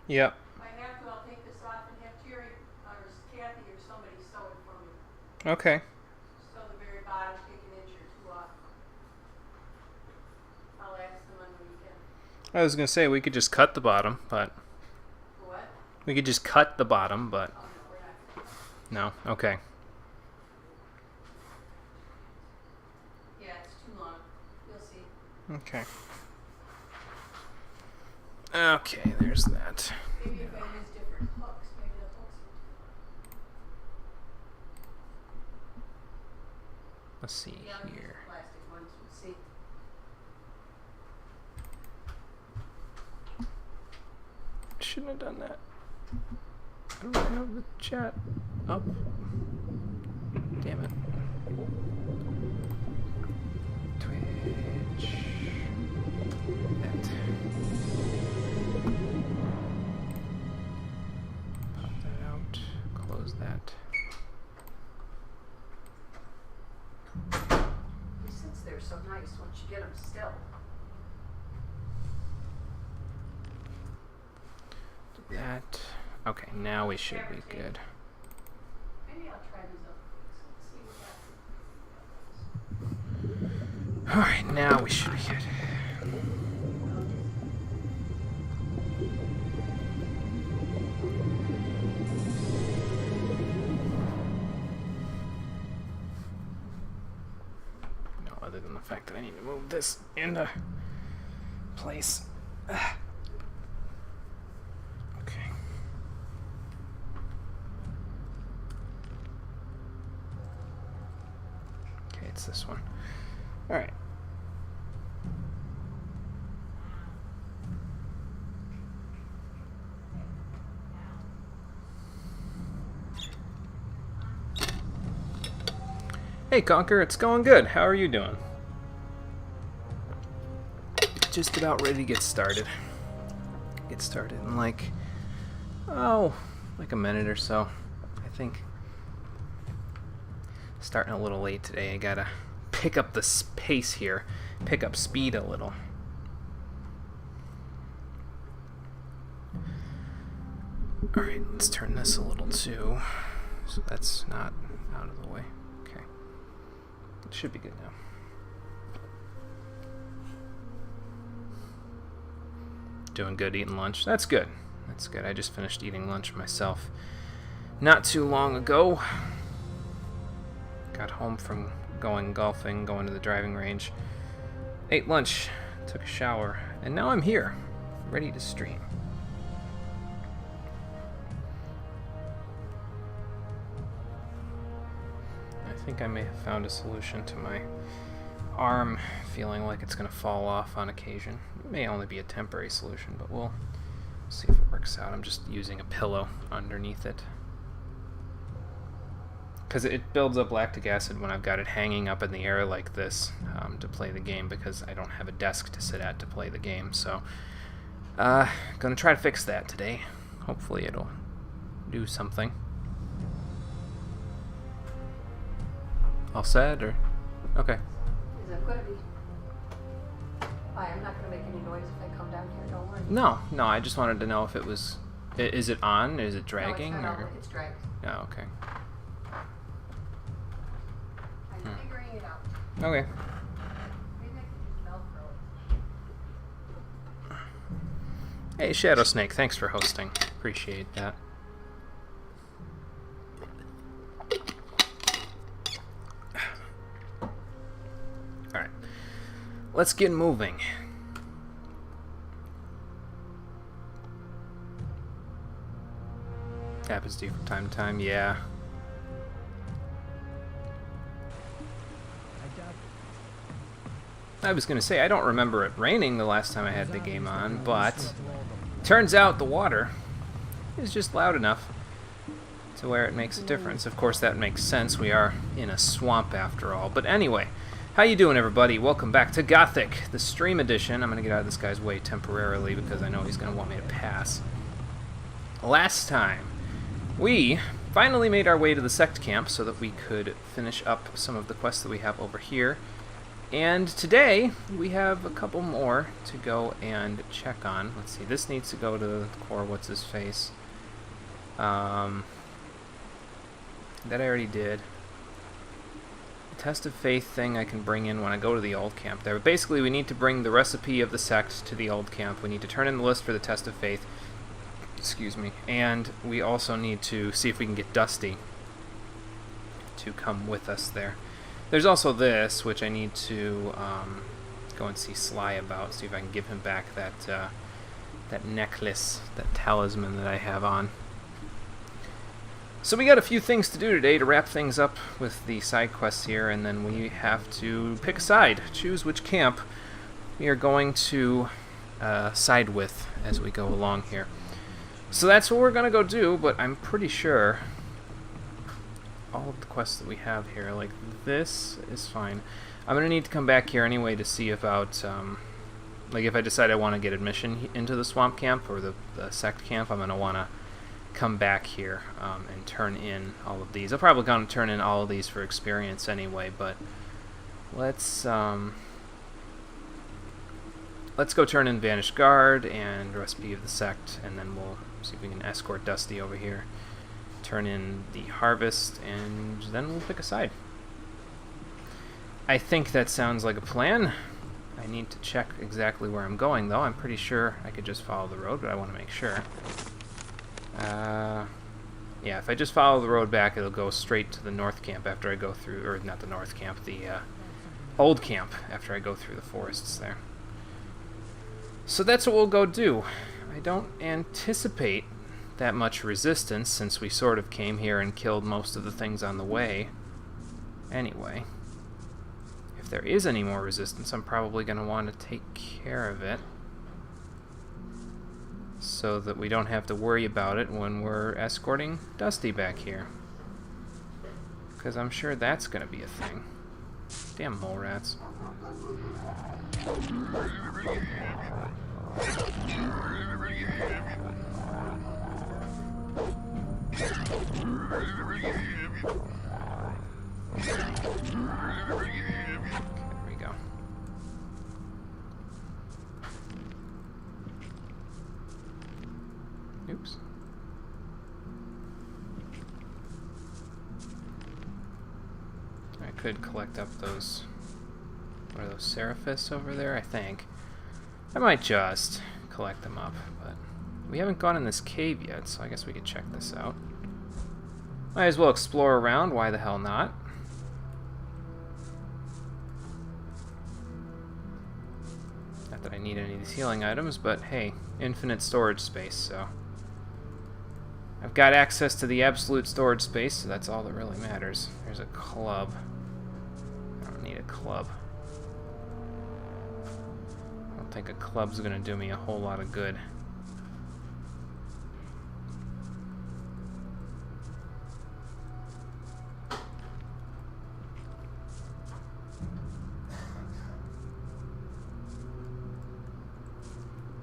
Yep. If I have to, I'll take this off and have Terry or Kathy or somebody sew it for me. Okay. Sew the very bottom, take an inch or two off. I'll ask them on the weekend. I was gonna say we could just cut the bottom, but What? we could just cut the bottom, but Oh, no, we're not. no. Okay. Yeah, it's too long. You'll see. Okay. Okay, there's that. Maybe if I use different hooks, maybe the hooks will do Let's see it. Yeah, I'll use here. the plastic ones. We'll see. Shouldn't have done that. I don't have the chat up. Damn it. Twitch. That. Pop that out. Close that. He sits there so nice once you get him still. Do that. Okay, now we should be good. Maybe I'll try these other things. Let's see what happens. Alright, now we should be good. No, other than the fact that I need to move this into place. Ah. Okay. Okay, it's this one. Alright. Hey Conker, it's going good. How are you doing? Just about ready to get started. Get started in like a minute or so, I think. Starting a little late today. I gotta pick up the pace here, pick up speed a little. Alright, let's turn this a little too, so that's not out of the way. Okay. It should be good now. Doing good eating lunch. That's good. That's good. I just finished eating lunch myself not too long ago. Got home from going golfing, going to the driving range. Ate lunch, took a shower, and now I'm here, ready to stream. I think I may have found a solution to my arm feeling like it's going to fall off on occasion. It may only be a temporary solution, but we'll see if it works out. I'm just using a pillow underneath it, because it builds up lactic acid when I've got it hanging up in the air like this to play the game, because I don't have a desk to sit at to play the game. So gonna try to fix that today. Hopefully it'll do something. All set, or? Okay. Is it gonna be? Hi, I'm not gonna make any noise if I come down here, don't worry. No, I just wanted to know if it was... Is it on? Is it dragging? No, it's not or? on. It's dragged. Oh, okay. I'm figuring it out. Okay. Maybe I can use Velcro. Hey, Shadow Snake, thanks for hosting. Appreciate that. Alright. Let's get moving. Happens to you from time to time, yeah. I was gonna say, I don't remember it raining the last time I had the game on, but turns out the water is just loud enough to where it makes a difference. Of course, that makes sense. We are in a swamp after all. But anyway, how you doing, everybody? Welcome back to Gothic, the stream edition. I'm gonna get out of this guy's way temporarily because I know he's gonna want me to pass. Last time, we finally made our way to the sect camp so that we could finish up some of the quests that we have over here And today, we have a couple more to go and check on. Let's see, this needs to go to the core, what's-his-face. That I already did. The Test of Faith thing I can bring in when I go to the old camp there. But basically, we need to bring the recipe of the sect to the old camp. We need to turn in the list for the Test of Faith. Excuse me. And we also need to see if we can get Dusty to come with us there. There's also this, which I need to go and see Sly about, see if I can give him back that that necklace, that talisman that I have on. So we got a few things to do today to wrap things up with the side quests here, and then we have to pick a side, choose which camp we are going to side with as we go along here. So that's what we're going to go do, but I'm pretty sure all of the quests that we have here, like this, is fine. I'm going to need to come back here anyway to see about, like if I decide I want to get admission into the swamp camp or the sect camp, I'm going to want to come back here and turn in all of these. I'll probably going to turn in all of these for experience anyway, but let's go turn in Vanished Guard and Recipe of the Sect, and then we'll see if we can escort Dusty over here, turn in the Harvest, and then we'll pick a side. I think that sounds like a plan. I need to check exactly where I'm going, though. I'm pretty sure I could just follow the road, but I want to make sure. Yeah, if I just follow the road back, it'll go straight to the north camp after I go through, or not the north camp, the old camp after I go through the forests there. So that's what we'll go do. I don't anticipate that much resistance since we sort of came here and killed most of the things on the way. Anyway, if there is any more resistance, I'm probably going to want to take care of it, so that we don't have to worry about it when we're escorting Dusty back here. Because I'm sure that's going to be a thing. Damn mole rats. There we go. Oops. I could collect up those, what are those, Seraphis over there, I think. I might just collect them up, but we haven't gone in this cave yet, so I guess we could check this out. Might as well explore around, why the hell not? Not that I need any of these healing items, but hey, infinite storage space, so I've got access to the absolute storage space, so that's all that really matters. There's a club. I don't need a club. I don't think a club's gonna do me a whole lot of good.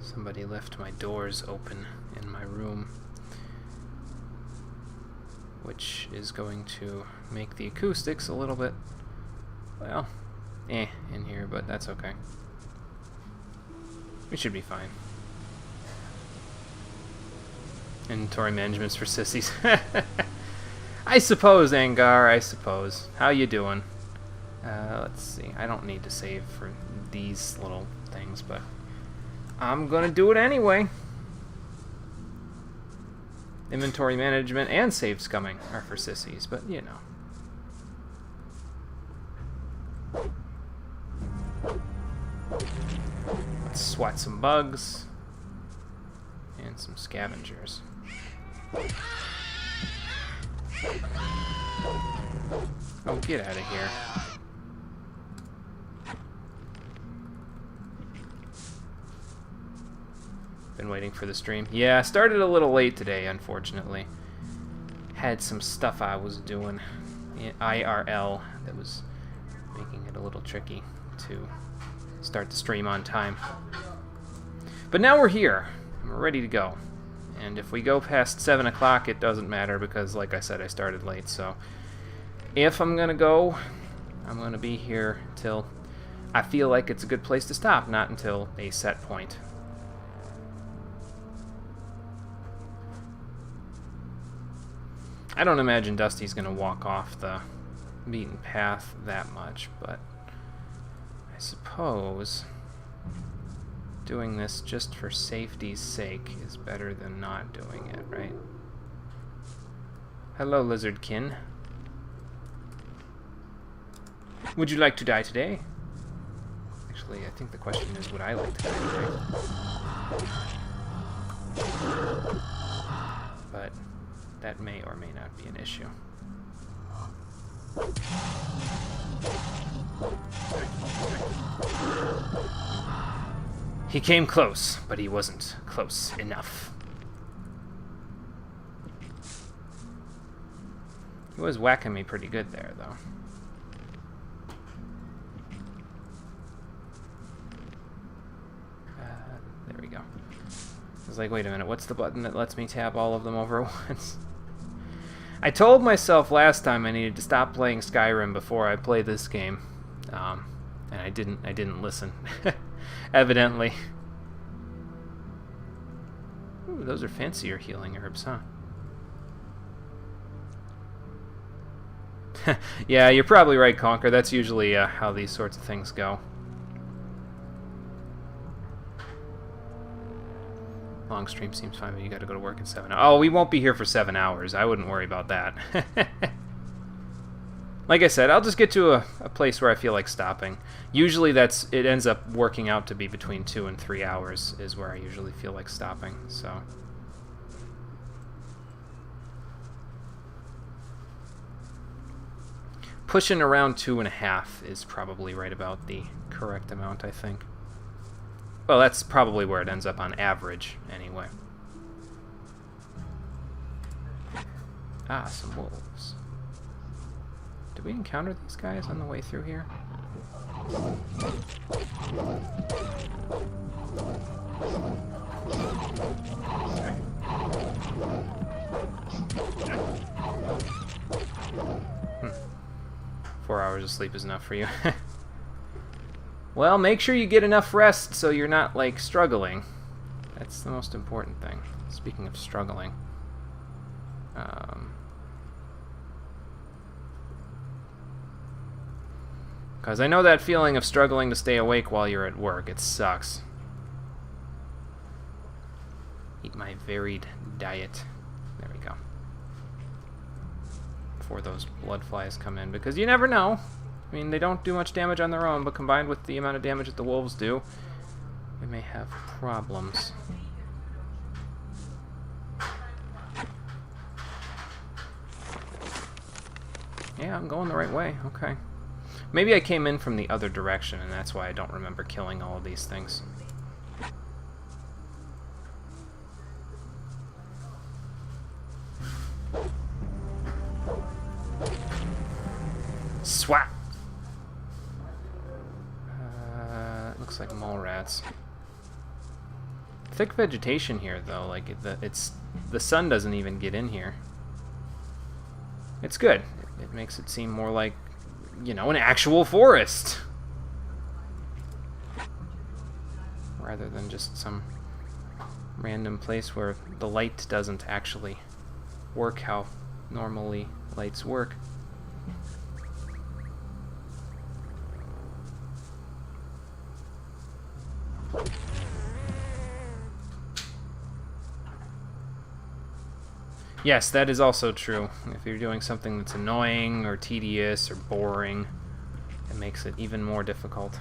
Somebody left my doors open in my room, which is going to make the acoustics a little bit, well, in here, but that's okay. We should be fine. Inventory management's for sissies. I suppose, Angar, I suppose. How you doing? Let's see. I don't need to save for these little things, but I'm gonna do it anyway. Inventory management and save scumming are for sissies, but you know. Let's swat some bugs and some scavengers. Oh, get out of here. Been waiting for the stream. Yeah, I started a little late today, unfortunately. Had some stuff I was doing IRL that was making it a little tricky to start the stream on time. But now we're here, and we're ready to go. And if we go past 7 o'clock, it doesn't matter because, like I said, I started late. So if I'm going to go, I'm going to be here till I feel like it's a good place to stop, not until a set point. I don't imagine Dusty's going to walk off the beaten path that much, but I suppose doing this just for safety's sake is better than not doing it, right? Hello, Lizardkin. Would you like to die today? Actually, I think the question is, would I like to die today? But that may or may not be an issue. He came close, but he wasn't close enough. He was whacking me pretty good there, though. There we go. I was like, wait a minute, what's the button that lets me tab all of them over at once? I told myself last time I needed to stop playing Skyrim before I play this game, and I didn't listen. Evidently. Ooh, those are fancier healing herbs, huh? Yeah, you're probably right, Conker. That's usually how these sorts of things go. Long stream seems fine, but you gotta go to work in 7 hours. Oh, we won't be here for 7 hours. I wouldn't worry about that. Like I said, I'll just get to a place where I feel like stopping. Usually it ends up working out to be between 2 and 3 hours is where I usually feel like stopping, so. Pushing around 2.5 is probably right about the correct amount, I think. Well, that's probably where it ends up on average, anyway. Ah, some wolves. Did we encounter these guys on the way through here? Hmm. 4 hours of sleep is enough for you. Well, make sure you get enough rest so you're not, like, struggling. That's the most important thing. Speaking of struggling. Because I know that feeling of struggling to stay awake while you're at work. It sucks. Eat my varied diet. There we go. Before those blood flies come in, because you never know. I mean, they don't do much damage on their own, but combined with the amount of damage that the wolves do, we may have problems. Yeah, I'm going the right way. Okay. Maybe I came in from the other direction, and that's why I don't remember killing all of these things. Swat! Looks like mole rats. Thick vegetation here, though. Like the sun doesn't even get in here. It's good. It makes it seem more like, you know, an actual forest, rather than just some random place where the light doesn't actually work how normally lights work. Yes, that is also true. If you're doing something that's annoying or tedious or boring, it makes it even more difficult.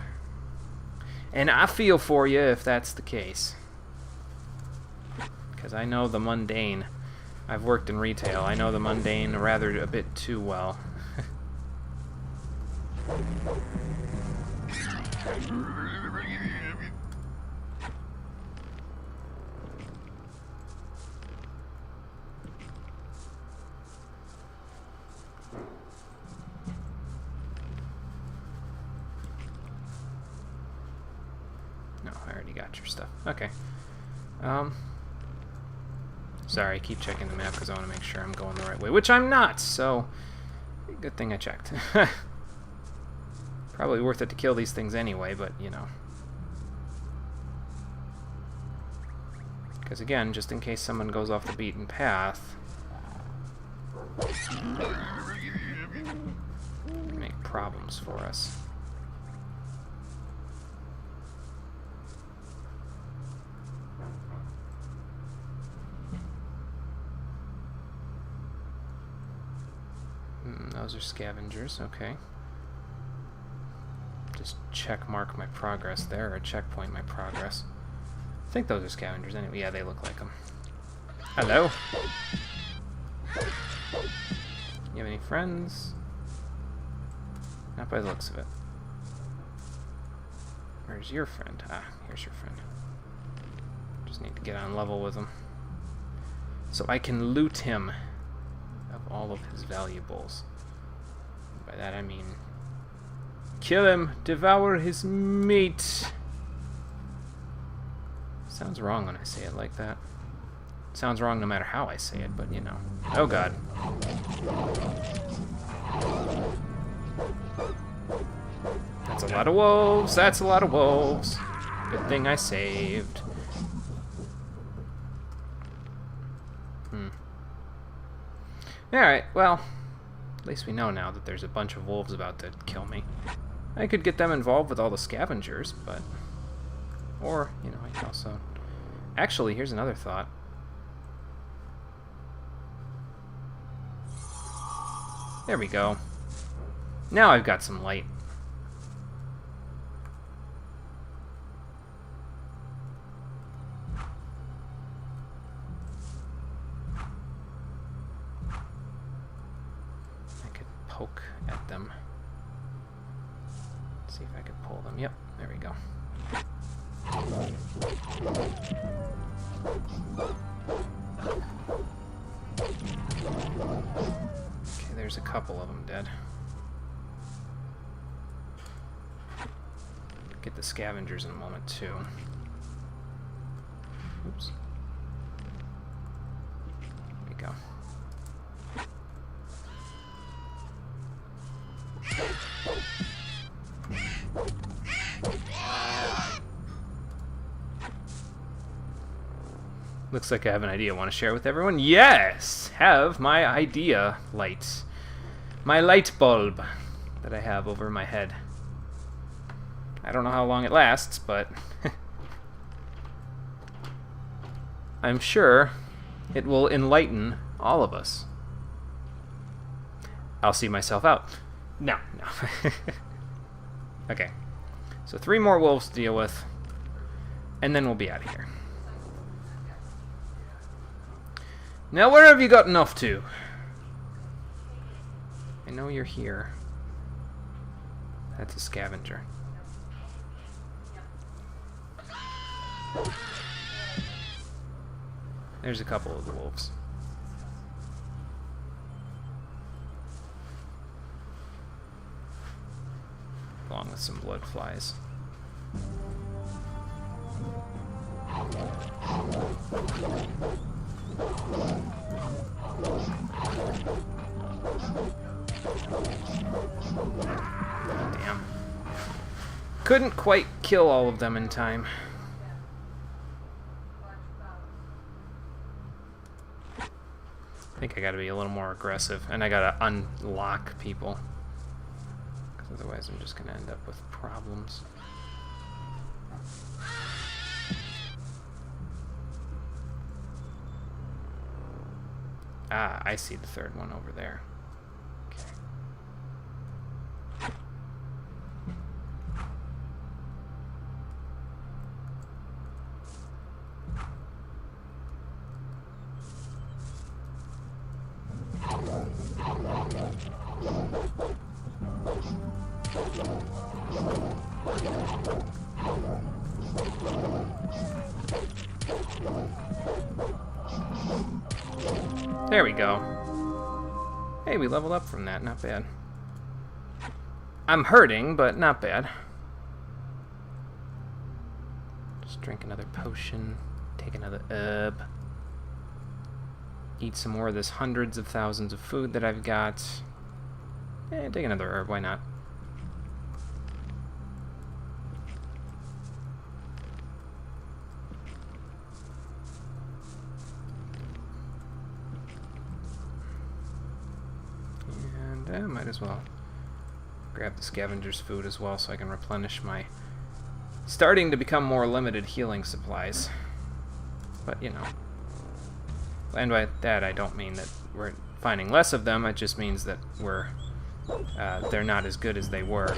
And I feel for you if that's the case. Because I know the mundane. I've worked in retail. I know the mundane rather a bit too well. Got your stuff. Okay. Sorry, I keep checking the map because I want to make sure I'm going the right way, which I'm not, so good thing I checked. Probably worth it to kill these things anyway, but, you know. Because again, just in case someone goes off the beaten path, make problems for us. Those are scavengers, okay. Just check mark my progress there, or checkpoint my progress. I think those are scavengers anyway. Yeah, they look like them. Hello? You have any friends? Not by the looks of it. Where's your friend? Ah, here's your friend. Just need to get on level with him, so I can loot him of all of his valuables. By that I mean kill him, devour his meat. Sounds wrong when I say it like that. Sounds wrong no matter how I say it, but you know. Oh god. That's a lot of wolves. That's a lot of wolves. Good thing I saved. Alright, well, at least we know now that there's a bunch of wolves about to kill me. I could get them involved with all the scavengers, but... Or, you know, I could also... Actually, here's another thought. There we go. Now I've got some light. Poke at them. Let's see if I can pull them. Yep, there we go. Okay, there's a couple of them dead. Get the scavengers in a moment too. Oops. There we go. Looks like I have an idea I want to share with everyone. Yes! Have my idea light. My light bulb that I have over my head. I don't know how long it lasts, but I'm sure it will enlighten all of us. I'll see myself out. No. Okay. So 3 more wolves to deal with, and then we'll be out of here. Now, where have you gotten off to? I know you're here. That's a scavenger. There's a couple of the wolves. Along with some blood flies. Damn. Couldn't quite kill all of them in time. I think I gotta be a little more aggressive, and I gotta unlock people. Because otherwise I'm just gonna end up with problems. Ah, I see the third one over there. Okay. There we go. Hey, we leveled up from that. Not bad. I'm hurting, but not bad. Just drink another potion. Take another herb. Eat some more of this hundreds of thousands of food that I've got. Take another herb. Why not? might as well grab the scavenger's food as well so I can replenish my starting to become more limited healing supplies. But, you know. And by that, I don't mean that we're finding less of them. It just means that they're not as good as they were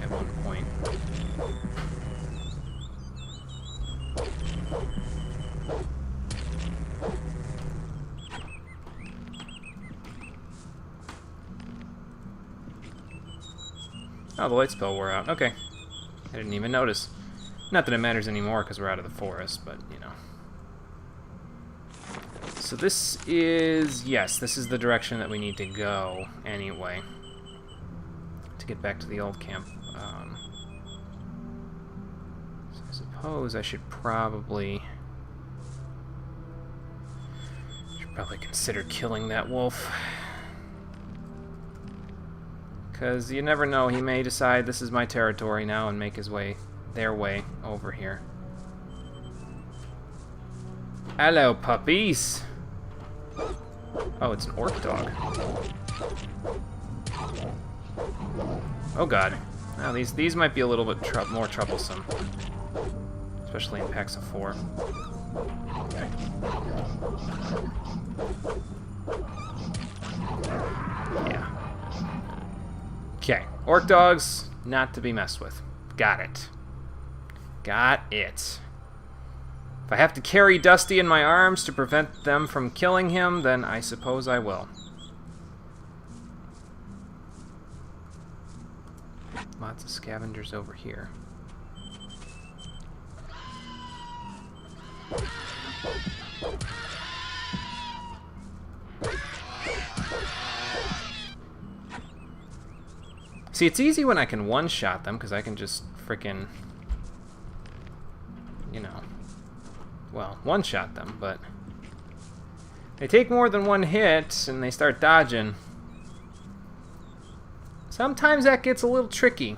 at one point. Oh, the light spell wore out. Okay. I didn't even notice. Not that it matters anymore because we're out of the forest, but, you know. So this is... Yes, this is the direction that we need to go anyway. To get back to the old camp. So I suppose I should probably consider killing that wolf. Because you never know, he may decide this is my territory now and make his way, their way, over here. Hello, puppies! Oh, it's an orc dog. Oh god. Now these might be a little bit more troublesome. Especially in packs of 4. Okay. Yeah. Okay, orc dogs, not to be messed with. Got it. Got it. If I have to carry Dusty in my arms to prevent them from killing him, then I suppose I will. Lots of scavengers over here. See, it's easy when I can one-shot them, because I can just frickin', you know, well, one-shot them, but they take more than one hit, and they start dodging. Sometimes that gets a little tricky,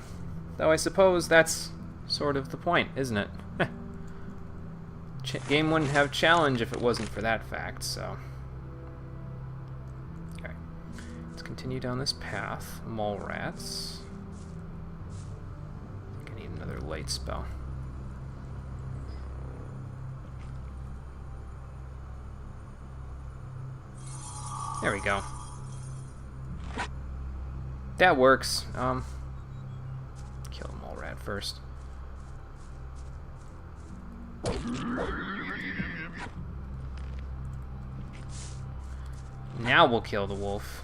though I suppose that's sort of the point, isn't it? Game wouldn't have challenge if it wasn't for that fact, so... Continue down this path. Mole rats. I think I need another light spell. There we go. That works. Kill a mole rat first. Now we'll kill the wolf.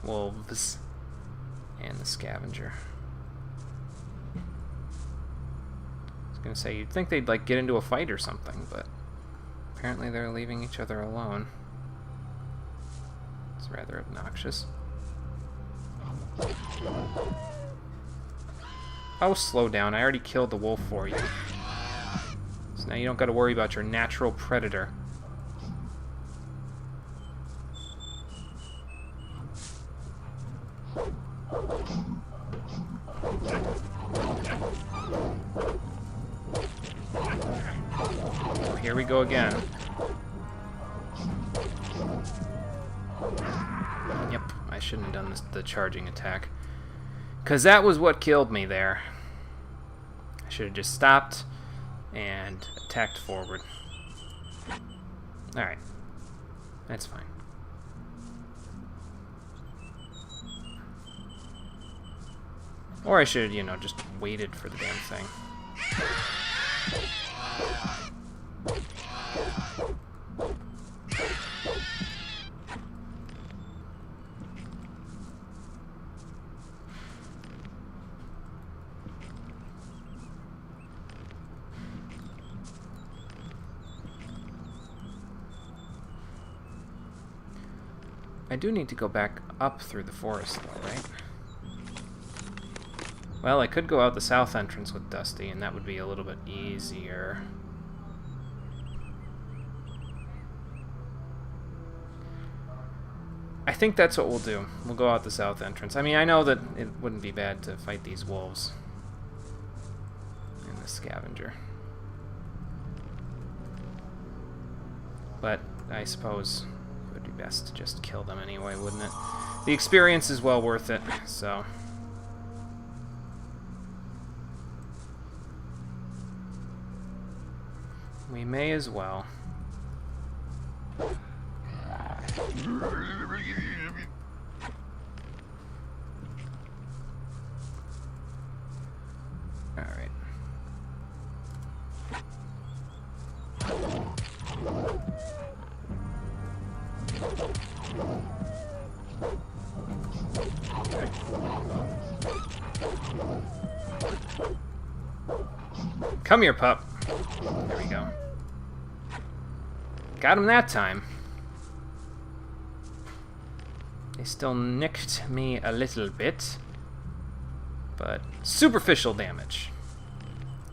Wolves and the scavenger. I was gonna say, you'd think they'd like get into a fight or something, but apparently they're leaving each other alone. It's rather obnoxious. Oh, slow down. I already killed the wolf for you. So now you don't gotta worry about your natural predator. Here we go again. Yep, I shouldn't have done the charging attack. Because that was what killed me there. I should have just stopped and attacked forward. Alright. That's fine. Or I should, you know, just waited for the damn thing. I do need to go back up through the forest, though, right? Well, I could go out the south entrance with Dusty, and that would be a little bit easier. I think that's what we'll do. We'll go out the south entrance. I mean, I know that it wouldn't be bad to fight these wolves. And the scavenger. But I suppose it would be best to just kill them anyway, wouldn't it? the experience is well worth it, so... we may as well. Alright. Come here, pup. There we go. Got him that time. They still nicked me a little bit, but superficial damage.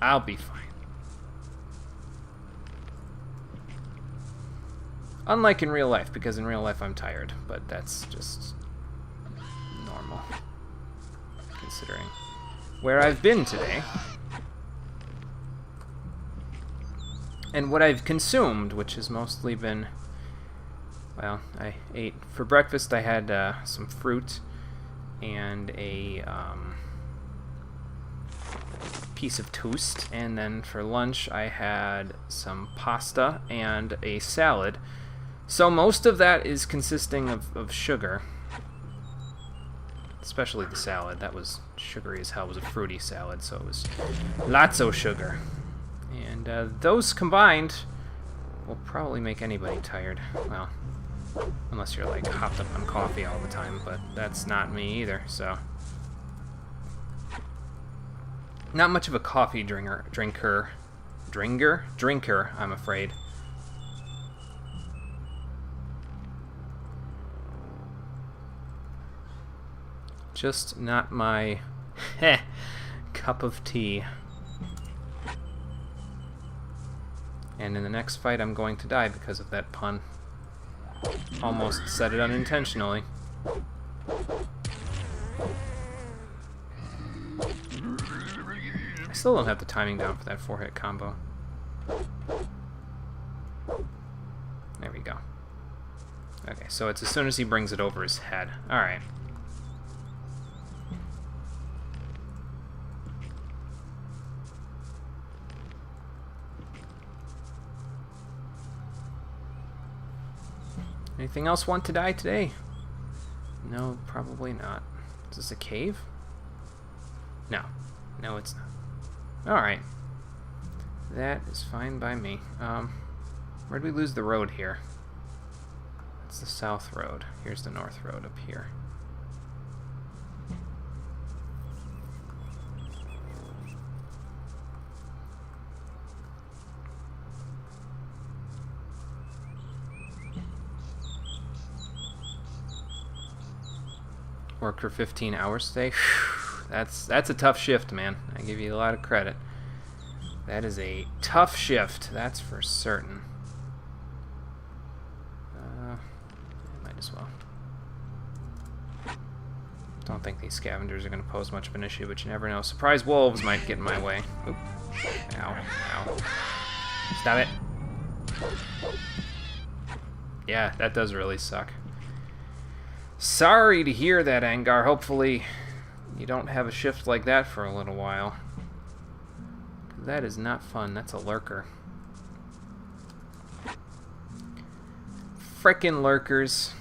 I'll be fine. Unlike in real life, because in real life I'm tired, but that's just normal, considering where I've been today. And what I've consumed, which has mostly been, well, I ate, for breakfast I had some fruit and a piece of toast, and then for lunch I had some pasta and a salad. So most of that is consisting of sugar, especially the salad. That was sugary as hell. It was a fruity salad, so it was lots of sugar. And those combined will probably make anybody tired. Well, unless you're like hopped up on coffee all the time, but that's not me either, so. Not much of a coffee drinker, I'm afraid. Just not my cup of tea. And in the next fight, I'm going to die because of that pun. Almost said it unintentionally. I still don't have the timing down for that 4-hit combo. There we go. Okay, so it's as soon as he brings it over his head. Alright. Anything else want to die today? No, probably not. Is this a cave? No. No, it's not. Alright. That is fine by me. Where'd we lose the road here? That's the south road. Here's the north road up here. Work for 15 hours today. That's a tough shift, man. I give you a lot of credit. That is a tough shift, that's for certain. Might as well. Don't think these scavengers are going to pose much of an issue, but you never know. Surprise wolves might get in my way. Oop. Ow. Ow. Stop it. Yeah, that does really suck. Sorry to hear that, Angar. Hopefully you don't have a shift like that for a little while. That is not fun. That's a lurker. Frickin' lurkers.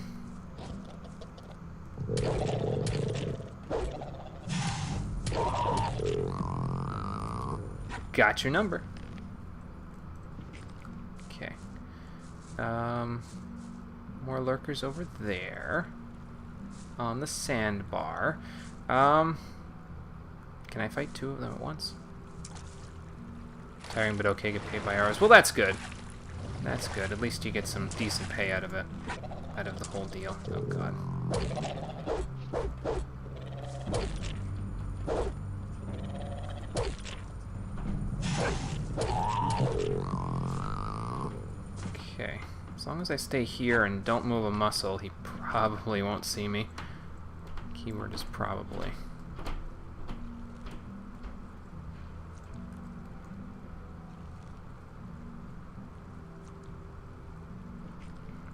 Got your number. Okay. More lurkers over there. On the sandbar. Can I fight two of them at once? Tiring but okay, get paid by hours. Well, that's good. That's good. At least you get some decent pay out of it. Out of the whole deal. Oh, God. Okay. As long as I stay here and don't move a muscle, he probably won't see me. Keyword is probably.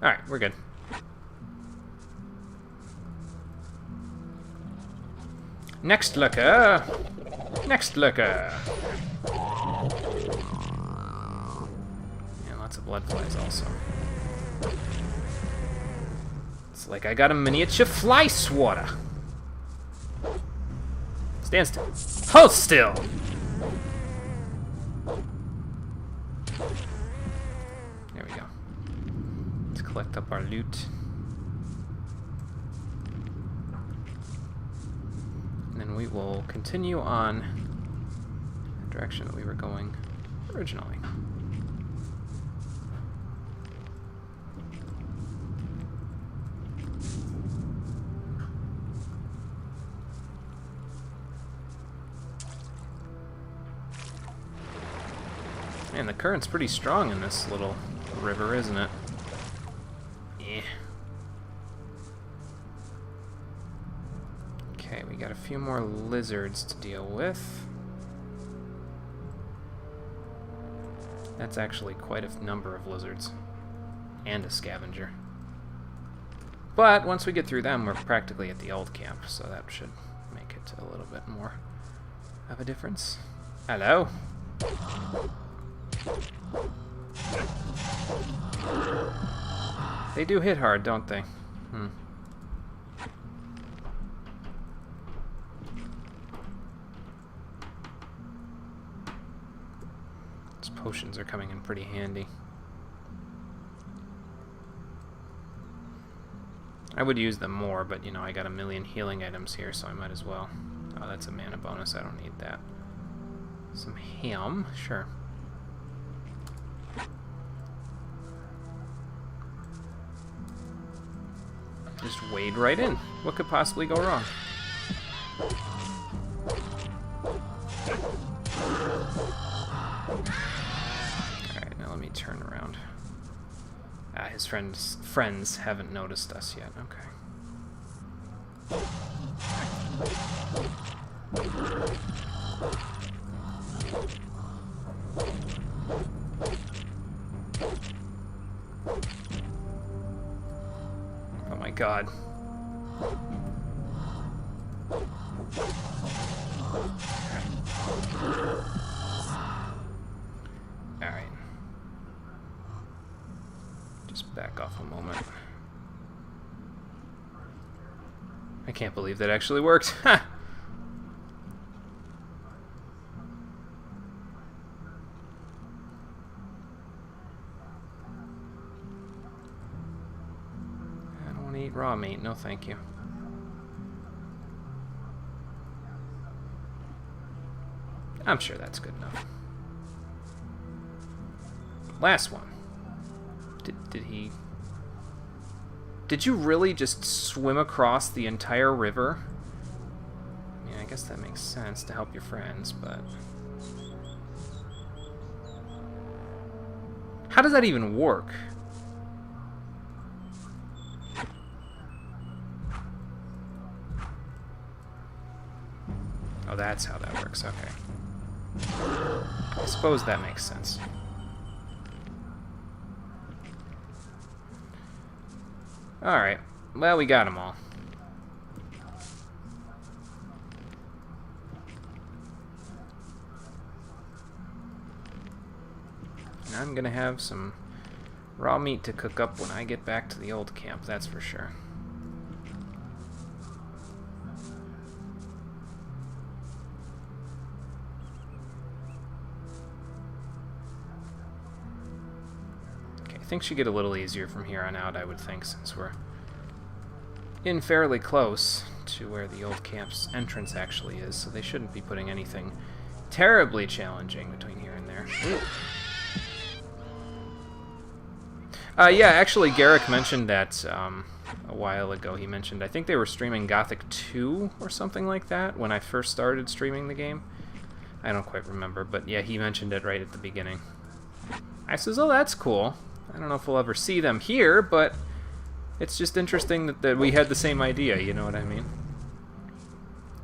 Alright, we're good. Next looker! Next looker! Yeah, lots of blood flies also. It's like I got a miniature fly swatter. Stand still. Hold still! There we go. Let's collect up our loot. And then we will continue on the direction that we were going originally. Man, the current's pretty strong in this little river, isn't it? Yeah. Okay, we got a few more lizards to deal with. That's actually quite a number of lizards. And a scavenger. But once we get through them, we're practically at the old camp, so that should make it a little bit more of a difference. Hello? They do hit hard, don't they? These potions are coming in pretty handy. I would use them more, but you know, I got a million healing items here, so I might as well. Oh, that's a mana bonus. I don't need that. Some ham, sure. Just wade right in. What could possibly go wrong? Alright, now let me turn around. Ah, his friends haven't noticed us yet. Okay. Oh my god. Alright. Just back off a moment. I can't believe that actually worked. Ha! Eat raw meat, no thank you. I'm sure that's good enough. Last one. Did he... Did you really just swim across the entire river? I mean, I guess that makes sense to help your friends, but... How does that even work? Oh, that's how that works, okay. I suppose that makes sense. Alright, well, we got them all. And I'm gonna have some raw meat to cook up when I get back to the old camp, that's for sure. Things should get a little easier from here on out, I would think, since we're in fairly close to where the old camp's entrance actually is, so they shouldn't be putting anything terribly challenging between here and there. Yeah, actually, Garrick mentioned that a while ago. He mentioned, I think they were streaming Gothic 2 or something like that when I first started streaming the game. I don't quite remember, but yeah, he mentioned it right at the beginning. I says, oh, that's cool. I don't know if we'll ever see them here, but it's just interesting that we had the same idea, you know what I mean?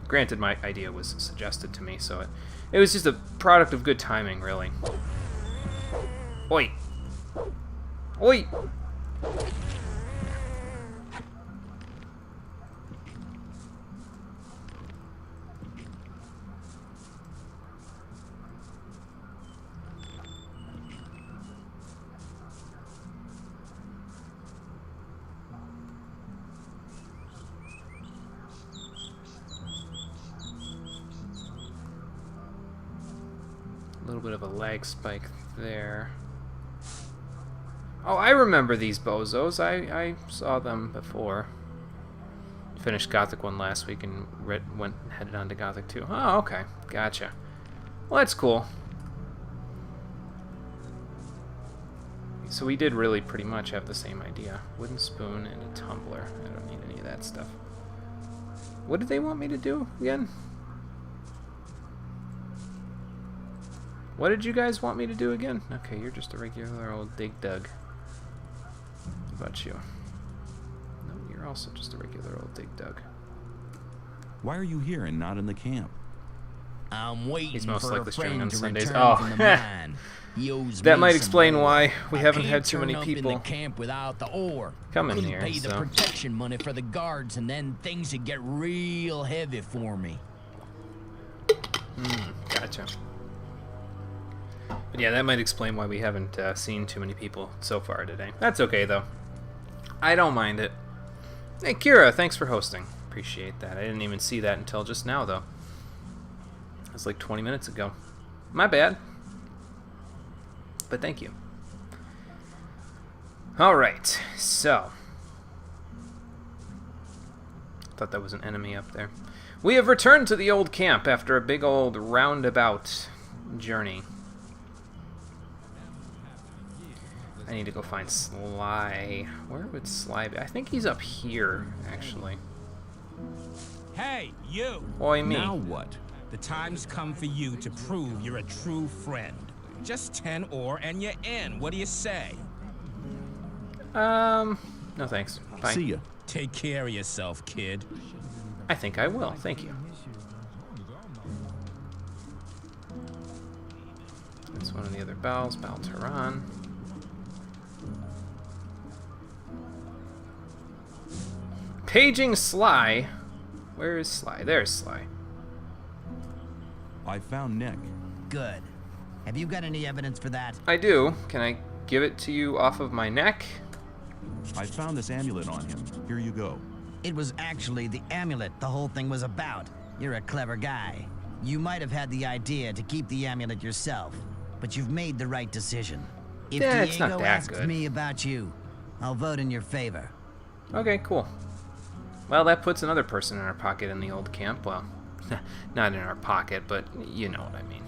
Granted, my idea was suggested to me, so it was just a product of good timing, really. Oi! Oi! bit of a lag spike there. Oh, I remember these bozos. I saw them before. Finished Gothic 1 last week and headed on to Gothic 2. Oh, okay. Gotcha. Well, that's cool. So we did really pretty much have the same idea. Wooden spoon and a tumbler. I don't need any of that stuff. What did they want me to do again? What did you guys want me to do again? Okay, you're just a regular old dig dug. What about you? No, you're also just a regular old dig dug. Why are you here and not in the camp? I'm waiting He's most for likely a streaming friend on to Sundays. return Oh, from the mine. He owes that me might some explain ore. why we I haven't can't had too many turn up in people the camp without the ore. coming Couldn't here. pay the So. protection money for the guards, and then things would get real heavy for me. Gotcha. But yeah, that might explain why we haven't seen too many people so far today. That's okay, though. I don't mind it. Hey, Kira, thanks for hosting. Appreciate that. I didn't even see that until just now, though. It was like 20 minutes ago. My bad. But thank you. Alright, so. Thought that was an enemy up there. We have returned to the old camp after a big old roundabout journey. I need to go find Sly. Where would Sly be? I think he's up here, actually. Hey, you! Oi, me. Now what? The time's come for you to prove you're a true friend. Just 10 ore and you're in. What do you say? No thanks. Fine. See ya. Take care of yourself, kid. I think I will. Thank you. That's one of the other bells. Bell Tehran. Paging Sly. Where is Sly? There's Sly. I found Nick. Good. Have you got any evidence for that? I do. Can I give it to you off of my neck? I found this amulet on him. Here you go. It was actually the amulet the whole thing was about. You're a clever guy. You might have had the idea to keep the amulet yourself, but you've made the right decision. If Yeah, it's not Diego that asks good. me about you, I'll vote in your favor. Okay, cool. Well, that puts another person in our pocket in the old camp. Well, not in our pocket, but you know what I mean.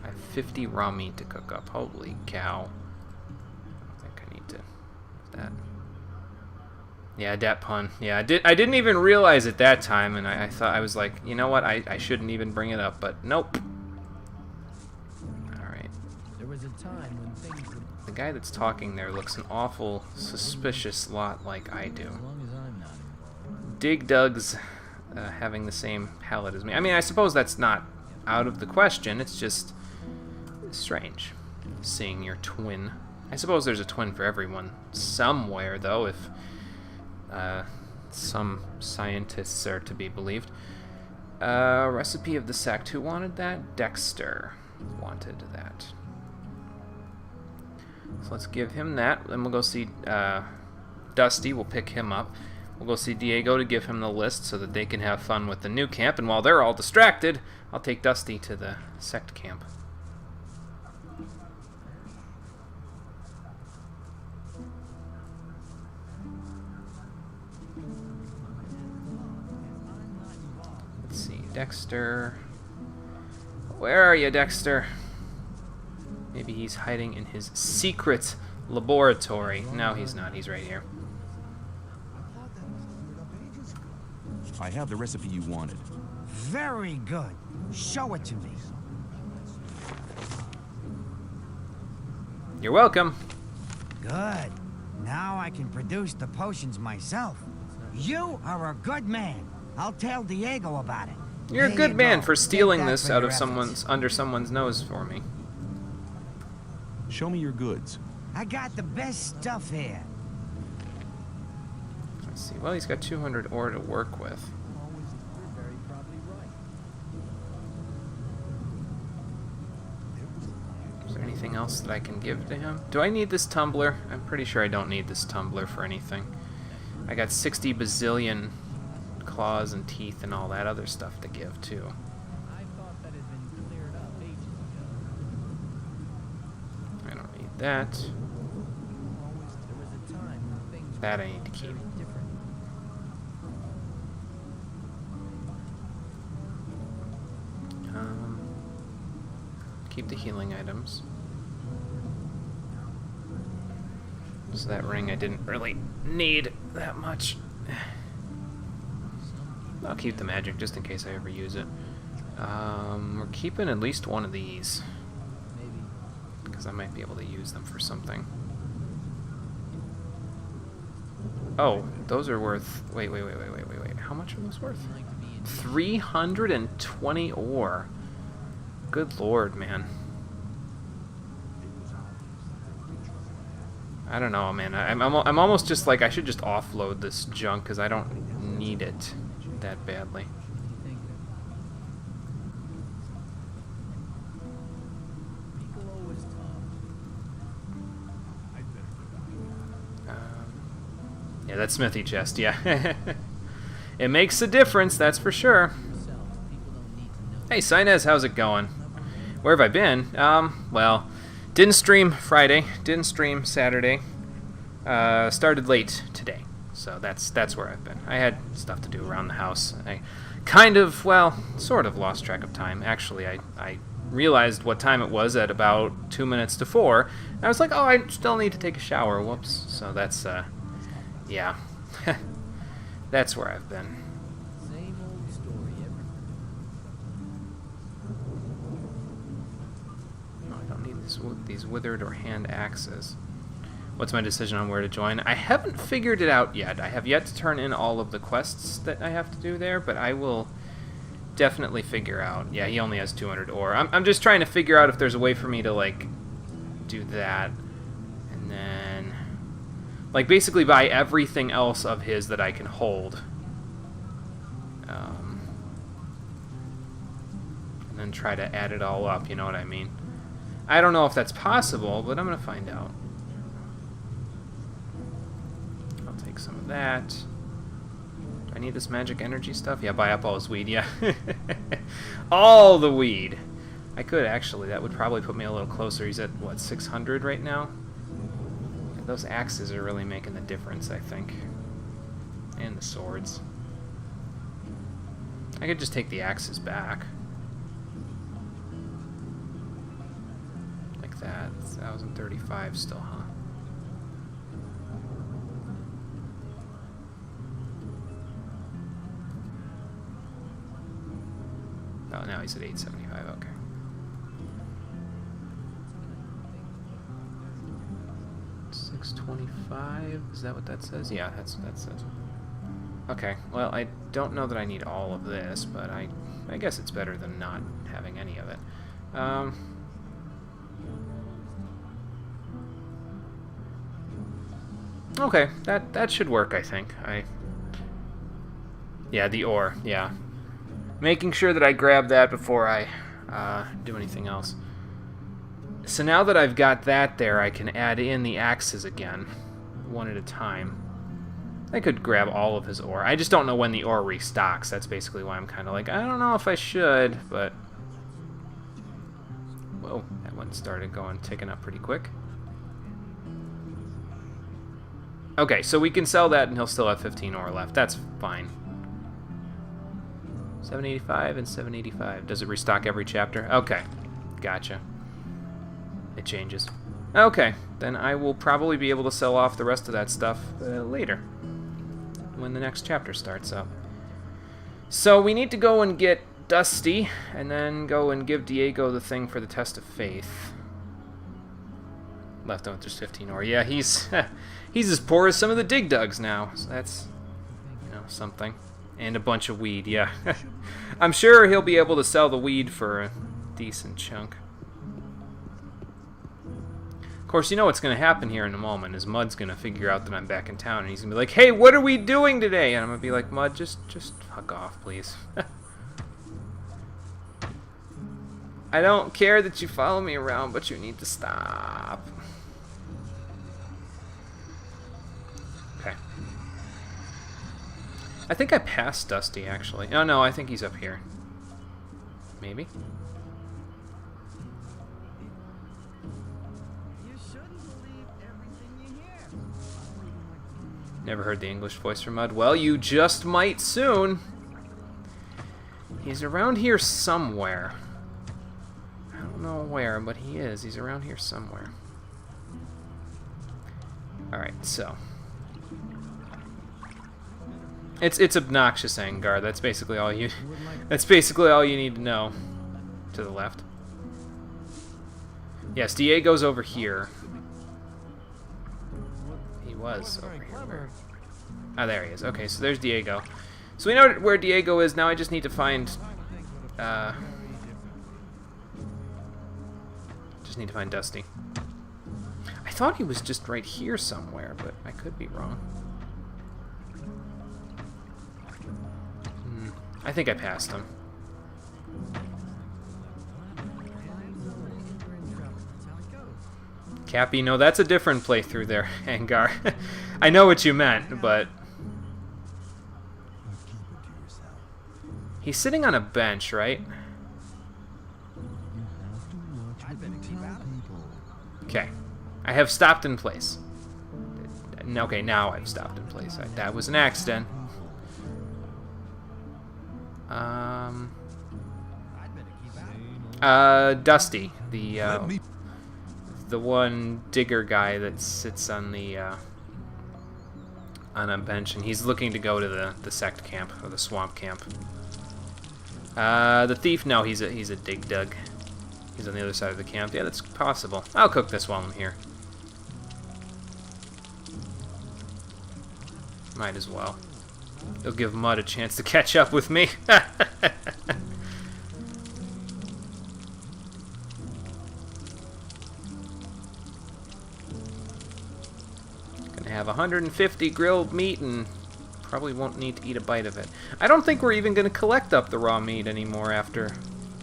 I have 50 raw meat to cook up. Holy cow. I think I need to... that. Yeah, dat pun. Yeah, I didn't even realize it that time, and I thought, I was like, you know what, I shouldn't even bring it up, but nope. Alright. There was a time when things were... The guy that's talking there looks an awful, suspicious lot like I do. As long as I'm not involved. Dig Dug's having the same palate as me. I mean, I suppose that's not out of the question. It's just strange seeing your twin. I suppose there's a twin for everyone somewhere, though, if some scientists are to be believed. Recipe of the sect. Who wanted that? Dexter wanted that. So let's give him that. Then we'll go see Dusty. We'll pick him up. We'll go see Diego to give him the list so that they can have fun with the new camp. And while they're all distracted, I'll take Dusty to the sect camp. Let's see, Dexter. Where are you, Dexter? Maybe he's hiding in his secret laboratory. No, he's not. He's right here. I have the recipe you wanted. Very good. Show it to me. You're welcome. Good. Now I can produce the potions myself. You are a good man. I'll tell Diego about it. You're a There good you man go. for Take stealing that this for out your of efforts. under someone's nose for me. Show me your goods. I got the best stuff here. Let's see. Well, he's got 200 ore to work with. Is there anything else that I can give to him? Do I need this tumbler? I'm pretty sure I don't need this tumbler for anything. I got 60 bazillion claws and teeth and all that other stuff to give, too. I thought that had been cleared up ages ago. that. That I need to keep. Keep the healing items. So that ring I didn't really need that much. I'll keep the magic just in case I ever use it. We're keeping at least one of these, because I might be able to use them for something. Oh, those are worth... Wait. How much are those worth? 320 ore. Good lord, man. I don't know, man. I'm almost just like I should just offload this junk because I don't need it that badly. Yeah, that smithy chest, yeah. It makes a difference, that's for sure. Hey, Sinez, how's it going? Where have I been? Well, didn't stream Friday, didn't stream Saturday. Started late today, so that's where I've been. I had stuff to do around the house. I kind of, well, sort of lost track of time. Actually, I realized what time it was at about 2 minutes to 4. And I was like, oh, I still need to take a shower. Whoops. So that's, yeah. That's where I've been. No, I don't need these withered or hand axes. What's my decision on where to join? I haven't figured it out yet. I have yet to turn in all of the quests that I have to do there, but I will definitely figure out. Yeah, he only has 200 ore. I'm just trying to figure out if there's a way for me to, like, do that. And then, like, basically buy everything else of his that I can hold. And then try to add it all up, you know what I mean? I don't know if that's possible, but I'm going to find out. I'll take some of that. Do I need this magic energy stuff? Yeah, buy up all his weed, yeah. All the weed! I could, actually. That would probably put me a little closer. He's at, what, 600 right now? Those axes are really making the difference, I think. And the swords. I could just take the axes back. Like that. 1,035 still, huh? Oh, now he's at 875, okay. $625? Is that what that says? Yeah, that's what that says. Okay, well, I don't know that I need all of this, but I guess it's better than not having any of it. Okay, that should work, I think. Yeah, the ore, yeah. Making sure that I grab that before I do anything else. So now that I've got that there, I can add in the axes again, one at a time. I could grab all of his ore. I just don't know when the ore restocks. That's basically why I'm kind of like, I don't know if I should, but... Whoa, that one started ticking up pretty quick. Okay, so we can sell that and he'll still have 15 ore left. That's fine. 785 and 785. Does it restock every chapter? Okay, gotcha. It changes. Okay, then I will probably be able to sell off the rest of that stuff later, when the next chapter starts up. So we need to go and get Dusty, and then go and give Diego the thing for the test of faith. Left out just 15 ore. Yeah, he's he's as poor as some of the dig dugs now. So that's, you know, something. And a bunch of weed, yeah. I'm sure he'll be able to sell the weed for a decent chunk. Of course, you know what's going to happen here in a moment is Mud's going to figure out that I'm back in town, and he's going to be like, hey, what are we doing today? And I'm going to be like, Mud, just fuck off, please. I don't care that you follow me around, but you need to stop. Okay. I think I passed Dusty, actually. Oh, no, I think he's up here. Maybe? You shouldn't Never heard the English voice for Mud. Well, you just might soon. He's around here somewhere. I don't know where, but he is. He's around here somewhere. Alright, so. It's obnoxious, Angar. That's basically all you need to know. To the left. Yes, Diego's over here. He was over here. Oh, there he is. Okay, so there's Diego. So we know where Diego is. Now I just need to find... Dusty. I thought he was just right here somewhere, but I could be wrong. I think I passed him. Cappy, no, that's a different playthrough there, Angar. I know what you meant, but... He's sitting on a bench, right? Okay. I have stopped in place. Okay, now I've stopped in place. That was an accident. Dusty, the one digger guy that sits on the on a bench, and he's looking to go to the sect camp or the swamp camp. The thief, no, he's a dig dug. He's on the other side of the camp. Yeah, that's possible. I'll cook this while I'm here. Might as well. It'll give Mud a chance to catch up with me. Gonna have 150 grilled meat and probably won't need to eat a bite of it. I don't think we're even gonna collect up the raw meat anymore after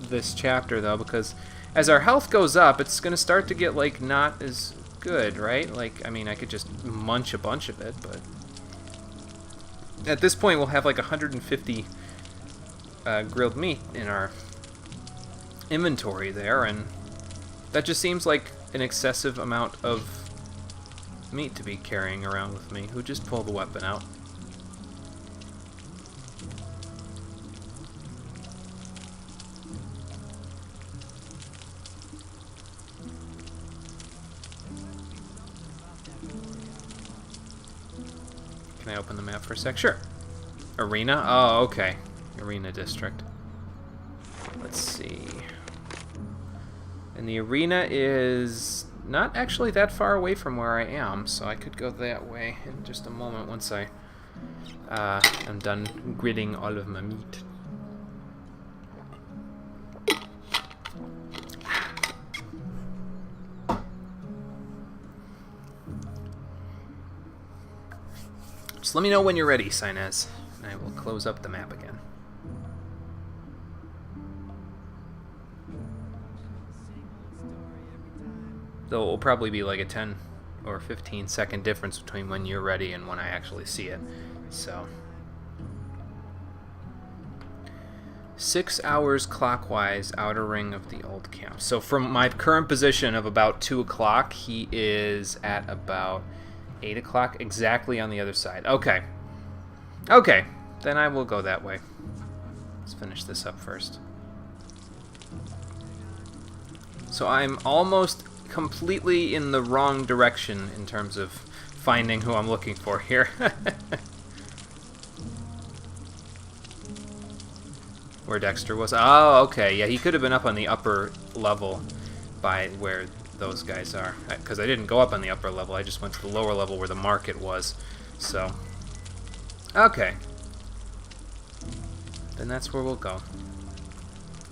this chapter, though, because as our health goes up, it's gonna start to get, like, not as good, right? Like, I mean, I could just munch a bunch of it, but... At this point, we'll have like 150 grilled meat in our inventory there, and that just seems like an excessive amount of meat to be carrying around with me. Who just pulled the weapon out? Can I open the map for a sec? Sure. Arena? Oh, okay. Arena district. Let's see. And the arena is not actually that far away from where I am, so I could go that way in just a moment once I am done gridding all of my meat. Just let me know when you're ready, Sinez, and I will close up the map again. Though it will probably be like a 10 or 15 second difference between when you're ready and when I actually see it. So 6 hours clockwise, outer ring of the old camp. So from my current position of about 2 o'clock, he is at about 8 o'clock, exactly on the other side. Okay. Okay, then I will go that way. Let's finish this up first. So I'm almost completely in the wrong direction in terms of finding who I'm looking for here. Where Dexter was. Oh, okay. Yeah, he could have been up on the upper level by where those guys are, because I didn't go up on the upper level, I just went to the lower level where the market was. So okay, then that's where we'll go.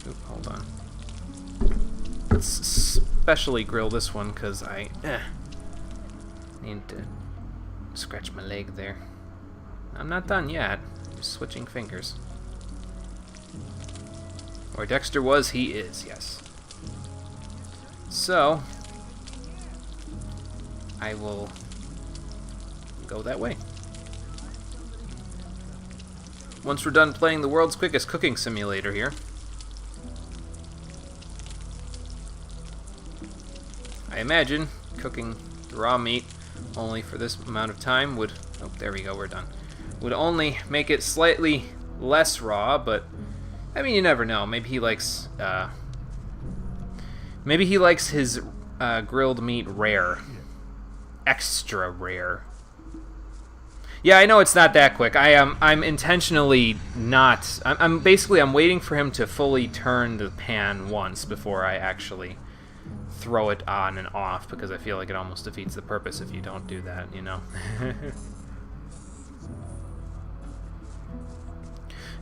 Oop, hold on, let's specially grill this one because I need to scratch my leg there. I'm not done yet, I'm just switching fingers. Where Dexter was, he is, yes. So I will go that way. Once we're done playing the world's quickest cooking simulator here, I imagine cooking the raw meat only for this amount of time would Oh, there we go, we're done. Would only make it slightly less raw, but I mean, you never know. Maybe he likes his grilled meat rare. Extra rare. Yeah, I know it's not that quick. I'm intentionally not. I'm waiting for him to fully turn the pan once before I actually throw it on and off, because I feel like it almost defeats the purpose if you don't do that, you know?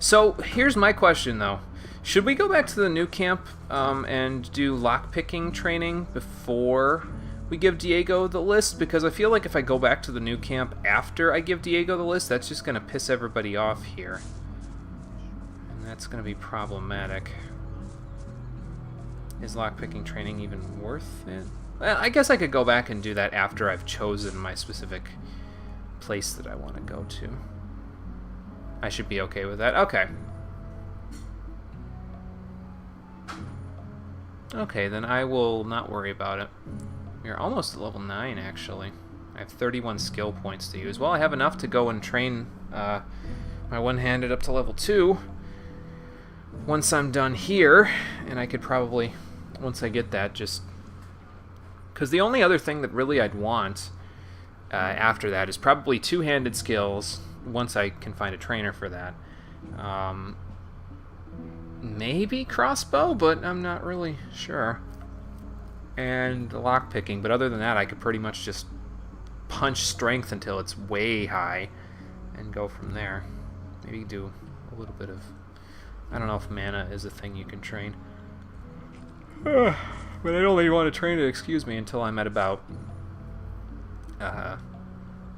So, here's my question, though. Should we go back to the new camp and do lockpicking training before we give Diego the list? Because I feel like if I go back to the new camp after I give Diego the list, that's just going to piss everybody off here. And that's going to be problematic. Is lockpicking training even worth it? Well, I guess I could go back and do that after I've chosen my specific place that I want to go to. I should be okay with that. Okay. Okay, then I will not worry about it. We're almost at level 9, actually. I have 31 skill points to use. Well, I have enough to go and train my one-handed up to level 2 once I'm done here, and I could probably, once I get that, just... Because the only other thing that really I'd want after that is probably two-handed skills, once I can find a trainer for that. Maybe crossbow, but I'm not really sure. And lockpicking, but other than that, I could pretty much just punch strength until it's way high and go from there. Maybe do a little bit of... I don't know if mana is a thing you can train. But I don't really want to train it, excuse me, until I'm at about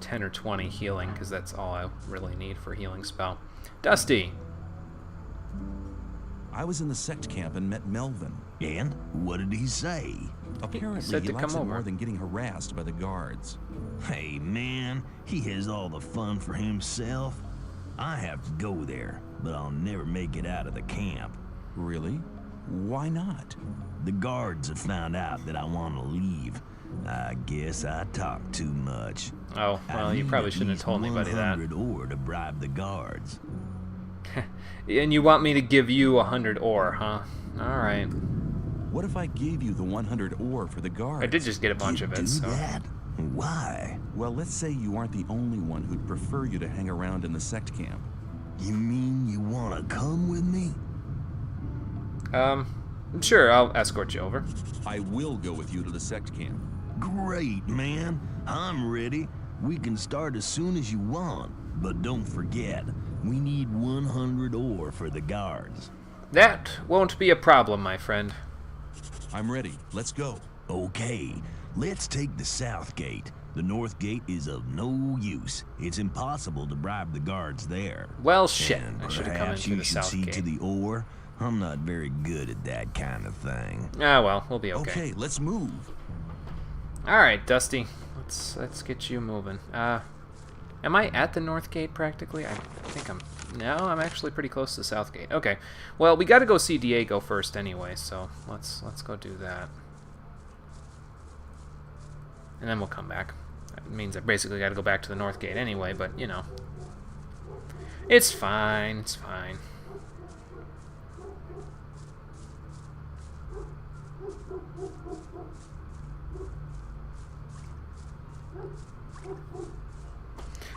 10 or 20 healing, because that's all I really need for a healing spell. Dusty! I was in the sect camp and met Melvin. And what did he say? Apparently, said he to likes come it over. more than getting harassed by the guards. Hey, man, he has all the fun for himself. I have to go there, but I'll never make it out of the camp. Really? Why not? The guards have found out that I want to leave. I guess I talk too much. Oh, well, you probably shouldn't have told anybody that. 100 ore to bribe the guards. And you want me to give you 100 ore, huh? Alright. What if I gave you the 100 ore for the guards? I did just get a bunch of Do it, so... that? Why? Well, let's say you aren't the only one who'd prefer you to hang around in the sect camp. You mean you want to come with me? Sure, I'll escort you over. I will go with you to the sect camp. Great, man. I'm ready. We can start as soon as you want. But don't forget, we need 100 ore for the guards. That won't be a problem, my friend. I'm ready. Let's go. Okay, let's take the south gate. The north gate is of no use. It's impossible to bribe the guards there. Well, shit. And I should have come in perhaps through you the should south see gate. to the ore. I'm not very good at that kind of thing. Ah, well, we'll be okay. Okay, let's move. Alright, Dusty. Let's get you moving. Am I at the north gate practically? I think I'm... No, I'm actually pretty close to the south gate. Okay. Well, we gotta go see Diego first anyway, so let's go do that. And then we'll come back. That means I basically gotta go back to the north gate anyway, but, you know. It's fine, it's fine.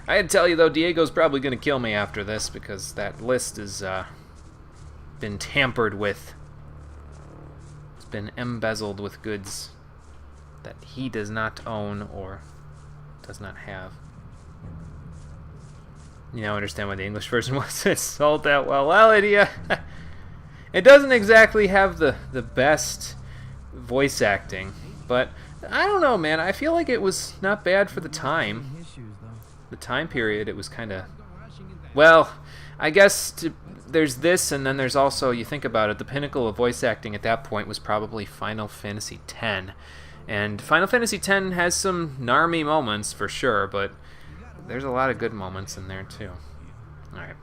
I had to tell you, though, Diego's probably going to kill me after this, because that list has been tampered with. It's been embezzled with goods that he does not own or does not have. You now understand why the English version wasn't sold that well. Well, it doesn't exactly have the best voice acting, but I don't know, man. I feel like it was not bad for the time. The time period, it was kind of... Well, I guess there's this, and then there's also, you think about it, the pinnacle of voice acting at that point was probably Final Fantasy X. And Final Fantasy X has some narmy moments, for sure, but there's a lot of good moments in there, too. Alright.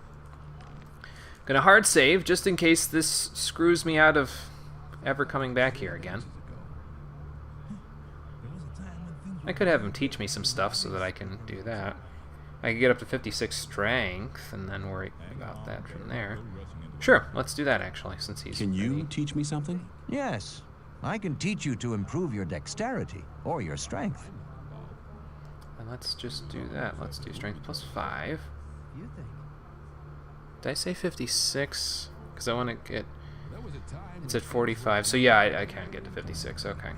Gonna hard save, just in case this screws me out of ever coming back here again. I could have him teach me some stuff so that I can do that. I could get up to 56 strength and then worry about that from there. Sure, let's do that actually, since he's Can you ready. teach me something? Yes, I can teach you to improve your dexterity or your strength. And let's just do that. Let's do strength plus 5. Did I say 56? Because I want to get... It's at 45, so yeah, I can get to 56, okay.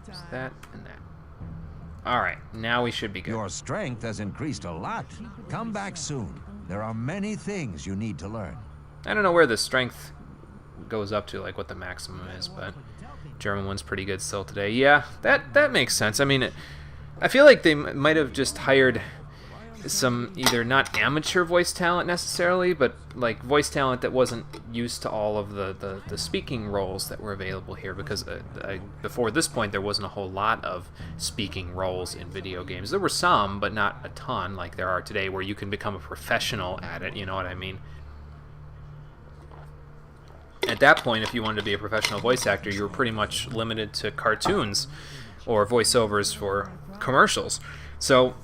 Just that and that. Alright, now we should be good. Your strength has increased a lot. Come back soon. There are many things you need to learn. I don't know where the strength goes up to, like what the maximum is, but German one's pretty good still today. Yeah, that makes sense. I mean, I feel like they might have just hired some either not amateur voice talent necessarily, but like voice talent that wasn't used to all of the speaking roles that were available here, because before this point there wasn't a whole lot of speaking roles in video games. There were some, but not a ton like there are today, where you can become a professional at it, you know what I mean? At that point, if you wanted to be a professional voice actor, you were pretty much limited to cartoons or voiceovers for commercials. So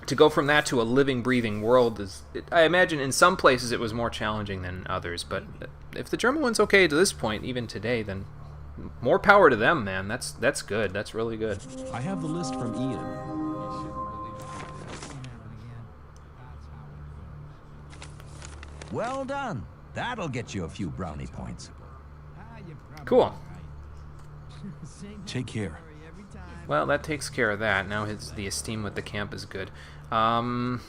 to go from that to a living, breathing world I imagine in some places it was more challenging than others, but if the German one's okay to this point, even today, then more power to them, man. That's good. That's really good. I have the list from Ian. Well done. That'll get you a few brownie points. Cool. Take care. Well, that takes care of that. Now the esteem with the camp is good. Do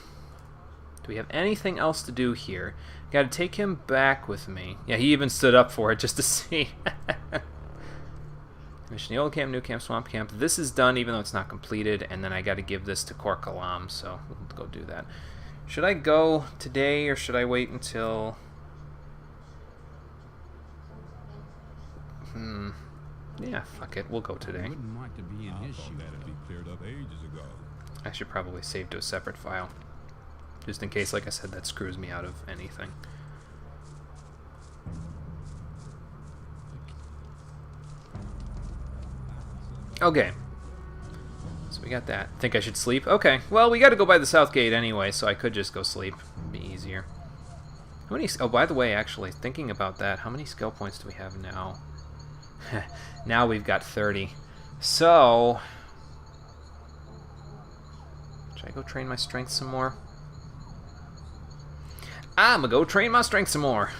we have anything else to do here? Got to take him back with me. Yeah, he even stood up for it just to see. Mission the old camp, new camp, swamp camp. This is done even though it's not completed, and then I got to give this to Korkalam, so we'll go do that. Should I go today or should I wait until... Yeah, fuck it. We'll go today. I should probably save to a separate file. Just in case, like I said, that screws me out of anything. Okay. So we got that. Think I should sleep? Okay. Well, we got to go by the south gate anyway, so I could just go sleep. It'd be easier. How many... Oh, by the way, actually, thinking about that, how many skill points do we have now? Now we've got 30. So... Should I go train my strength some more? I'm gonna go train my strength some more.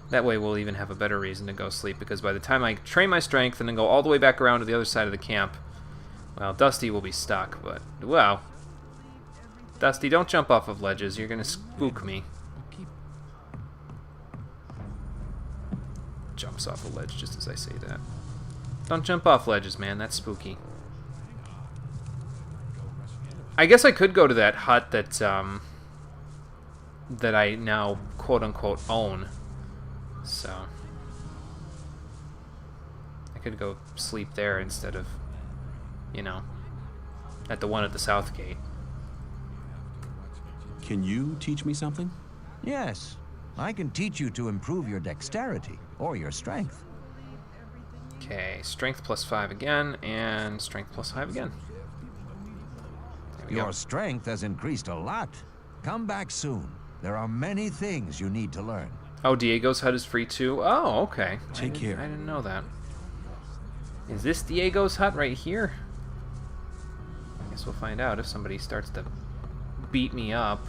That way we'll even have a better reason to go sleep, because by the time I train my strength and then go all the way back around to the other side of the camp, well, Dusty will be stuck, but, well... Dusty, don't jump off of ledges. You're gonna spook me. Jumps off a ledge just as I say that. Don't jump off ledges, man. That's spooky. I guess I could go to that hut that, that I now quote-unquote own. So... I could go sleep there instead of, you know, at the one at the south gate. Can you teach me something? Yes, I can teach you to improve your dexterity or your strength. Okay, strength plus 5 again, and strength plus 5 again. There we Your go. strength has increased a lot. Come back soon. There are many things you need to learn. Oh, Diego's hut is free too? Oh, okay. Take care. I didn't know that. Is this Diego's hut right here? I guess we'll find out if somebody starts to beat me up.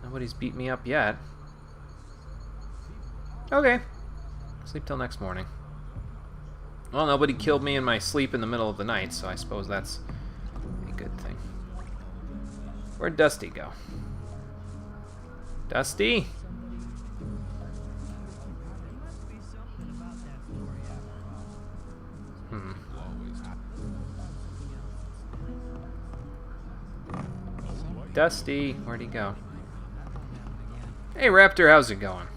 Nobody's beat me up yet. Okay. Sleep till next morning. Well, nobody killed me in my sleep in the middle of the night, so I suppose that's a good thing. Where'd Dusty go? Dusty? Dusty, where'd he go? Hey, Raptor, how's it going?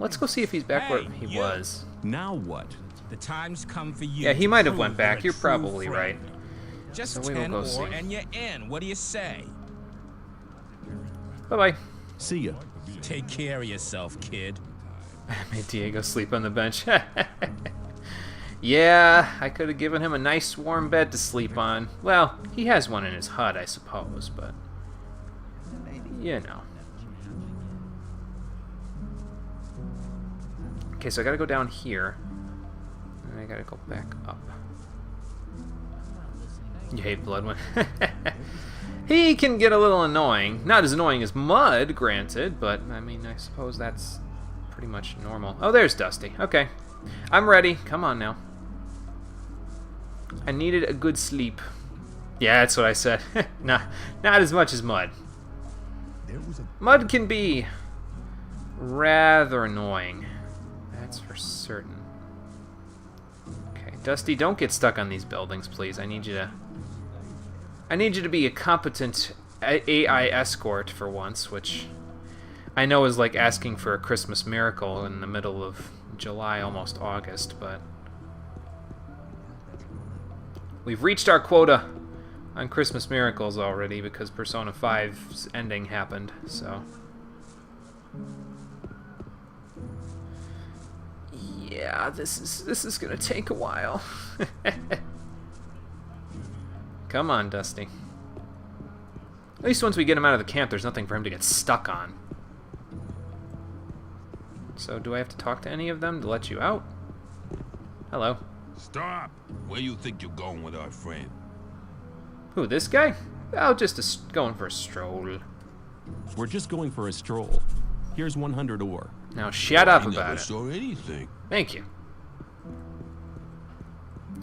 Let's go see if he's back where Hey, he you. was. Now what? The time's come for you. Yeah, he to might have prove went back. a You're true probably friend. right. Just So we will 10 go or see. and you're in. What do you say? Bye-bye. See ya. Take care of yourself, kid. I made Diego sleep on the bench. Yeah, I could have given him a nice warm bed to sleep on. Well, he has one in his hut, I suppose, but... you know. Okay, so I gotta go down here. And I gotta go back up. You hate Bloodwind. He can get a little annoying. Not as annoying as Mud, granted, but, I mean, I suppose that's pretty much normal. Oh, there's Dusty. Okay. I'm ready. Come on now. I needed a good sleep. Yeah, that's what I said. Not as much as Mud. Mud can be rather annoying. That's for certain. Okay, Dusty, don't get stuck on these buildings, please. I need you to be a competent AI escort for once, which I know is like asking for a Christmas miracle in the middle of July, almost August, but we've reached our quota on Christmas miracles already because Persona 5's ending happened, so... yeah, this is gonna take a while. Come on, Dusty. At least once we get him out of the camp, there's nothing for him to get stuck on. So, do I have to talk to any of them to let you out? Hello. Stop! Where you think you're going with our friend? Who, this guy? Oh, just going for a stroll. We're just going for a stroll. Here's 100 ore. Now shut up I about never it. saw anything. Thank you.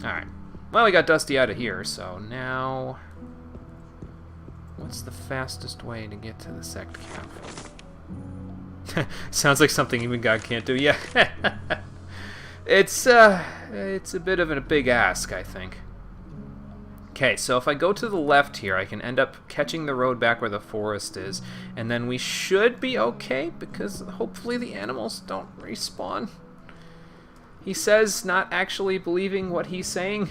Alright. Well, we got Dusty out of here, so now... what's the fastest way to get to the sect camp? Sounds like something even God can't do. Yeah. It's a bit of a big ask, I think. Okay, so if I go to the left here, I can end up catching the road back where the forest is, and then we should be okay, because hopefully the animals don't respawn. He says, not actually believing what he's saying.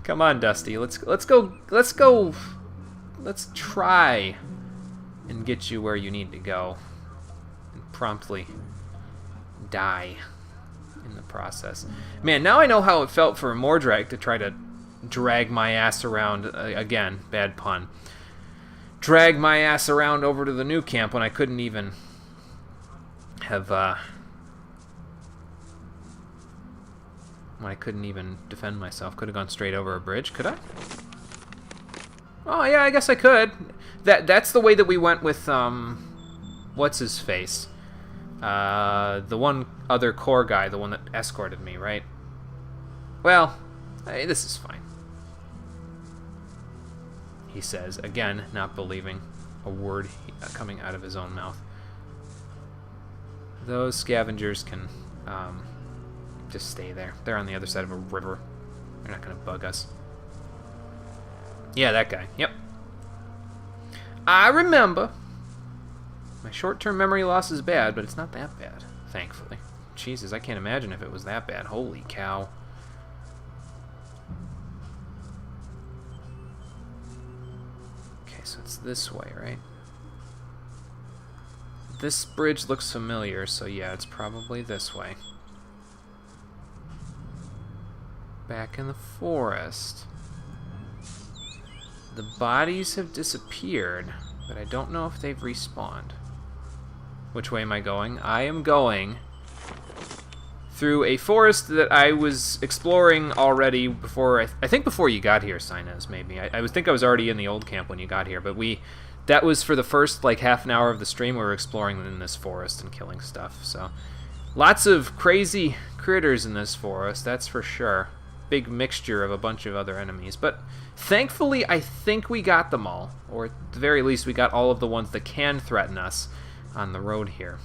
Come on, Dusty. Let's try and get you where you need to go, and promptly die in the process. Man, now I know how it felt for Mordrag to try to drag my ass around, again, bad pun, drag my ass around over to the new camp when I couldn't even have, when I couldn't even defend myself. Could have gone straight over a bridge, could I? Oh, yeah, I guess I could. That's the way that we went with, what's his face? The one other core guy, the one that escorted me, right? Well, hey, this is fine. He says, again, not believing a word coming out of his own mouth. Those scavengers can just stay there. They're on the other side of a river. They're not going to bug us. Yeah, that guy. Yep. I remember. My short-term memory loss is bad, but it's not that bad, thankfully. Jesus, I can't imagine if it was that bad. Holy cow. Okay, so it's this way, right? This bridge looks familiar, so yeah, it's probably this way. Back in the forest. The bodies have disappeared, but I don't know if they've respawned. Which way am I going? I am going through a forest that I was exploring already before, I think before you got here, Sinez, maybe. I think I was already in the old camp when you got here, but that was for the first, like, half an hour of the stream we were exploring in this forest and killing stuff, so. Lots of crazy critters in this forest, that's for sure. Big mixture of a bunch of other enemies, but thankfully I think we got them all, or at the very least we got all of the ones that can threaten us on the road here.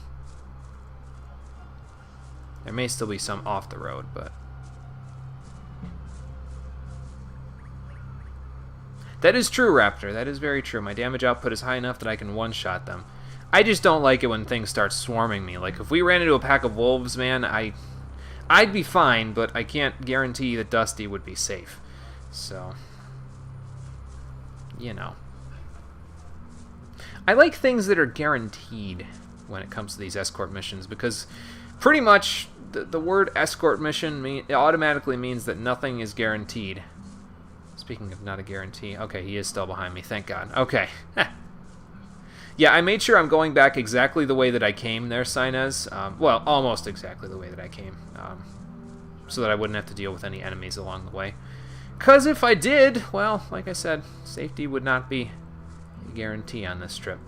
There may still be some off the road, but... that is true, Raptor. That is very true. My damage output is high enough that I can one-shot them. I just don't like it when things start swarming me. Like, if we ran into a pack of wolves, man, I'd be fine, but I can't guarantee that Dusty would be safe. So... you know. I like things that are guaranteed. when it comes to these escort missions, because pretty much the word escort mission it automatically means that nothing is guaranteed. Speaking of not a guarantee, okay, he is still behind me, thank God. Okay. Yeah, I made sure I'm going back exactly the way that I came there, Sinez. Well, almost exactly the way that I came, so that I wouldn't have to deal with any enemies along the way. Because if I did, well, like I said, safety would not be a guarantee on this trip.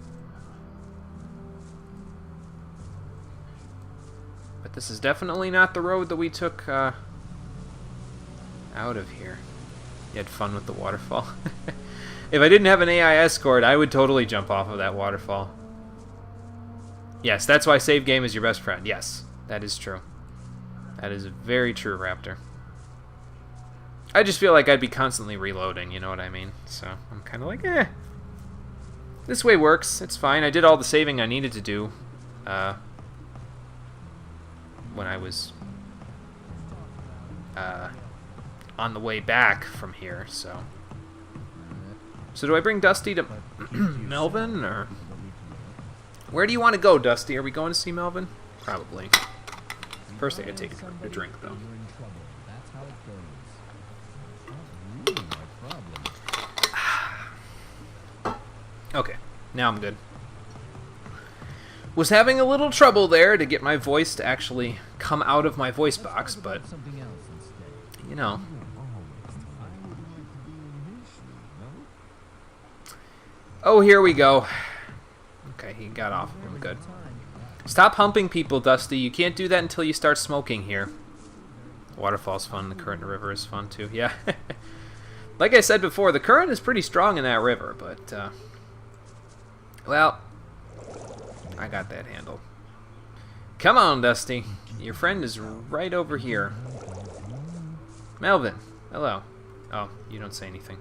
But this is definitely not the road that we took out of here. You had fun with the waterfall. If I didn't have an AI escort, I would totally jump off of that waterfall. Yes, that's why save game is your best friend. Yes, that is true. That is very true, Raptor. I just feel like I'd be constantly reloading, you know what I mean? So I'm kind of like, eh. This way works. It's fine. I did all the saving I needed to do when I was on the way back from here, so... So do I bring Dusty to Melvin, or... Where do you want to go, Dusty? Are we going to see Melvin? Probably. First I gotta take a drink, though. Okay, now I'm good. Was having a little trouble there to get my voice to actually come out of my voice box, but... You know... Oh, here we go. Okay, he got off of him. Good. Stop humping people, Dusty. You can't do that until you start smoking here. Waterfall's fun. The current in the river is fun, too. Yeah. Like I said before, the current is pretty strong in that river, but, well, I got that handled. Come on, Dusty. Your friend is right over here. Melvin, hello. Oh, you don't say anything.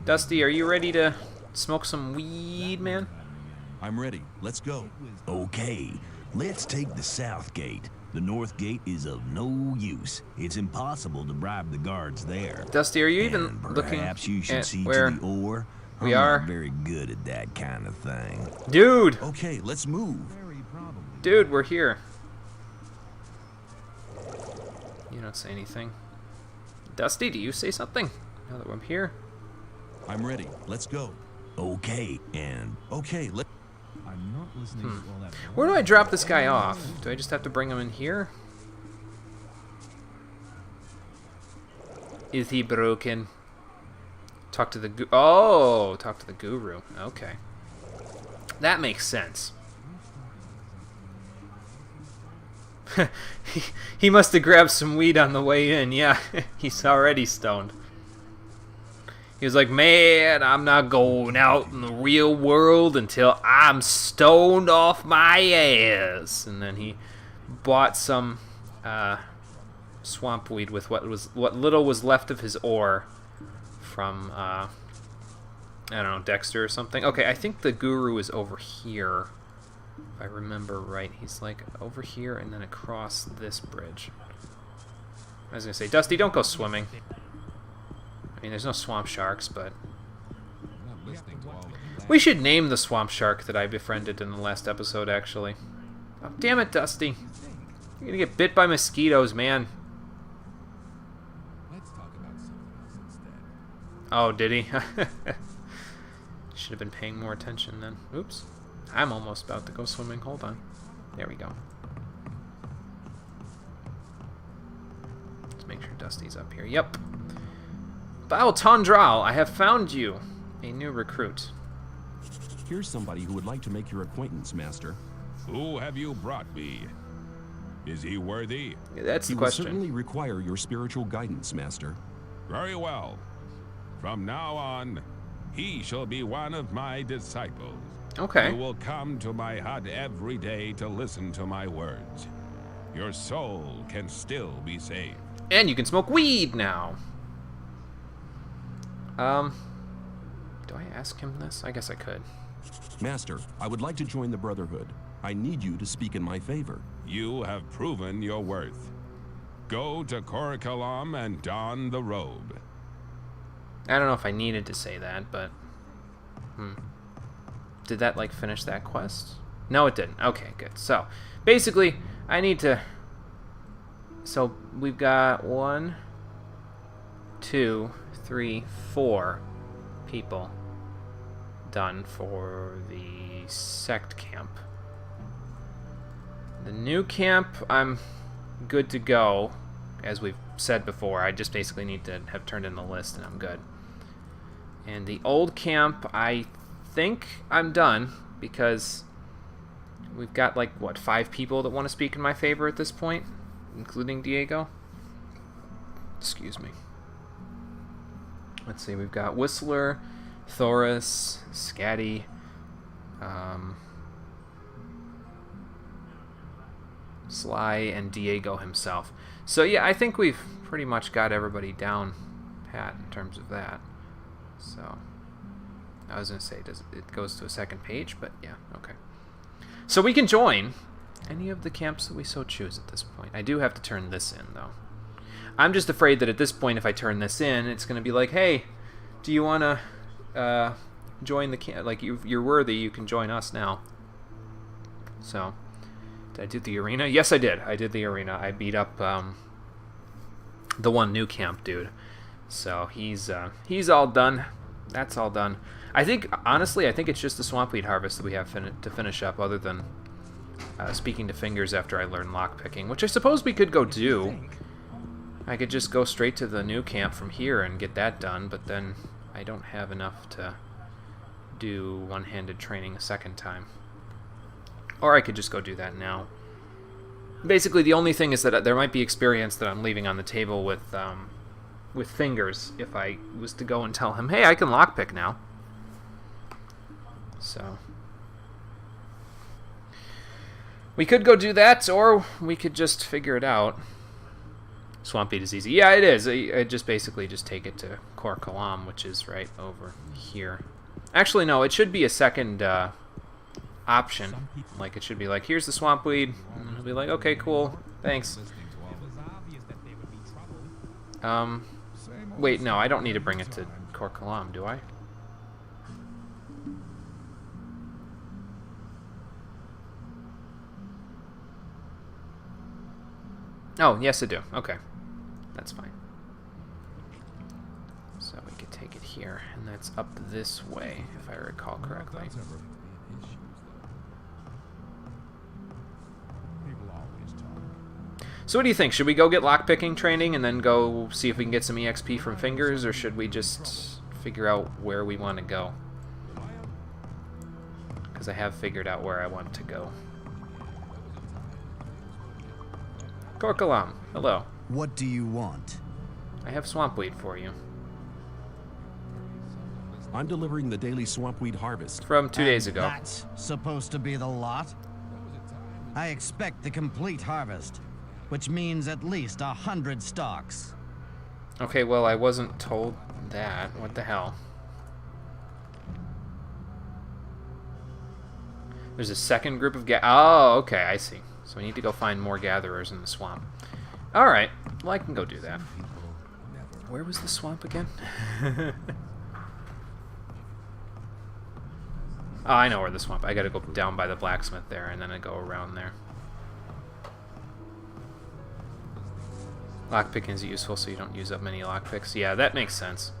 Dusty, are you ready to... smoke some weed, man? I'm ready. Let's go. Okay, let's take the south gate. The north gate is of no use. It's impossible to bribe the guards there. Dusty, are you even And looking perhaps you should at see where to the ore. we I'm are? not very good at that kind of thing. Dude! Okay, let's move. Dude, we're here. You don't say anything. Dusty, do you say something? Now that I'm here? I'm ready. Let's go. Okay, and Okay, let... I'm not listening to all that. Where do I drop this guy off? Do I just have to bring him in here? Is he broken? Talk to the talk to the guru. Okay. That makes sense. he must have grabbed some weed on the way in. Yeah, he's already stoned. He was like, man, I'm not going out in the real world until I'm stoned off my ass. And then he bought some swamp weed with what little was left of his ore from, I don't know, Dexter or something. Okay, I think the guru is over here, if I remember right. He's like over here and then across this bridge. I was going to say, Dusty, don't go swimming. I mean, there's no swamp sharks, but... We should name the swamp shark that I befriended in the last episode, actually. Oh, damn it, Dusty. You're gonna get bit by mosquitoes, man. Let's talk about something else instead. Oh, did he? Should have been paying more attention then. Oops. I'm almost about to go swimming. Hold on. There we go. Let's make sure Dusty's up here. Yep. Bao Tondral, I have found you. A new recruit. Here's somebody who would like to make your acquaintance, Master. Who have you brought me? Is he worthy? That's He the will question. certainly require your spiritual guidance, Master. Very well. From now on, he shall be one of my disciples. Okay. You will come to my hut every day to listen to my words. Your soul can still be saved. And you can smoke weed now. Do I ask him this? I guess I could. Master, I would like to join the Brotherhood. I need you to speak in my favor. You have proven your worth. Go to Korakalam and don the robe. I don't know if I needed to say that, but... Did that, like, finish that quest? No, it didn't. Okay, good. So, basically, I need to... So, we've got 1, 2, 3, 4 people done for the sect camp. The new camp, I'm good to go. As we've said before, I just basically need to have turned in the list and I'm good. And the old camp, I think I'm done because we've got like, what, 5 people that want to speak in my favor at this point, including Diego. Excuse me. Let's see, we've got Whistler, Thoris, Scatty, Sly, and Diego himself. So yeah, I think we've pretty much got everybody down pat in terms of that. So I was gonna say, it goes to a second page, but yeah, okay. So we can join any of the camps that we so choose at this point. I do have to turn this in though. I'm just afraid that at this point, if I turn this in, it's gonna be like, hey, do you wanna join the camp? Like, you're worthy, you can join us now. So, did I do the arena? Yes, I did. I did the arena. I beat up the one new camp dude. So he's all done. That's all done. I think, honestly, I think it's just the swampweed harvest that we have to finish up, other than speaking to Fingers after I learn lockpicking, which I suppose we could go do. I could just go straight to the new camp from here and get that done, but then I don't have enough to do one-handed training a second time. Or I could just go do that now. Basically, the only thing is that there might be experience that I'm leaving on the table with Fingers if I was to go and tell him, hey, I can lockpick now. So we could go do that, or we could just figure it out. Swamp Beat is easy. Yeah, it is. I just basically just take it to Kor Kalam, which is right over here. Actually, no, it should be a second option. Like, it should be like, here's the swamp weed. And it'll be like, okay, cool. Thanks. Wait, no, I don't need to bring it to Kor Kalam, do I? Oh, yes I do. Okay. That's fine. So we could take it here, and that's up this way, if I recall correctly. So what do you think? Should we go get lockpicking training and then go see if we can get some EXP from Fingers, or should we just figure out where we want to go? Because I have figured out where I want to go. Kor Kalam, hello. What do you want? I have swampweed for you. I'm delivering the daily swampweed harvest. From 2 days ago. That's supposed to be the lot? I expect the complete harvest, which means at least 100 stalks. Okay, well, I wasn't told that. What the hell? There's a second group of oh, okay, I see. So we need to go find more gatherers in the swamp. Alright, well, I can go do that. Where was the swamp again? Oh, I know where the swamp. I gotta go down by the blacksmith there, and then I go around there. Lockpicking is useful so you don't use up many lockpicks. Yeah, that makes sense.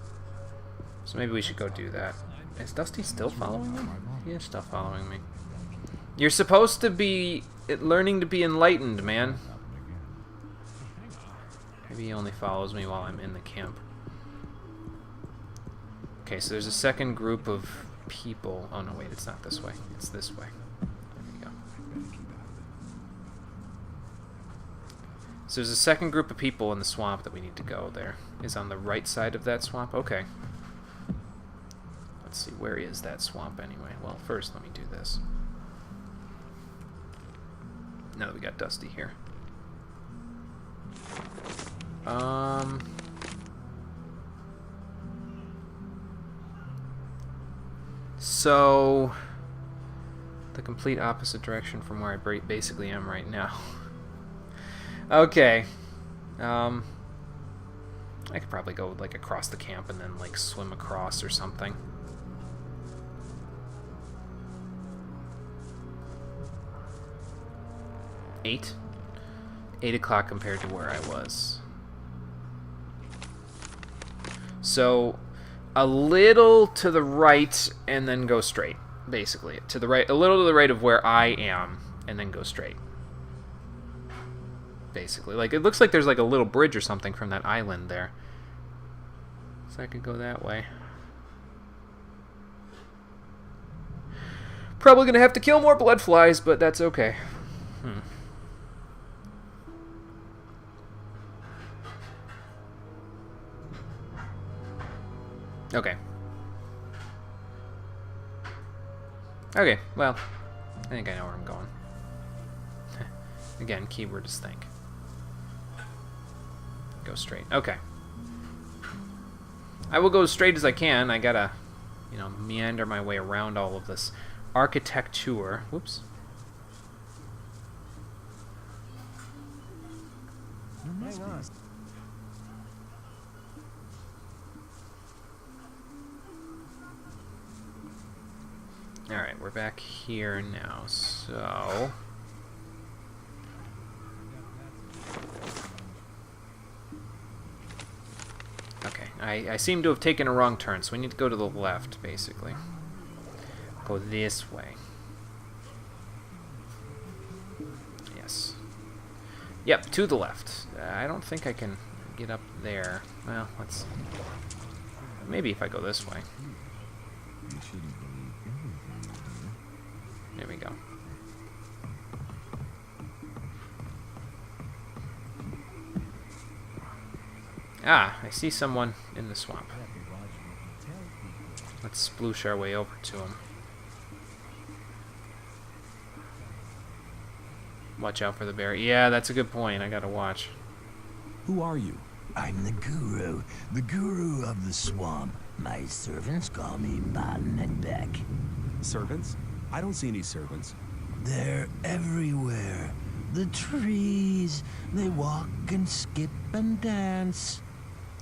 So maybe we should go do that. Is Dusty still following me? He is still following me. You're supposed to be learning to be enlightened, man. Maybe he only follows me while I'm in the camp. Okay, so there's a second group of people. Oh, no, wait, it's not this way. It's this way. There we go. So there's a second group of people in the swamp that we need to go there. Is on the right side of that swamp? Okay. Let's see, where is that swamp anyway? Well, first let me do this. Now that we got Dusty here. So the complete opposite direction from where I basically am right now. Okay. I could probably go like across the camp and then like swim across or something. 8? 8 o'clock compared to where I was. So, a little to the right and then go straight, basically. To the right, a little to the right of where I am, and then go straight. Basically. Like, it looks like there's like a little bridge or something from that island there. So I could go that way. Probably gonna have to kill more blood flies, but that's okay. Okay. Okay, well, I think I know where I'm going. Again, keyword is think. Go straight. Okay. I will go as straight as I can. I gotta, you know, meander my way around all of this architecture. Whoops. Hang on. Alright, we're back here now, so... Okay, I seem to have taken a wrong turn, so we need to go to the left, basically. Go this way. Yes. Yep, to the left. I don't think I can get up there. Well, let's... Maybe if I go this way. There we go. Ah, I see someone in the swamp. Let's sploosh our way over to him. Watch out for the bear. Yeah, that's a good point. I gotta watch. Who are you? I'm the guru of the swamp. My servants call me Baden and Beck. Servants? I don't see any servants. They're everywhere. The trees, they walk and skip and dance.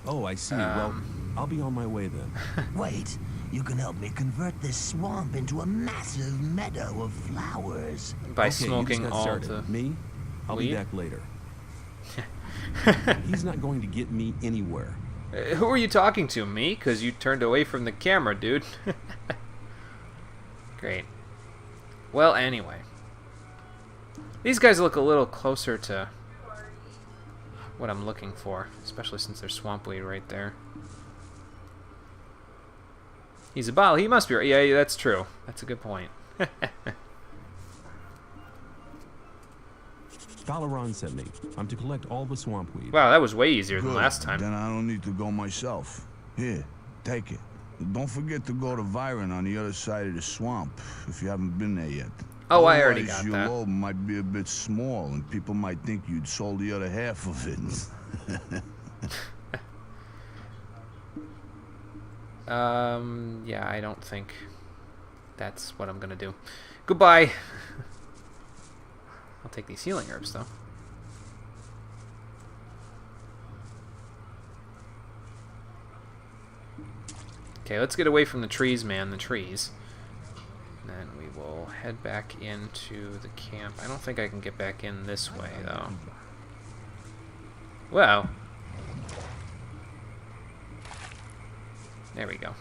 Oh, I see. Well, I'll be on my way then. Wait, you can help me convert this swamp into a massive meadow of flowers. By Okay, you smoking just got all started. the... Me? I'll weed? be back later. He's not going to get me anywhere. Who are you talking to? Me? Because you turned away from the camera, dude. Great. Well, anyway. These guys look a little closer to what I'm looking for, especially since there's swampweed right there. He's a bottle. He must be right. Yeah, that's true. That's a good point. Falaron sent me. I'm to collect all the swamp weed. Wow, that was way easier than Good. last time. Then I don't need to go myself. Here, take it. Don't forget to go to Viren on the other side of the swamp if you haven't been there yet. Oh, I already Otherwise, got your that. load might be a bit small, and people might think you'd sold the other half of it. Yeah, I don't think that's what I'm gonna do. Goodbye. I'll take these healing herbs, though. Okay, let's get away from the trees, man. The trees. And then we will head back into the camp. I don't think I can get back in this way, though. Well. There we go.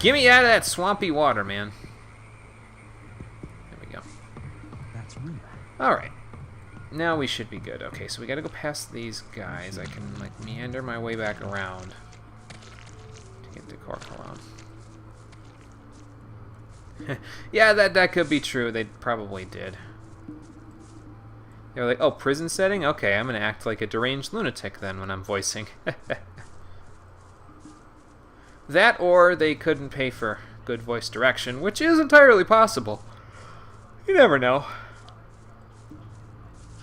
Get me out of that swampy water, man. There we go. That's real. Alright. Now we should be good. Okay, so we gotta go past these guys. I can, like, meander my way back around to get to Corcoran. Yeah, that could be true. They probably did. They were like, oh, prison setting? Okay, I'm gonna act like a deranged lunatic then when I'm voicing. That, or they couldn't pay for good voice direction, which is entirely possible. You never know.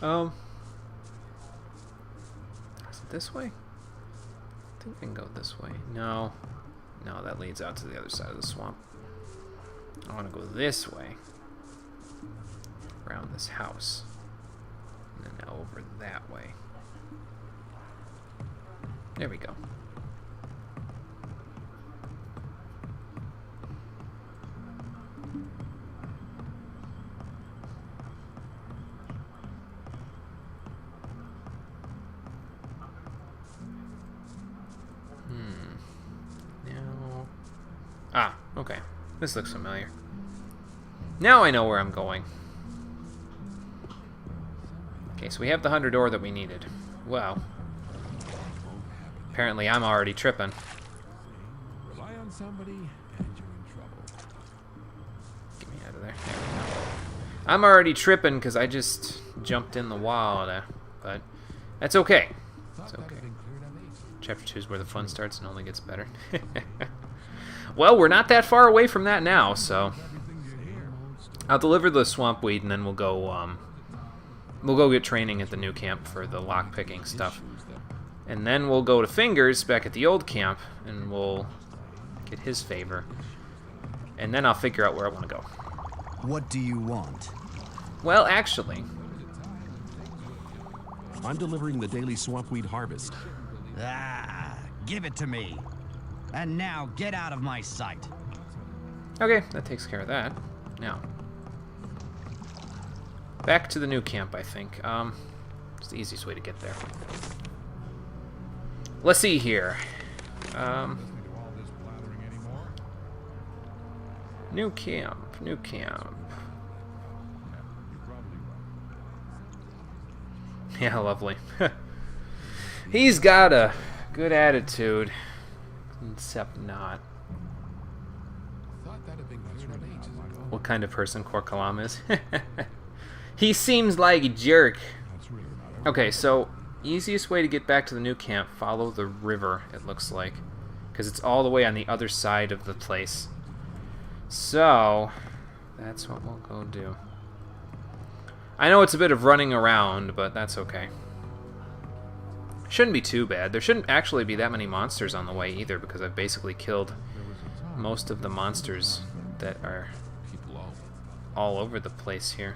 Is it this way? I think we can go this way. No. No, that leads out to the other side of the swamp. I want to go this way. Around this house. And then over that way. There we go. This looks familiar. Now I know where I'm going. Okay, so we have the 100 ore that we needed. Well, apparently I'm already tripping. Rely on somebody and you're in trouble. Get me out of there. There we go. I'm already tripping because I just jumped in the water, but that's okay. It's okay. Chapter 2 is where the fun starts and only gets better. Well, we're not that far away from that now, so I'll deliver the swamp weed and then we'll go get training at the new camp for the lock picking stuff. And then we'll go to Fingers back at the old camp and we'll get his favor. And then I'll figure out where I want to go. What do you want? Well, actually, I'm delivering the daily swampweed harvest. Ah, give it to me. And now get out of my sight. okay, that takes care of that. Now, back to the new camp, I think. It's the easiest way to get there. Let's see here. New camp, new camp. Yeah, lovely. He's got a good attitude, except not. What kind of person Korkalam is? He seems like a jerk. Okay, so easiest way to get back to the new camp, follow the river, it looks like. Because it's all the way on the other side of the place. So, that's what we'll go do. I know it's a bit of running around, but that's okay. Shouldn't be too bad. There shouldn't actually be that many monsters on the way either, because I've basically killed most of the monsters that are all over the place here.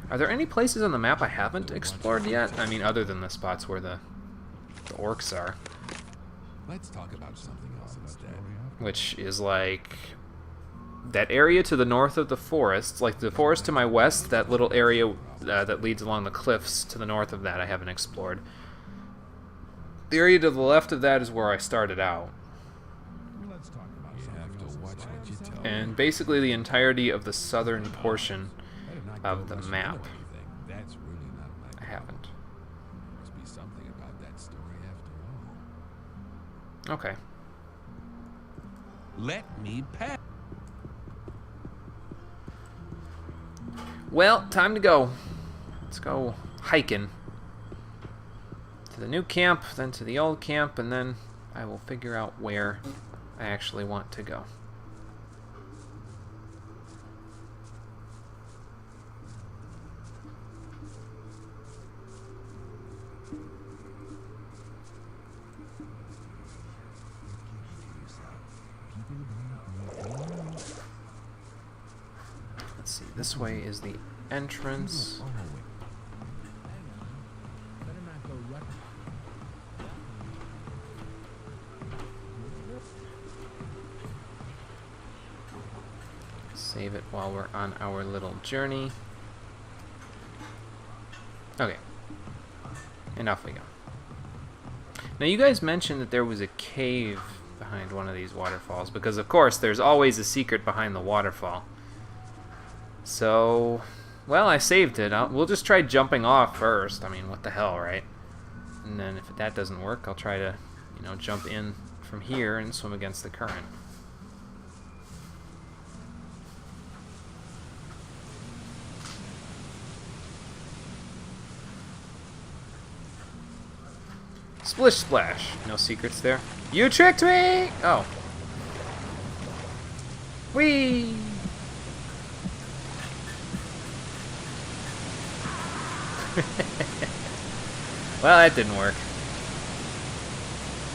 Are there any places on the map I haven't explored yet? I mean, other than the spots where the orcs are. Let's talk about something else instead. Which is like that area to the north of the forest, like the forest to my west, that little area that leads along the cliffs to the north of that I haven't explored. The area to the left of that is where I started out. Let's talk about you have to watch what you tell And basically the entirety of the southern portion of the map. That's really not my I haven't. Must be something about that story after all. Okay. Let me pass. Well, time to go. Let's go hiking. To the new camp, then to the old camp, and then I will figure out where I actually want to go. Let's see, this way is the entrance. Save it while we're on our little journey. Okay. And off we go. Now you guys mentioned that there was a cave behind one of these waterfalls, because of course there's always a secret behind the waterfall. So, well, I saved it. We'll just try jumping off first. I mean, what the hell, right? And then if that doesn't work, I'll try to, you know, jump in from here and swim against the current. Splish splash. No secrets there. You tricked me! Oh. Whee! Well, that didn't work.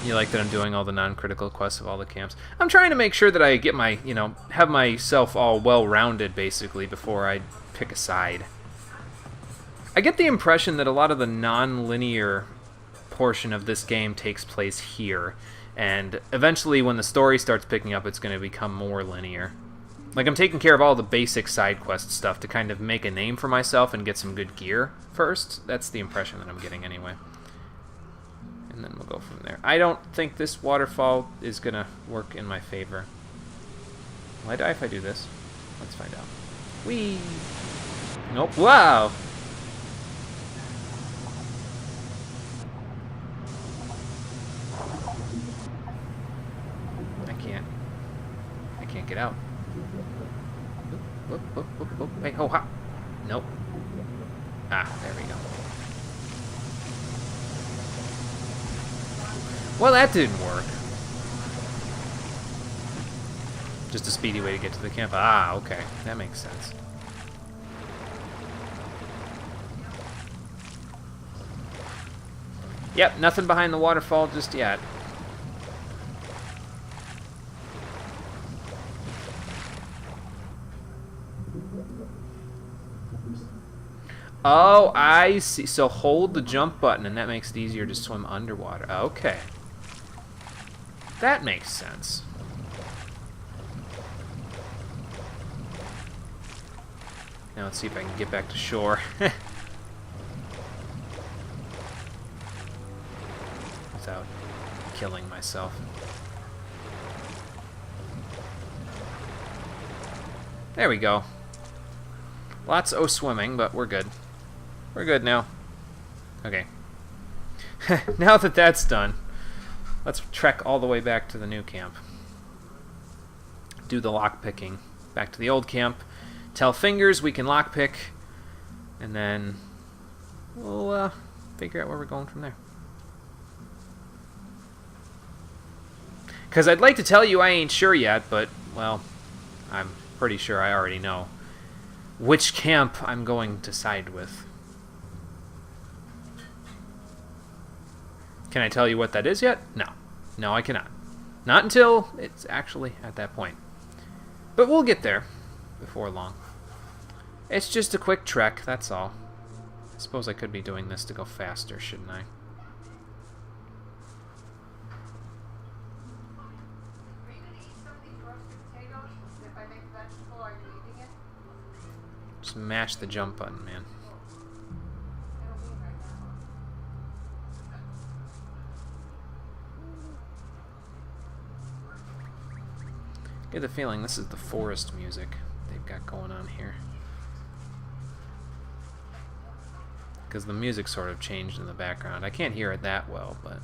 You like that I'm doing all the non-critical quests of all the camps. I'm trying to make sure that I get my, you know, have myself all well-rounded, basically, before I pick a side. I get the impression that a lot of the non-linear portion of this game takes place here, and eventually when the story starts picking up, it's going to become more linear. Like, I'm taking care of all the basic side quest stuff to kind of make a name for myself and get some good gear first. That's the impression that I'm getting anyway. And then we'll go from there. I don't think this waterfall is going to work in my favor. Will I die if I do this? Let's find out. Whee! Nope. Wow! I can't get out. Whoop, whoop, whoop, whoop. Hey, ho, ha! Nope. Ah, there we go. Well, that didn't work. Just a speedy way to get to the camp. Ah, okay. That makes sense. Yep, nothing behind the waterfall just yet. Oh, I see. So hold the jump button, and that makes it easier to swim underwater. Okay. That makes sense. Now let's see if I can get back to shore. Without killing myself. There we go. Lots of swimming, but we're good. We're good now. Okay. Now that that's done, let's trek all the way back to the new camp. Do the lockpicking. Back to the old camp. Tell Fingers we can lockpick, and then we'll figure out where we're going from there. Because I'd like to tell you I ain't sure yet, but, well, I'm pretty sure I already know which camp I'm going to side with. Can I tell you what that is yet? No. No, I cannot. Not until it's actually at that point. But we'll get there before long. It's just a quick trek, that's all. I suppose I could be doing this to go faster, shouldn't I? Are you gonna eat some of these roasted potatoes? If I make vegetable, are you eating it? Just mash the jump button, man. I don't mean right now. Get the feeling this is the forest music they've got going on here. Because the music sort of changed in the background. I can't hear it that well, but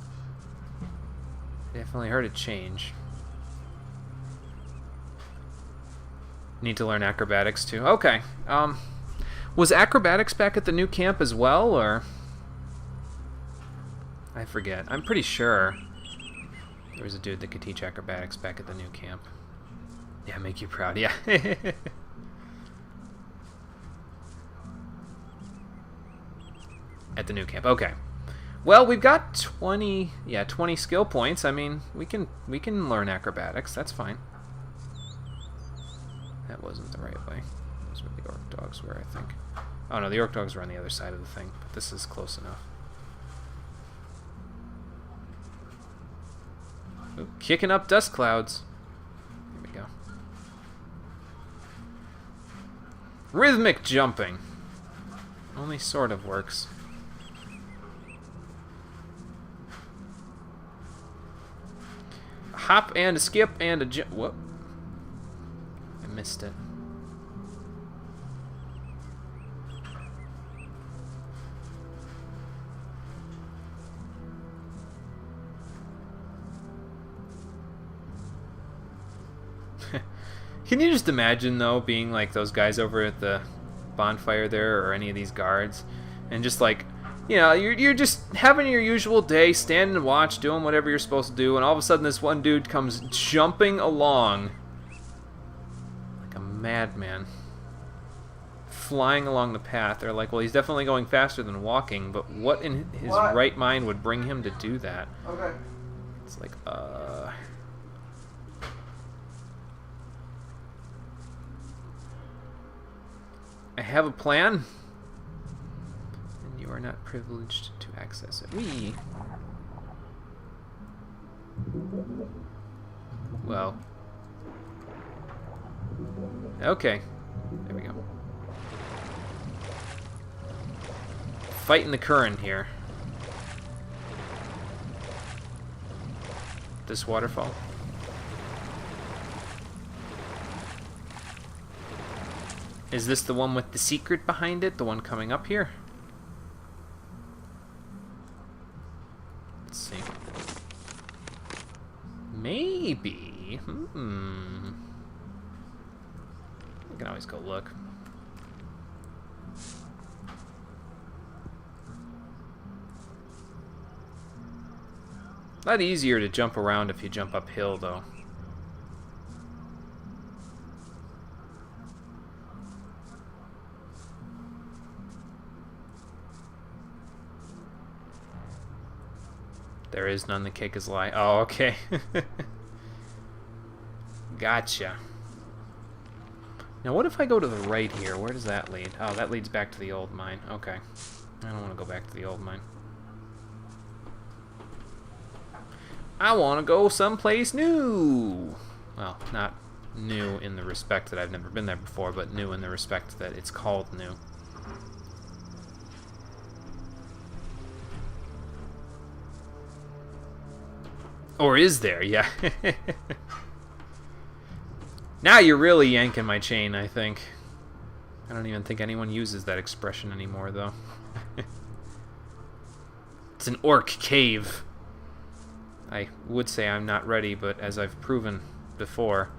definitely heard it change. Need to learn acrobatics too. Okay. Was acrobatics back at the new camp as well, or? I forget. I'm pretty sure there was a dude that could teach acrobatics back at the new camp. Yeah, make you proud. Yeah. At the new camp. Okay. Well, we've got 20 skill points. I mean, we can learn acrobatics. That's fine. That wasn't the right way. That's where the orc dogs were, I think. Oh no, the orc dogs were on the other side of the thing, but this is close enough. Ooh, kicking up dust clouds. Here we go. Rhythmic jumping. Only sort of works. A hop and a skip and a jump. Whoop. I missed it. Can you just imagine, though, being like those guys over at the bonfire there, or any of these guards, and just like, you know, you're just having your usual day, standing and watch, doing whatever you're supposed to do, and all of a sudden this one dude comes jumping along like a madman, flying along the path. They're like, well, he's definitely going faster than walking, but what in his right mind would bring him to do that? Okay. It's like, I have a plan, and you are not privileged to access it. Whee! Well. Okay. There we go. Fighting the current here. This waterfall. Is this the one with the secret behind it? The one coming up here? Let's see. Maybe. I can always go look. A lot easier to jump around if you jump uphill, though. There is none. The cake is lie. Oh, okay. Gotcha. Now, what if I go to the right here? Where does that lead? Oh, that leads back to the old mine. Okay. I don't want to go back to the old mine. I want to go someplace new. Well, not new in the respect that I've never been there before, but new in the respect that it's called new. Or is there? Yeah. Now you're really yanking my chain, I think. I don't even think anyone uses that expression anymore, though. It's an orc cave. I would say I'm not ready, but as I've proven before,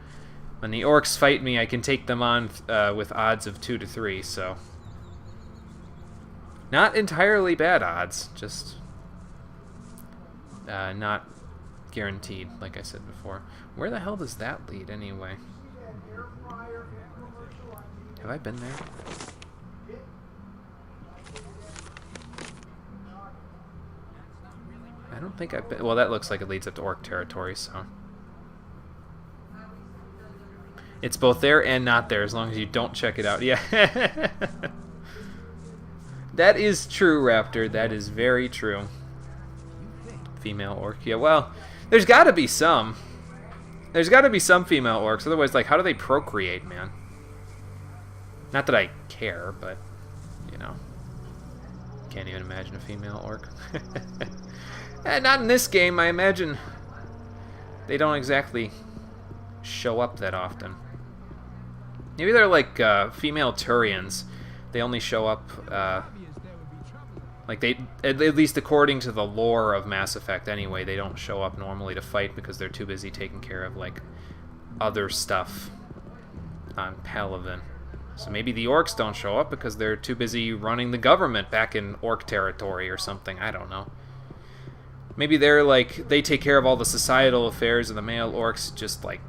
when the orcs fight me, I can take them on with odds of 2 to 3, so... Not entirely bad odds, just... not guaranteed, like I said before. Where the hell does that lead, anyway? Have I been there? I don't think I've been... Well, that looks like it leads up to orc territory, so... It's both there and not there, as long as you don't check it out. Yeah. That is true, Raptor. That is very true. Female orc. Yeah, well, there's got to be some. There's got to be some female orcs. Otherwise, like, how do they procreate, man? Not that I care, but, you know. Can't even imagine a female orc. Not in this game, I imagine. They don't exactly show up that often. Maybe they're like female Turians. They only show up, like they, at least according to the lore of Mass Effect anyway, they don't show up normally to fight because they're too busy taking care of, like, other stuff on Palaven. So maybe the orcs don't show up because they're too busy running the government back in orc territory or something. I don't know. Maybe they're like, they take care of all the societal affairs and the male orcs just like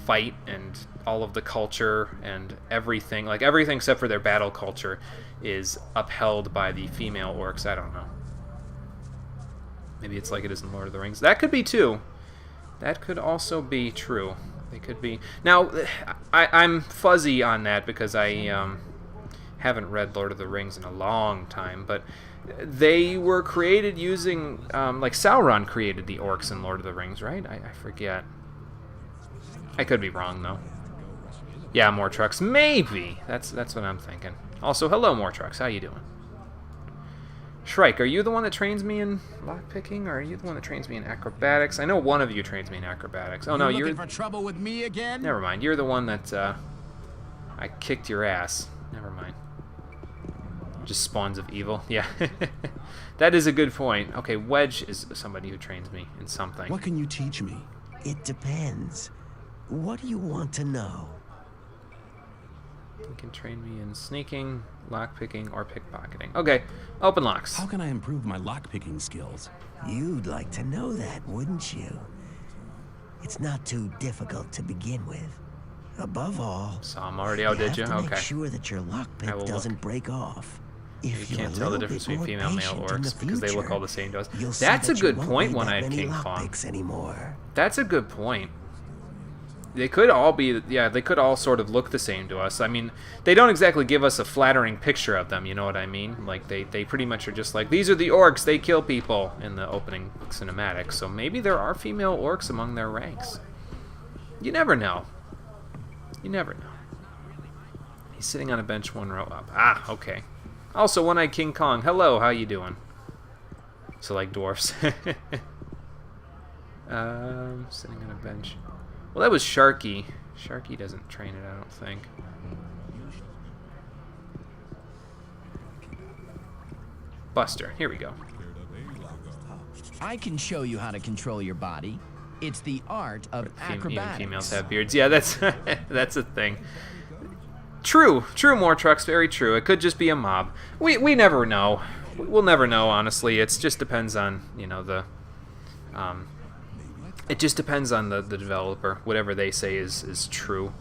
fight and all of the culture and everything. Like everything except for their battle culture is upheld by the female orcs. I don't know. Maybe it's like it is in Lord of the Rings. That could be too. That could also be true. They could be. Now, I'm fuzzy on that because I haven't read Lord of the Rings in a long time, but they were created using, like Sauron created the orcs in Lord of the Rings, right? I forget. I could be wrong, though. Yeah, more trucks. Maybe. That's what I'm thinking. Also, hello, more trucks. How you doing? Shrike, are you the one that trains me in lockpicking, or are you the one that trains me in acrobatics? I know one of you trains me in acrobatics. Oh, no, you're... looking for trouble with me again? Never mind. You're the one that, I kicked your ass. Never mind. Just spawns of evil. Yeah. That is a good point. Okay, Wedge is somebody who trains me in something. What can you teach me? It depends. What do you want to know? You can train me in sneaking, lockpicking, or pickpocketing. Okay, open locks. How can I improve my lockpicking skills? You'd like to know that, wouldn't you? It's not too difficult to begin with. Above all, so I'm already out, did you? have to Okay. make sure that your lockpick doesn't break off. If you can't tell the difference between female and male orcs because they look all the same to us. You'll That's see a that good you won't point. need When that I had many King Kong. lockpicks anymore. That's a good point. They could all be, yeah, they could all sort of look the same to us. I mean, they don't exactly give us a flattering picture of them, you know what I mean? Like, they pretty much are just like, these are the orcs, they kill people in the opening cinematic. So maybe there are female orcs among their ranks. You never know. You never know. He's sitting on a bench 1 row up. Ah, okay. Also, One-Eyed King Kong. Hello, how you doing? So, like dwarfs. Sitting on a bench. Well, that was Sharky. Sharky doesn't train it, I don't think. Buster. Here we go. I can show you how to control your body. It's the art of Even acrobatics. females have beards. Yeah, that's that's a thing. True, more trucks. Very true. It could just be a mob. We never know. We'll never know, honestly. It just depends on, you know, the it just depends on the developer. Whatever they say is true.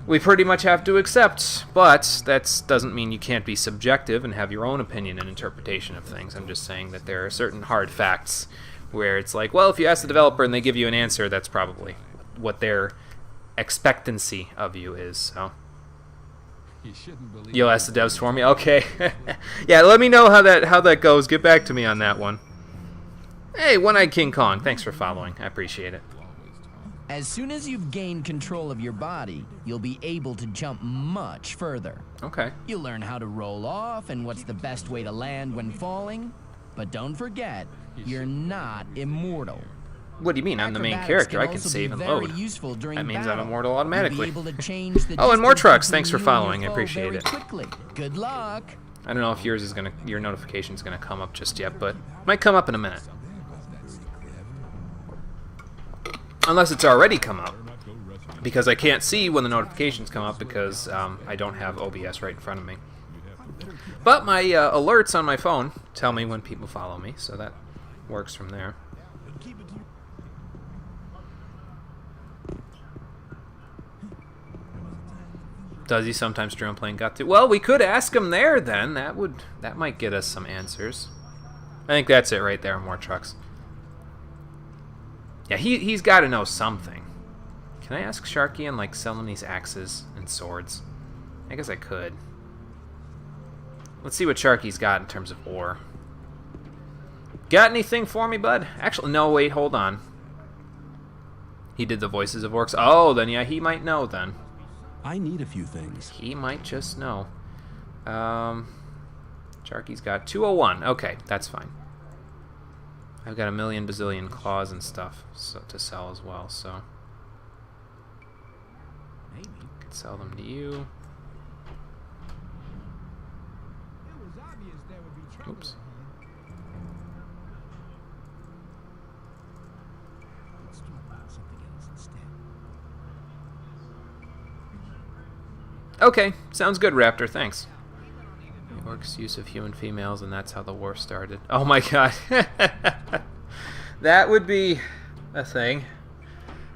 We pretty much have to accept, but that doesn't mean you can't be subjective and have your own opinion and interpretation of things. I'm just saying that there are certain hard facts where it's like, well, if you ask the developer and they give you an answer, that's probably what their expectancy of you is. So you'll ask the devs for me? Okay. Yeah, let me know how that goes. Get back to me on that one. Hey, One-Eyed King Kong, thanks for following. I appreciate it. As soon as you've gained control of your body, you'll be able to jump much further. Okay. You'll learn how to roll off and what's the best way to land when falling. But don't forget, you're not immortal. What do you mean? I'm the main character. I can save and load. That means I'm immortal automatically. Oh, and more trucks. Thanks for following. I appreciate it. Good luck. I don't know if your notification's gonna come up just yet, but it might come up in a minute. Unless it's already come up, because I can't see when the notifications come up because I don't have OBS right in front of me. But my alerts on my phone tell me when people follow me, so that works from there. Does he sometimes stream playing Gothic? Well, we could ask him there then. That might get us some answers. I think that's it right there. More trucks. Yeah, he's got to know something. Can I ask Sharky and like sell him these axes and swords? I guess I could. Let's see what Sharky's got in terms of ore. Got anything for me, bud? Actually, no, wait, hold on. He did the voices of orcs. Oh, then yeah, he might know then. I need a few things. He might just know. Sharky's got 201. Okay, that's fine. I've got a million bazillion claws and stuff to sell as well, so could sell them to you. Oops. Okay, sounds good, Raptor. Thanks. Orcs' use of human females, and that's how the war started. Oh my god. That would be a thing.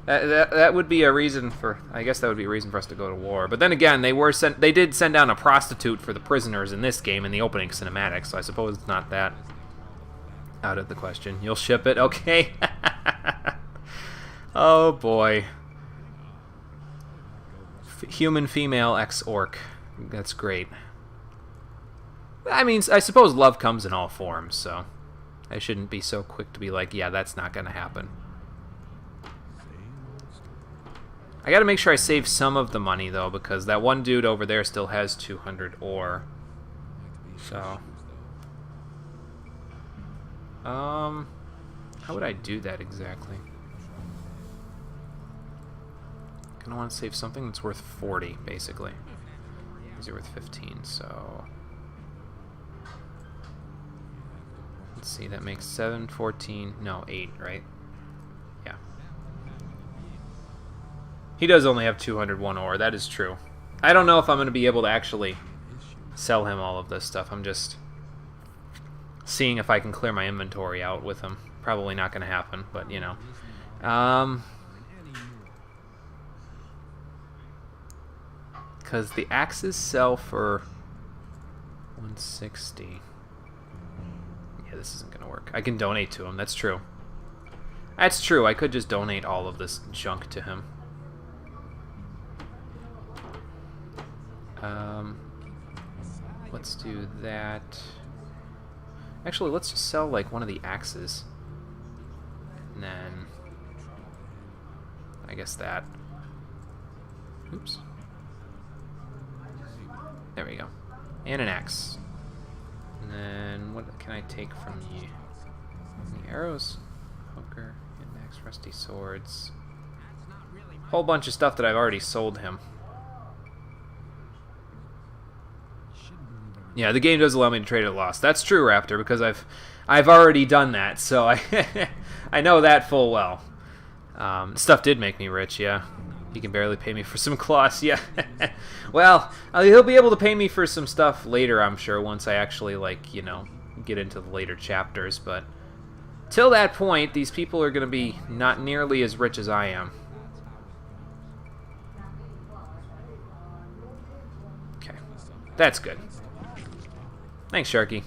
That would be a reason for... I guess that would be a reason for us to go to war. But then again, they did send down a prostitute for the prisoners in this game in the opening cinematic, so I suppose it's not that out of the question. You'll ship it? Okay. Oh boy. Human female ex-orc. That's great. I mean, I suppose love comes in all forms, so I shouldn't be so quick to be like, yeah, that's not going to happen. I got to make sure I save some of the money, though, because that one dude over there still has 200 ore. So, how would I do that exactly? I want to save something that's worth 40, basically. These are worth 15, so... Let's see, that makes 7, 14, no, 8, right? Yeah. He does only have 201 ore, that is true. I don't know if I'm going to be able to actually sell him all of this stuff. I'm just seeing if I can clear my inventory out with him. Probably not going to happen, but, you know. Because the axes sell for 160. Yeah, this isn't going to work. I can donate to him. That's true. That's true. I could just donate all of this junk to him. Let's do that. Actually, let's just sell like one of the axes. And then I guess that. Oops. There we go. And an axe. And then what can I take from the arrows? Poker, index, rusty swords. Whole bunch of stuff that I've already sold him. Yeah, the game does allow me to trade at a loss. That's true, Raptor, because I've already done that, so I know that full well. Stuff did make me rich, yeah. He can barely pay me for some cloths, yeah. Well, he'll be able to pay me for some stuff later, I'm sure, once I actually, like, you know, get into the later chapters, but till that point, these people are going to be not nearly as rich as I am. Okay, that's good. Thanks, Sharky.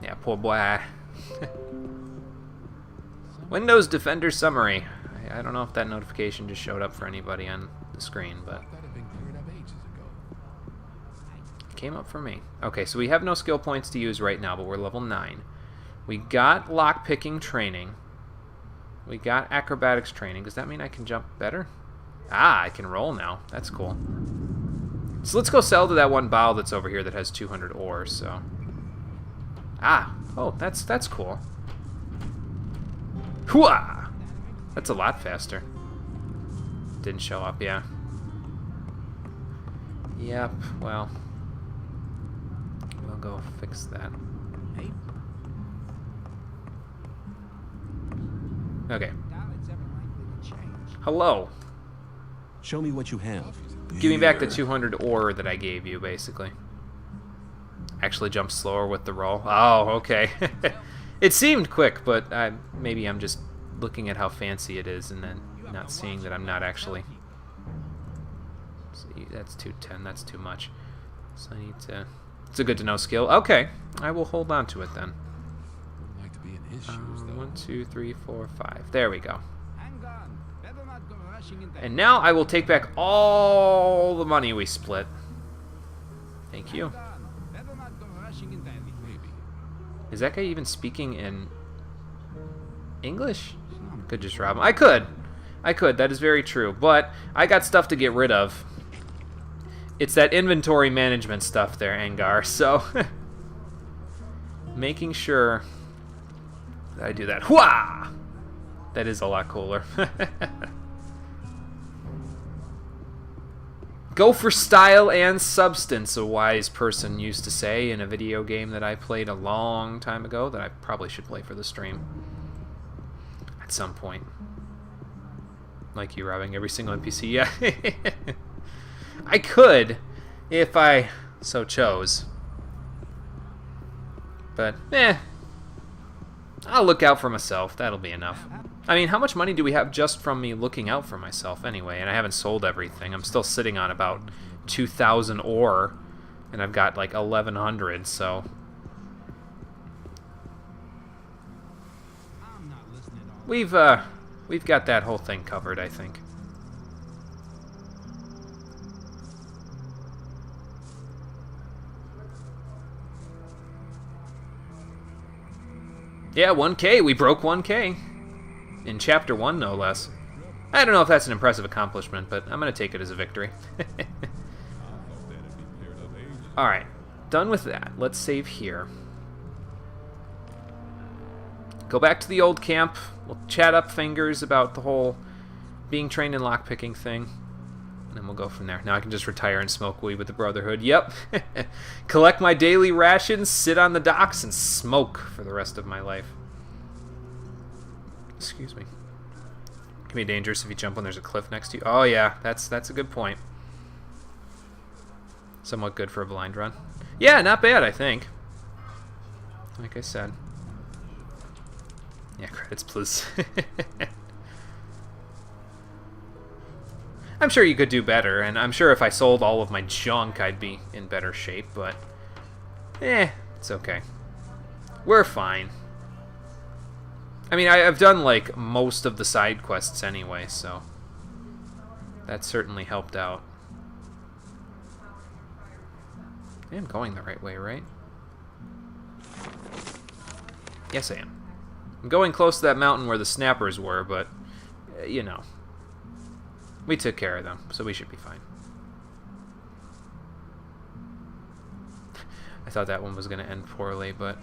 Yeah, poor boy. Windows Defender Summary. I don't know if that notification just showed up for anybody on the screen, but it came up for me. Okay, so we have no skill points to use right now, but we're level 9. We got lockpicking training. We got acrobatics training. Does that mean I can jump better? Ah, I can roll now. That's cool. So let's go sell to that one bow that's over here that has 200 ore, so... Ah, oh, that's cool. Hooah! That's a lot faster. Didn't show up, yeah. Yep, well. We'll go fix that. Okay. Hello. Show me what you have. Give me back the 200 ore that I gave you, basically. Actually jump slower with the roll. Oh, okay. It seemed quick, but maybe I'm just looking at how fancy it is and then not seeing that I'm not actually... See, that's 210, that's too much. So I need to... It's a good to know skill. Okay, I will hold on to it then. 1, 2, 3, 4, 5. There we go. And now I will take back all the money we split. Thank you. Is that guy even speaking in English? Could just rob him. I could. That is very true. But I got stuff to get rid of. It's that inventory management stuff there, Angar. So making sure that I do that. Hwah! That is a lot cooler. Go for style and substance, a wise person used to say in a video game that I played a long time ago that I probably should play for the stream at some point. Like you robbing every single NPC, yeah. I could, if I so chose. But, I'll look out for myself. That'll be enough. I mean, how much money do we have just from me looking out for myself anyway? And I haven't sold everything. I'm still sitting on about 2,000 ore, and I've got like 1,100, so... We've got that whole thing covered, I think. Yeah, 1K. We broke 1K. In Chapter 1, no less. I don't know if that's an impressive accomplishment, but I'm going to take it as a victory. Alright, done with that. Let's save here. Go back to the old camp. We'll chat up fingers about the whole being trained in lockpicking thing. And then we'll go from there. Now I can just retire and smoke weed with the Brotherhood. Yep. Collect my daily rations, sit on the docks, and smoke for the rest of my life. Excuse me. It can be dangerous if you jump when there's a cliff next to you. Oh yeah, that's a good point. Somewhat good for a blind run. Yeah, not bad, I think. Like I said. Yeah, credits, please. I'm sure you could do better, and I'm sure if I sold all of my junk, I'd be in better shape, but... it's okay. We're fine. I mean, I've done, like, most of the side quests anyway, so... that certainly helped out. I am going the right way, right? Yes, I am. I'm going close to that mountain where the snappers were, but, you know. We took care of them, so we should be fine. I thought that one was going to end poorly, but...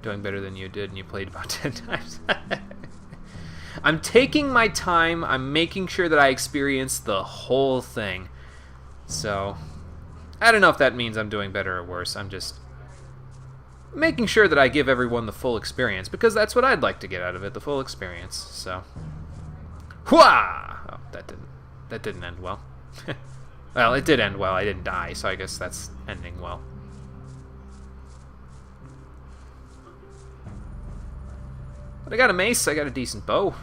doing better than you did, and you played about 10 times. I'm taking my time. I'm making sure that I experience the whole thing. So, I don't know if that means I'm doing better or worse. I'm just making sure that I give everyone the full experience, because that's what I'd like to get out of it, the full experience. So, hooah! Oh, that didn't end well. Well, it did end well. I didn't die, so I guess that's ending well. But I got a mace. I got a decent bow.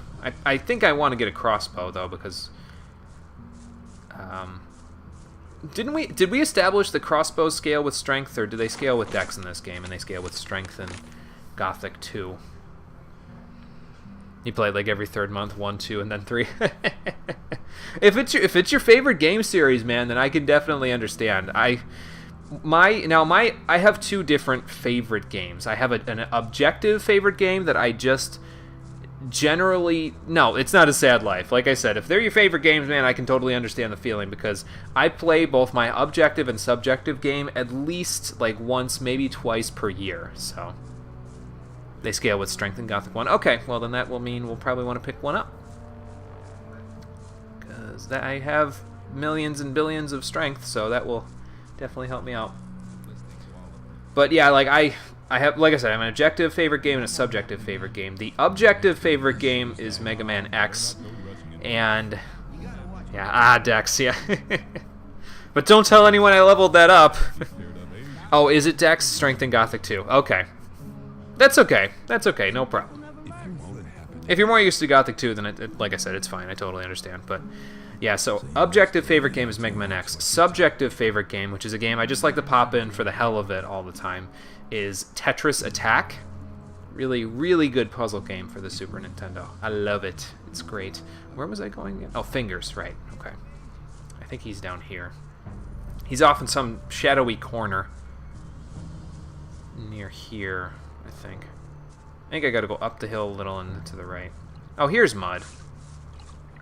I think I want to get a crossbow though, because did we establish the crossbows scale with strength, or do they scale with dex in this game, and they scale with strength in Gothic 2? You played like every third month, 1, 2, and then 3. If it's your favorite game series, man, then I can definitely understand. I have two different favorite games. I have an objective favorite game that I just generally... No, it's not A Sad Life. Like I said, if they're your favorite games, man, I can totally understand the feeling, because I play both my objective and subjective game at least like once, maybe twice per year, so... They scale with strength in Gothic 1. Okay, well then that will mean we'll probably want to pick one up. Because I have millions and billions of strength, so that will definitely help me out. But yeah, like I have, like I said, I have an objective favorite game and a subjective favorite game. The objective favorite game is Mega Man X, and yeah, Dex, yeah. But don't tell anyone I leveled that up. Oh, is it Dex? Strength in Gothic 2. Okay. That's okay. That's okay. No problem. If you're more used to Gothic 2, then like I said, it's fine. I totally understand. But yeah, so objective favorite game is Mega Man X. Subjective favorite game, which is a game I just like to pop in for the hell of it all the time, is Tetris Attack. Really, really good puzzle game for the Super Nintendo. I love it. It's great. Where was I going again? Oh, Fingers, right. Okay. I think he's down here. He's off in some shadowy corner near here, I think. I think I gotta go up the hill a little and to the right. Oh, here's Mud.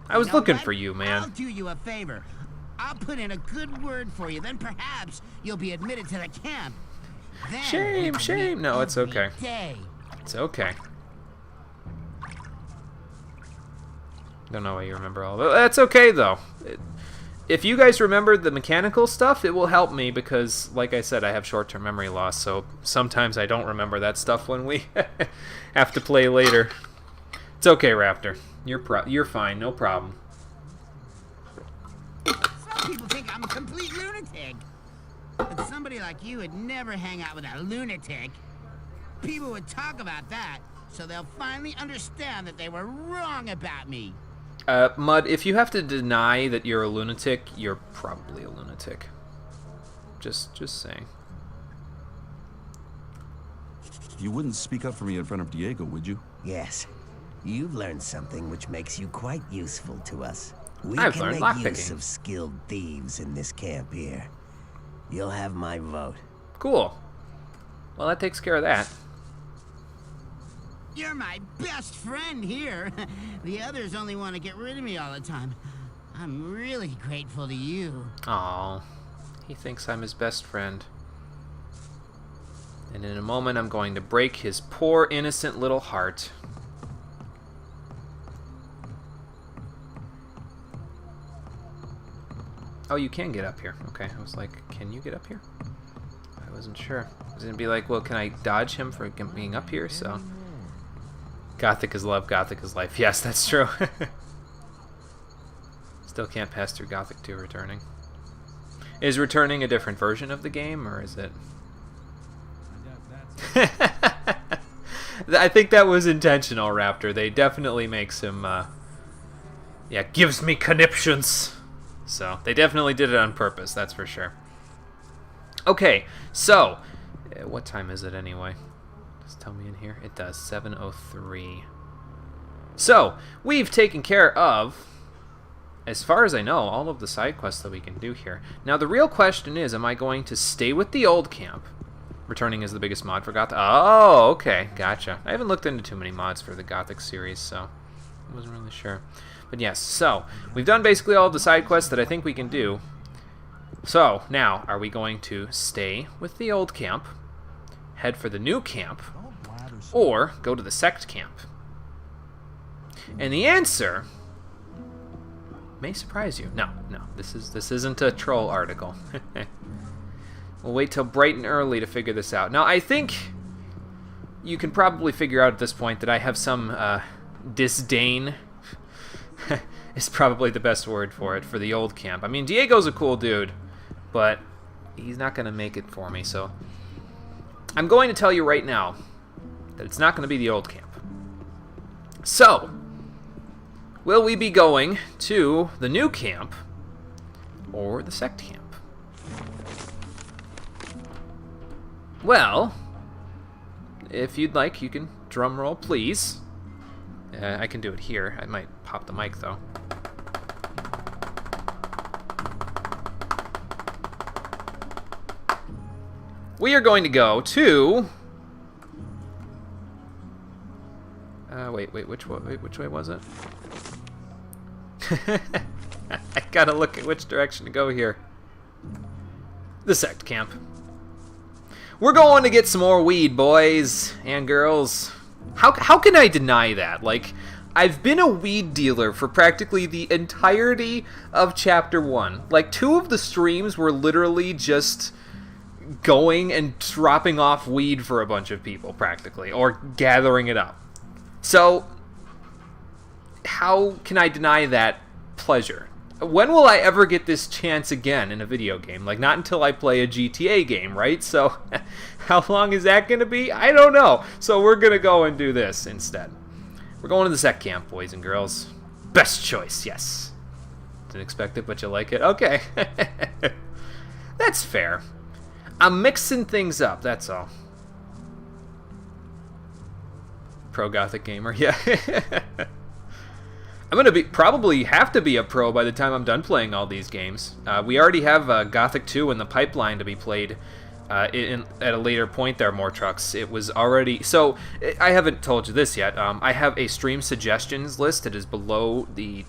I was looking for you, man. I'll do you a favor. I'll put in a good word for you, then perhaps you'll be admitted to the camp. Then shame, shame. No, it's okay. Day. It's okay. Don't know why you remember all of it. That's okay, though. If you guys remember the mechanical stuff, it will help me because, like I said, I have short-term memory loss, so sometimes I don't remember that stuff when we have to play later. It's okay, Raptor. You're fine, no problem. Some people think I'm a complete lunatic. But somebody like you would never hang out with a lunatic. People would talk about that, so they'll finally understand that they were wrong about me. Mud, if you have to deny that you're a lunatic, you're probably a lunatic. Just saying. You wouldn't speak up for me in front of Diego, would you? Yes. You've learned something which makes you quite useful to us. We I've can learned make lockpicking. use of skilled thieves in this camp here. You'll have my vote. Cool. Well, that takes care of that. You're my best friend here. The others only want to get rid of me all the time. I'm really grateful to you. Aw, he thinks I'm his best friend. And in a moment, I'm going to break his poor, innocent little heart. Oh, you can get up here. Okay, I was like, can you get up here? I wasn't sure. I was going to be like, well, can I dodge him for being up here? So, Gothic is love, Gothic is life. Yes, that's true. Still can't pass through Gothic 2 returning. Is returning a different version of the game, or is it... I think that was intentional, Raptor. They definitely makes him, yeah, gives me conniptions. So, they definitely did it on purpose, that's for sure. Okay, so, what time is it anyway? Does it tell me in here? It does, 7:03. So, we've taken care of, as far as I know, all of the side quests that we can do here. Now, the real question is, am I going to stay with the old camp? Returning is the biggest mod for Gothic. Oh, okay, gotcha. I haven't looked into too many mods for the Gothic series, so I wasn't really sure. But yes, so we've done basically all of the side quests that I think we can do. So now, are we going to stay with the old camp, head for the new camp, or go to the sect camp? And the answer may surprise you. No, this isn't a troll article. We'll wait till bright and early to figure this out. Now, I think you can probably figure out at this point that I have some disdain is probably the best word for it, for the old camp. I mean, Diego's a cool dude, but he's not going to make it for me, so I'm going to tell you right now that it's not going to be the old camp. So, will we be going to the new camp or the sect camp? Well, if you'd like, you can drum roll, please. I can do it here. I might pop the mic, though. We are going to go to... wait, which way was it? I gotta look at which direction to go here. The sect camp. We're going to get some more weed, boys and girls. How can I deny that? Like, I've been a weed dealer for practically the entirety of Chapter 1. Like, 2 of the streams were literally just going and dropping off weed for a bunch of people, practically, or gathering it up. So, how can I deny that pleasure? When will I ever get this chance again in a video game? Like, not until I play a GTA game, right? So, how long is that going to be? I don't know. So, we're going to go and do this instead. We're going to the sect camp, boys and girls. Best choice, yes. Didn't expect it, but you like it? Okay. That's fair. I'm mixing things up, that's all. Pro Gothic gamer, yeah. I'm going to probably have to be a pro by the time I'm done playing all these games. We already have Gothic 2 in the pipeline to be played at a later point there, more trucks. It was already... So, I haven't told you this yet. I have a stream suggestions list that is below the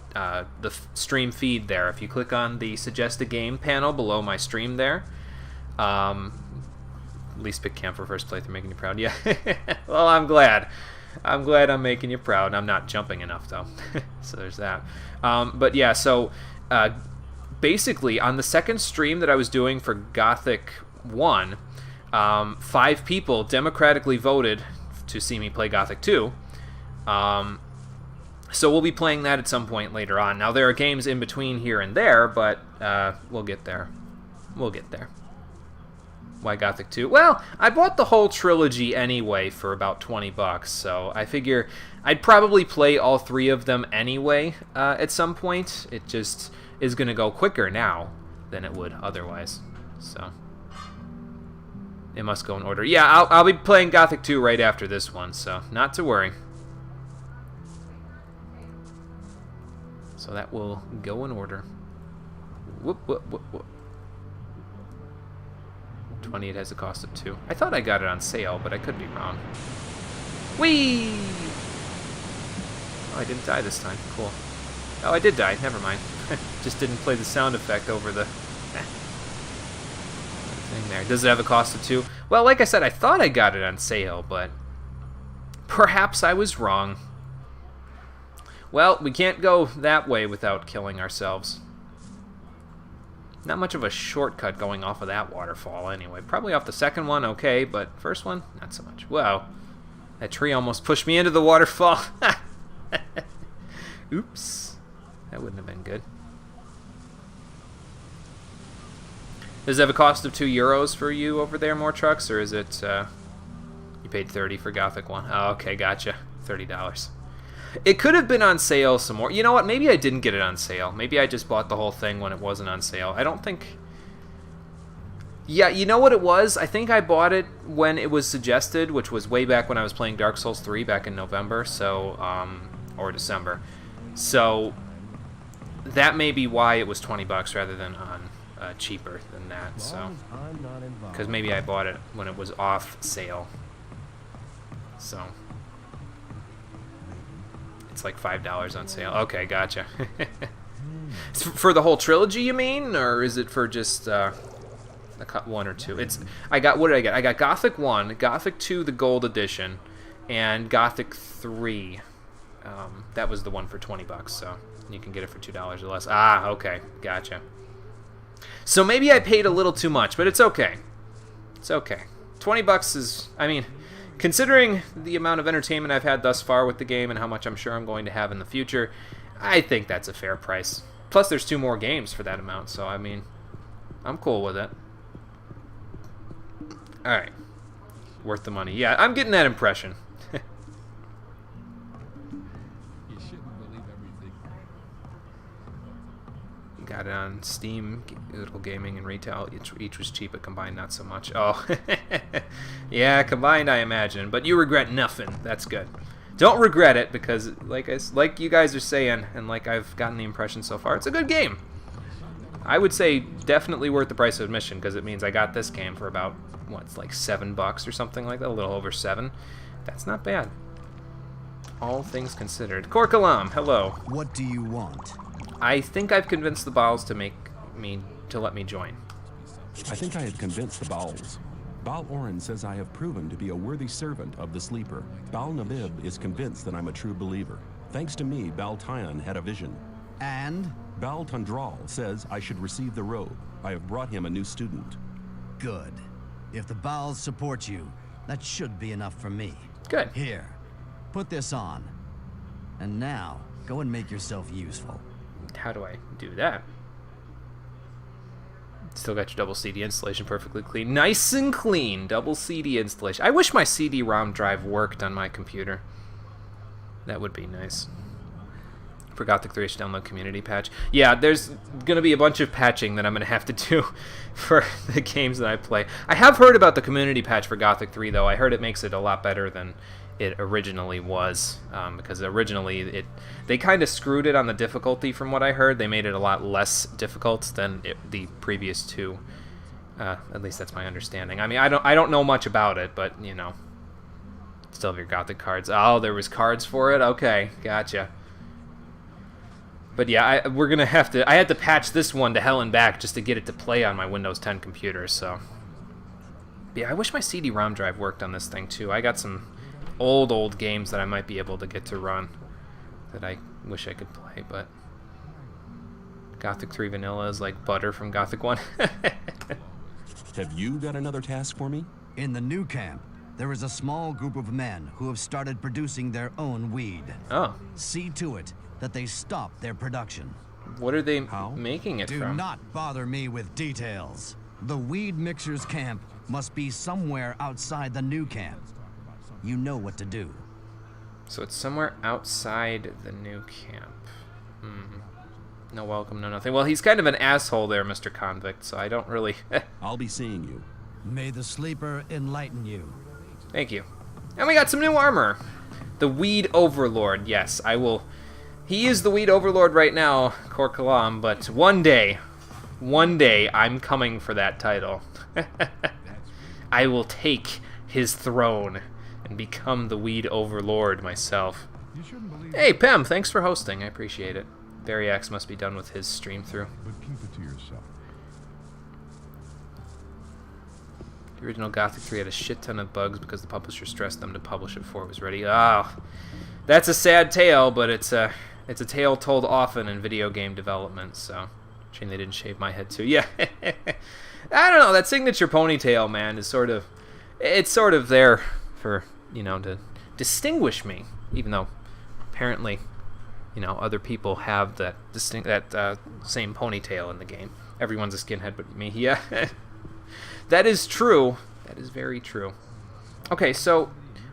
stream feed there. If you click on the suggest a game panel below my stream there, at least pick Camp for first playthrough, making you proud. Yeah, well, I'm glad. I'm glad I'm making you proud. I'm not jumping enough, though. So there's that. But yeah, so basically, on the second stream that I was doing for Gothic 1, 5 people democratically voted to see me play Gothic 2. So we'll be playing that at some point later on. Now, there are games in between here and there, but we'll get there. We'll get there. Why Gothic 2? Well, I bought the whole trilogy anyway for about $20, so I figure I'd probably play all 3 of them anyway at some point. It just is going to go quicker now than it would otherwise. So it must go in order. Yeah, I'll be playing Gothic 2 right after this one, so not to worry. So that will go in order. Whoop, whoop, whoop, whoop. 20, it has a cost of 2. I thought I got it on sale, but I could be wrong. Whee! Oh, I didn't die this time. Cool. Oh, I did die. Never mind. Just didn't play the sound effect over the thing there. Does it have a cost of 2? Well, like I said, I thought I got it on sale, but perhaps I was wrong. Well, we can't go that way without killing ourselves. Not much of a shortcut going off of that waterfall anyway. Probably off the second one, okay, but first one, not so much. Wow. That tree almost pushed me into the waterfall. Oops. That wouldn't have been good. Does it have a cost of €2 for you over there, more trucks, or is it, you paid 30 for Gothic 1? Oh, okay, gotcha. $30. It could have been on sale some more. You know what? Maybe I didn't get it on sale. Maybe I just bought the whole thing when it wasn't on sale. I don't think... Yeah, you know what it was? I think I bought it when it was suggested, which was way back when I was playing Dark Souls 3 back in November, so, or December. So, that may be why it was $20 rather than on cheaper than that, so... Because maybe I bought it when it was off sale. So... It's like $5 on sale. Okay, gotcha. For the whole trilogy, you mean? Or is it for just one or two? It's I got, what did I get? I got Gothic 1, Gothic 2, the Gold Edition, and Gothic 3. That was the one for $20, so you can get it for $2 or less. Ah, okay. Gotcha. So maybe I paid a little too much, but it's okay. It's okay. 20 bucks is, I mean, considering the amount of entertainment I've had thus far with the game and how much I'm sure I'm going to have in the future, I think that's a fair price. Plus, there's 2 more games for that amount, so I mean, I'm cool with it. Alright. Worth the money. Yeah, I'm getting that impression. You shouldn't believe everything. Got it on Steam, Little Gaming, and Retail. Each was cheap, but combined not so much. Oh, yeah, combined I imagine. But you regret nothing. That's good. Don't regret it because, like you guys are saying, and like I've gotten the impression so far, it's a good game. I would say definitely worth the price of admission because it means I got this game for about, what's like $7 or something like that, a little over 7. That's not bad. All things considered. Korkalam, hello. What do you want? I think I've convinced the Baals to let me join. I think I have convinced the Baals. Baal Oren says I have proven to be a worthy servant of the Sleeper. Baal Nabib is convinced that I'm a true believer. Thanks to me, Baal Tyon had a vision. And? Baal Tundral says I should receive the robe. I have brought him a new student. Good. If the Baals support you, that should be enough for me. Good. Here, put this on. And now, go and make yourself useful. How do I do that? Still got your double CD installation perfectly clean. Nice and clean. Double CD installation. I wish my CD-ROM drive worked on my computer. That would be nice. For Gothic 3, I should download community patch. Yeah, there's going to be a bunch of patching that I'm going to have to do for the games that I play. I have heard about the community patch for Gothic 3, though. I heard it makes it a lot better than it originally was, because originally they kind of screwed it on the difficulty from what I heard. They made it a lot less difficult than the previous 2. At least that's my understanding. I mean, I don't know much about it, but, you know. Still have your Gothic cards. Oh, there was cards for it? Okay, gotcha. But yeah, we're gonna have to. I had to patch this one to hell and back just to get it to play on my Windows 10 computer. So yeah, I wish my CD-ROM drive worked on this thing too. I got some old games that I might be able to get to run that I wish I could play. But Gothic 3 Vanilla is like butter from Gothic 1. Have you got another task for me? In the new camp, there is a small group of men who have started producing their own weed. Oh. See to it that they stop their production. What are they making it from? Do not bother me with details. The weed mixers camp must be somewhere outside the new camp. You know what to do. So it's somewhere outside the new camp. No welcome, no nothing. Well, he's kind of an asshole there, Mr. Convict, so I don't really... I'll be seeing you. May the Sleeper enlighten you. Thank you. And we got some new armor. The Weed Overlord. Yes, I will... He is the Weed Overlord right now, Korkalam, but one day, I'm coming for that title. I will take his throne and become the Weed Overlord myself. Hey, Pem, thanks for hosting. I appreciate it. Variax must be done with his stream through. But keep it to yourself. The original Gothic 3 had a shit ton of bugs because the publisher stressed them to publish it before it was ready. Oh, that's a sad tale, but it's a tale told often in video game development, so shame they didn't shave my head too. Yeah. I don't know, that signature ponytail, man, is sort of there for, you know, to distinguish me, even though apparently, you know, other people have that same ponytail in the game. Everyone's a skinhead but me. Yeah. That is true. That is very true. Okay, so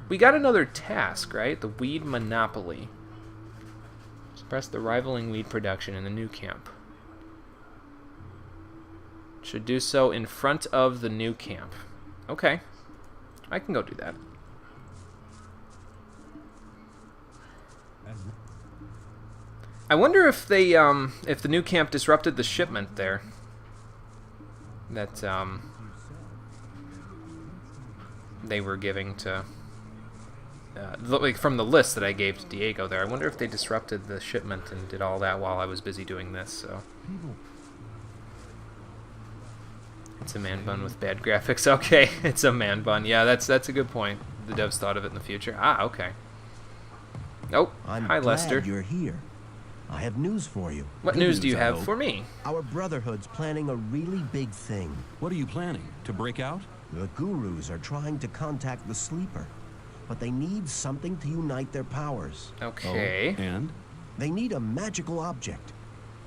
we got another task, right? The Weed Monopoly. Suppress the rivaling weed production in the new camp. Should do so in front of the new camp. Okay. I can go do that. I wonder if they, if the new camp disrupted the shipment there. That, they were giving to... like from the list that I gave to Diego there, I wonder if they disrupted the shipment and did all that while I was busy doing this, so... It's a man bun with bad graphics. Okay, it's a man bun. Yeah, that's a good point. The devs thought of it in the future. Ah, okay. Oh, hi Lester. I'm glad you're here. I have news for you. What news do you have for me? Our Brotherhood's planning a really big thing. What are you planning? To break out? The gurus are trying to contact the sleeper, but they need something to unite their powers. Okay. Oh, and? They need a magical object,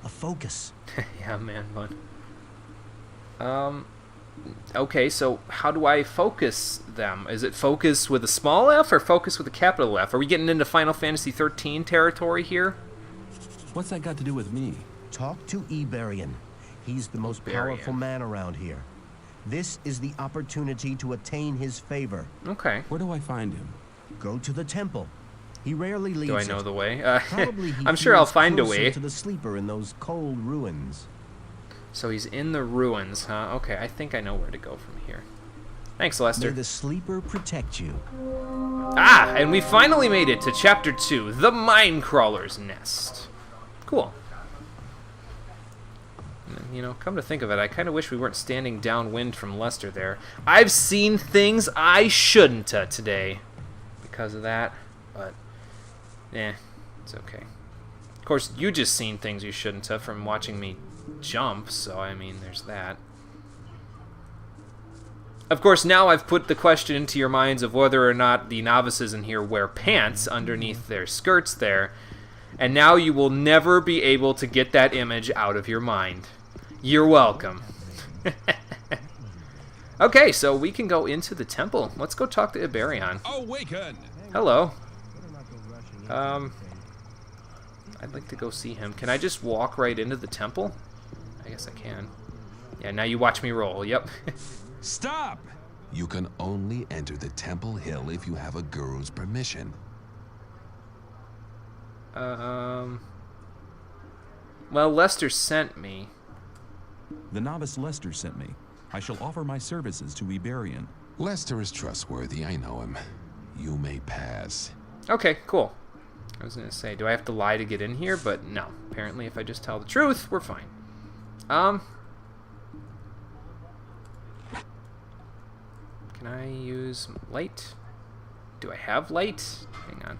a focus. Yeah, man, fun. Okay, so how do I focus them? Is it focus with a small f or focus with a capital F? Are we getting into Final Fantasy 13 territory here? What's that got to do with me? Talk to Iberian. He's the most powerful man around here. This is the opportunity to attain his favor. Okay. Where do I find him? Go to the temple. He rarely leaves. Do I know the way? Probably he I'm sure I'll feels find a closer way. to the sleeper in those cold ruins. So he's in the ruins, huh? Okay, I think I know where to go from here. Thanks, Lester. May the sleeper protect you. Ah, and we finally made it to Chapter 2, The Minecrawler's Nest. Cool. You know, come to think of it, I kind of wish we weren't standing downwind from Lester there. I've seen things I shouldn't today because of that, but, it's okay. Of course, you just seen things you shouldn't have from watching me jump, so, I mean, there's that. Of course, now I've put the question into your minds of whether or not the novices in here wear pants underneath their skirts there, and now you will never be able to get that image out of your mind. You're welcome. Okay, so we can go into the temple. Let's go talk to Iberion. Awaken! Hello. I'd like to go see him. Can I just walk right into the temple? I guess I can. Yeah, now you watch me roll. Yep. Stop! You can only enter the Temple Hill if you have a guru's permission. Well, Lester sent me. The novice Lester sent me. I shall offer my services to Iberian. Lester is trustworthy, I know him. You may pass. Okay, cool. I was gonna say, do I have to lie to get in here? But no. Apparently, if I just tell the truth, we're fine. Can I use light? Do I have light? Hang on.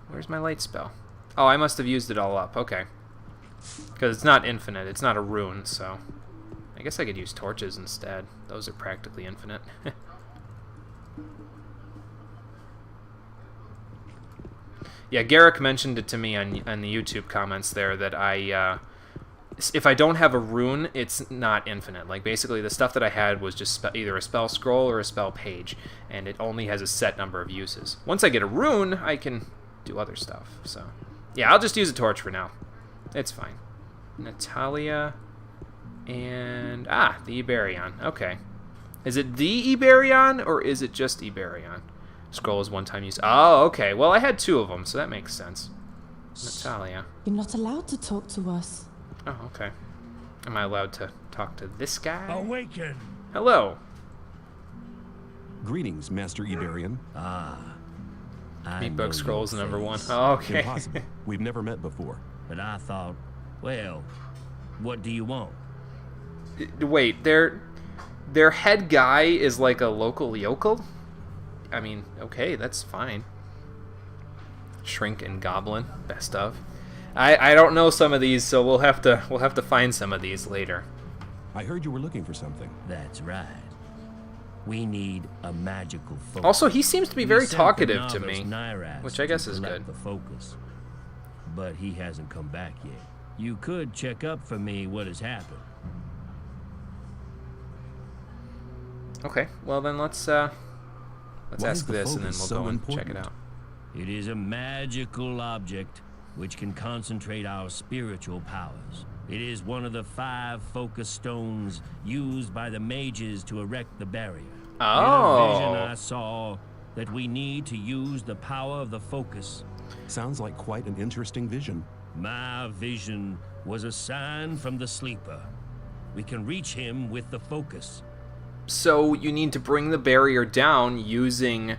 Where's my light spell? Oh, I must have used it all up. Okay. Because it's not infinite. It's not a rune, so... I guess I could use torches instead. Those are practically infinite. Yeah, Garrick mentioned it to me on the YouTube comments there that if I don't have a rune, it's not infinite. Like, basically, the stuff that I had was just either a spell scroll or a spell page, and it only has a set number of uses. Once I get a rune, I can do other stuff. So, yeah, I'll just use a torch for now. It's fine. Natalia and... the Iberion. Okay. Is it the Iberion, or is it just Iberion? Scroll is one-time use. Oh, okay. Well, I had two of them, so that makes sense. Natalia. You're not allowed to talk to us. Oh, okay. Am I allowed to talk to this guy? Awaken! Hello. Greetings, Master Iberian. Meat Bug Scrolls number 1. Oh, okay. Impossible. We've never met before. But I thought, well, what do you want? Wait, their head guy is like a local yokel? I mean, okay, that's fine. Shrink and Goblin, best of. I don't know some of these, so we'll have to find some of these later. I heard you were looking for something. That's right. We need a magical focus. Also, he seems to be very We sent talkative the to novice me, Nairas which I guess to is collect good. The focus, but he hasn't come back yet. You could check up for me what has happened. Okay, well then let's Why ask is the this and then focus we'll so go and check it important? out. It is a magical object which can concentrate our spiritual powers. It is one of the 5 focus stones used by the mages to erect the barrier. Oh. In a vision I saw that we need to use the power of the focus. Sounds like quite an interesting vision. My vision was a sign from the sleeper. We can reach him with the focus. So you need to bring the barrier down using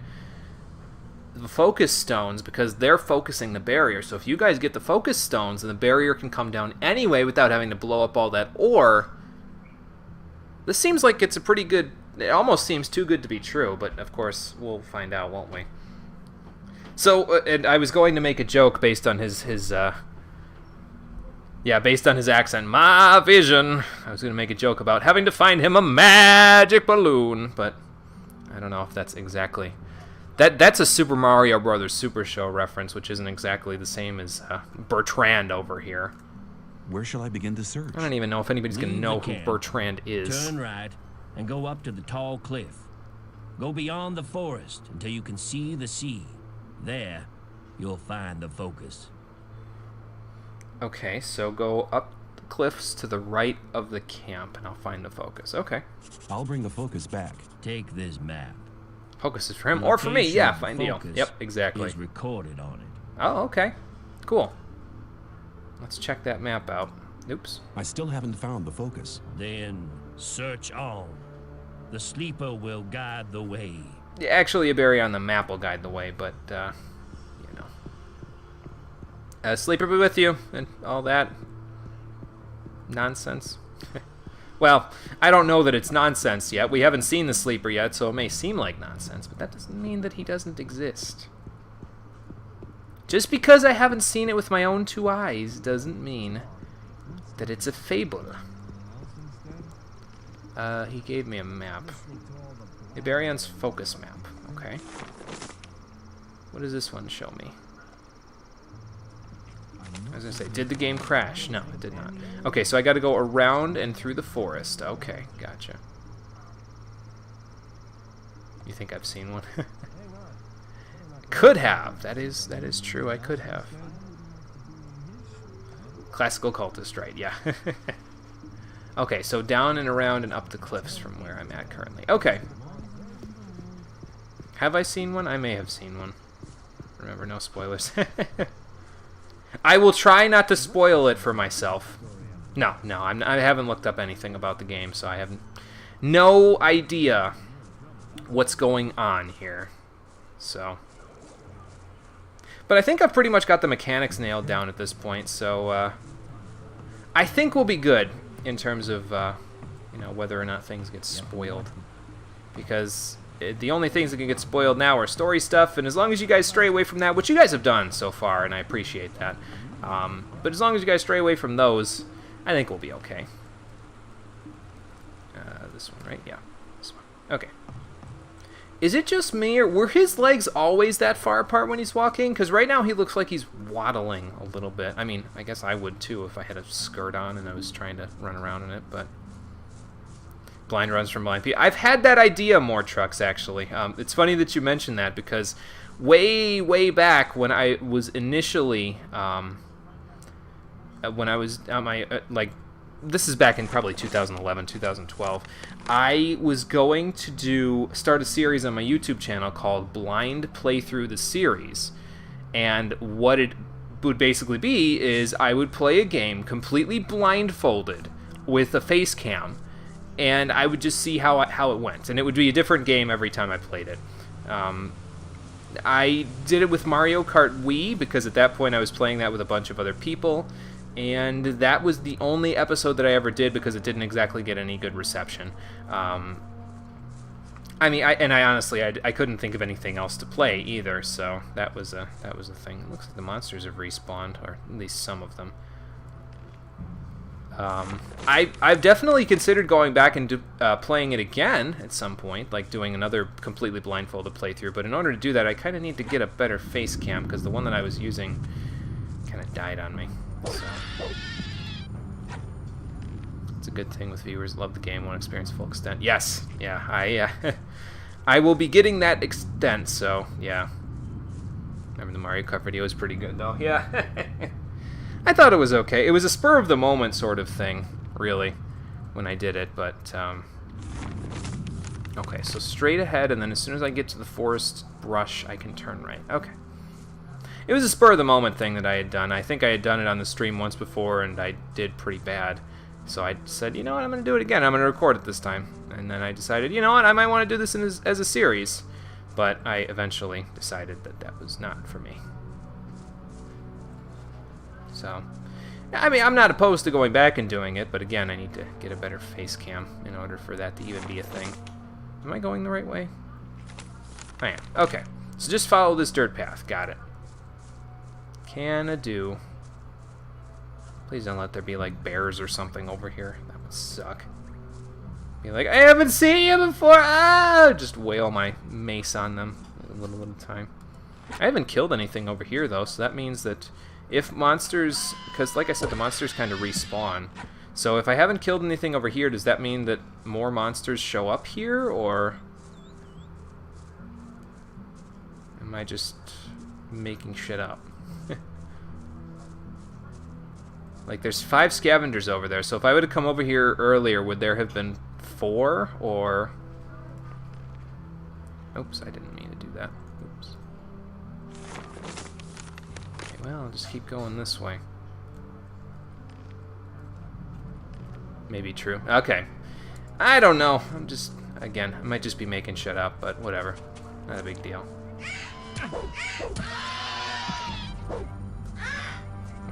the focus stones because they're focusing the barrier. So if you guys get the focus stones, then the barrier can come down anyway without having to blow up all that ore. This seems like it's a pretty good... It almost seems too good to be true, but of course we'll find out, won't we? So, and I was going to make a joke based on his Yeah, based on his accent, my vision. I was going to make a joke about having to find him a magic balloon, but I don't know if that's exactly... That's a Super Mario Brothers Super Show reference, which isn't exactly the same as Bertrand over here. Where shall I begin to search? I don't even know if anybody's going to know who Bertrand is. Turn right and go up to the tall cliff. Go beyond the forest until you can see the sea. There, you'll find the focus. Okay, so go up the cliffs to the right of the camp, and I'll find the focus. Okay. I'll bring the focus back. Take this map. Focus is for him or for me? Yeah, fine deal. Yep, exactly. Is recorded on it. Oh, okay. Cool. Let's check that map out. Oops. I still haven't found the focus. Then search on. The sleeper will guide the way. Yeah, actually, a berry on the map will guide the way, but, you know. Sleeper be with you, and all that nonsense. Well, I don't know that it's nonsense yet. We haven't seen the sleeper yet, so it may seem like nonsense, but that doesn't mean that he doesn't exist. Just because I haven't seen it with my own 2 eyes doesn't mean that it's a fable. He gave me a map. Ibarion's focus map. Okay. What does this one show me? I was gonna say, did the game crash? No, it did not. Okay, so I gotta go around and through the forest. Okay, gotcha. You think I've seen one? Could have. That is true. I could have. Classical cultist, right? Yeah. Okay, so down and around and up the cliffs from where I'm at currently. Okay. Have I seen one? I may have seen one. Remember, no spoilers. I will try not to spoil it for myself. No, I haven't looked up anything about the game, so I have no idea what's going on here. So, but I think I've pretty much got the mechanics nailed down at this point, so I think we'll be good in terms of you know, whether or not things get spoiled, because the only things that can get spoiled now are story stuff, and as long as you guys stray away from that, which you guys have done so far, and I appreciate that, but as long as you guys stray away from those, I think we'll be okay. This one, right? Yeah, this one. Okay. Is it just me, or were his legs always that far apart when he's walking? Because right now he looks like he's waddling a little bit. I mean, I guess I would too if I had a skirt on and I was trying to run around in it, but... Blind runs from blind people. I've had that idea more, Trucks, actually. It's funny that you mentioned that, because way back when I was initially, when I was on my, this is back in probably 2011, 2012, I was going to start a series on my YouTube channel called Blind Playthrough the Series. And what it would basically be is I would play a game completely blindfolded with a face cam, and I would just see how it went. And it would be a different game every time I played it. I did it with Mario Kart Wii, because at that point I was playing that with a bunch of other people. And that was the only episode that I ever did, because it didn't exactly get any good reception. I mean, I honestly, I couldn't think of anything else to play either, so that was a thing. It looks like the monsters have respawned, or at least some of them. I've definitely considered going back and playing it again at some point, like doing another completely blindfolded playthrough, but in order to do that, I kind of need to get a better face cam, because the one that I was using kind of died on me. So it's a good thing with viewers love the game, won't experience full extent. Yes, yeah, I will be getting that extent, so yeah. Remember the Mario Kart video was pretty good though, yeah. I thought it was okay. It was a spur of the moment sort of thing, really, when I did it, but okay, so straight ahead, and then as soon as I get to the forest brush, I can turn right. Okay. It was a spur of the moment thing that I had done. I think I had done it on the stream once before, and I did pretty bad. So I said, you know what, I'm going to do it again. I'm going to record it this time. And then I decided, you know what, I might want to do this as a series. But I eventually decided that that was not for me. So, I mean, I'm not opposed to going back and doing it, but again, I need to get a better face cam in order for that to even be a thing. Am I going the right way? I am. Okay. So just follow this dirt path. Got it. Can-a-do. Please don't let there be like bears or something over here. That would suck. Be like, I haven't seen you before! Ah! Just wail my mace on them a little at a time. I haven't killed anything over here though, so that means that if monsters, because like I said, the monsters kind of respawn. So if I haven't killed anything over here, does that mean that more monsters show up here, or am I just making shit up? Like, there's 5 scavengers over there, so if I would have come over here earlier, would there have been 4, or... Oops, I didn't mean to do that. Oops. Okay, well, I'll just keep going this way. Maybe true. Okay. I don't know. I'm just... Again, I might just be making shit up, but whatever. Not a big deal.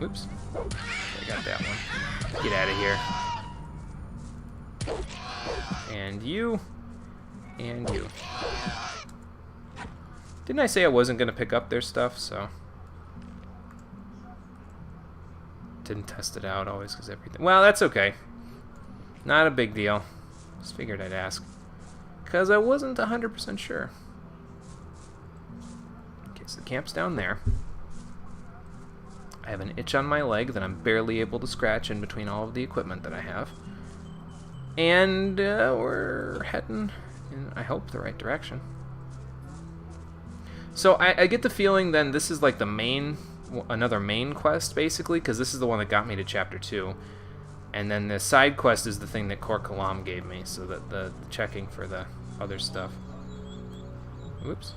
Oops. I got that one. Get out of here. And you. And you. Didn't I say I wasn't going to pick up their stuff, so... Didn't test it out always, because everything... Well, that's okay. Not a big deal. Just figured I'd ask. Because I wasn't 100% sure. Okay, so the camp's down there. I have an itch on my leg that I'm barely able to scratch in between all of the equipment that I have. And we're heading in, I hope, the right direction. So I get the feeling then this is like the main, another main quest basically, because this is the one that got me to chapter 2. And then the side quest is the thing that Kor Kalam gave me, so that the checking for the other stuff. Whoops.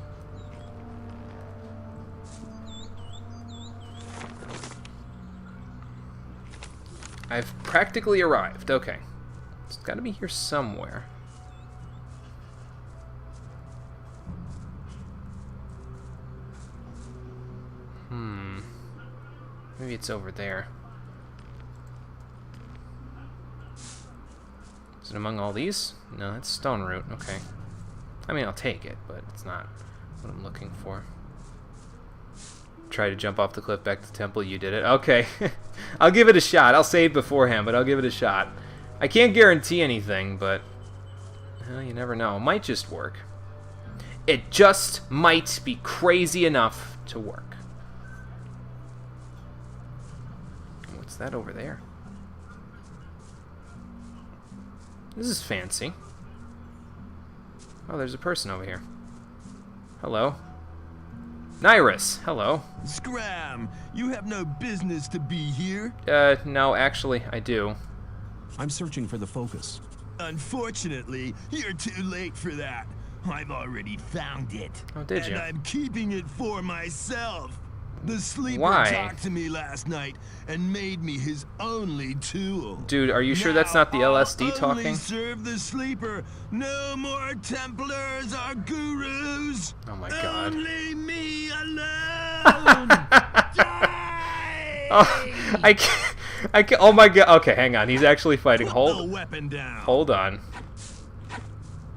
I've practically arrived. Okay. It's got to be here somewhere. Maybe it's over there. Is it among all these? No, it's stone root. Okay. I mean, I'll take it, but it's not what I'm looking for. Try to jump off the cliff back to the temple. You did it. Okay. I'll give it a shot. I'll save beforehand, but I'll give it a shot. I can't guarantee anything, but well, you never know. It might just work. It just might be crazy enough to work. What's that over there? This is fancy. Oh, there's a person over here. Hello. Nyrus, hello. Scram! You have no business to be here. No, actually, I do. I'm searching for the focus. Unfortunately, you're too late for that. I've already found it. Oh, did you? And I'm keeping it for myself. The sleeper Why? talked to me last night and made me his only tool. Dude, are you sure that's not the LSD talking? Only serve the sleeper. No more Templars or gurus. Oh my god. Only me alone. Oh, I can't. Oh my god. Okay, hang on. He's actually fighting. Put the weapon down. Hold on.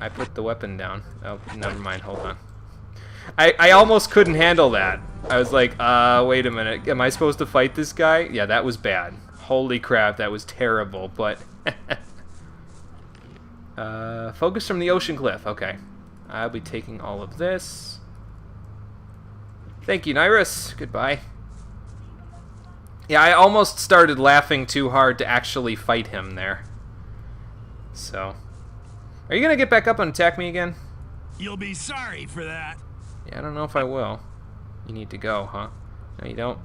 I put the weapon down. Oh, never mind. Hold on. I almost couldn't handle that. I was like, wait a minute. Am I supposed to fight this guy? Yeah, that was bad. Holy crap, that was terrible, but... focus from the ocean cliff. Okay. I'll be taking all of this. Thank you, Nyrus. Goodbye. Yeah, I almost started laughing too hard to actually fight him there. So... Are you gonna get back up and attack me again? You'll be sorry for that. Yeah, I don't know if I will. You need to go, huh? No, you don't.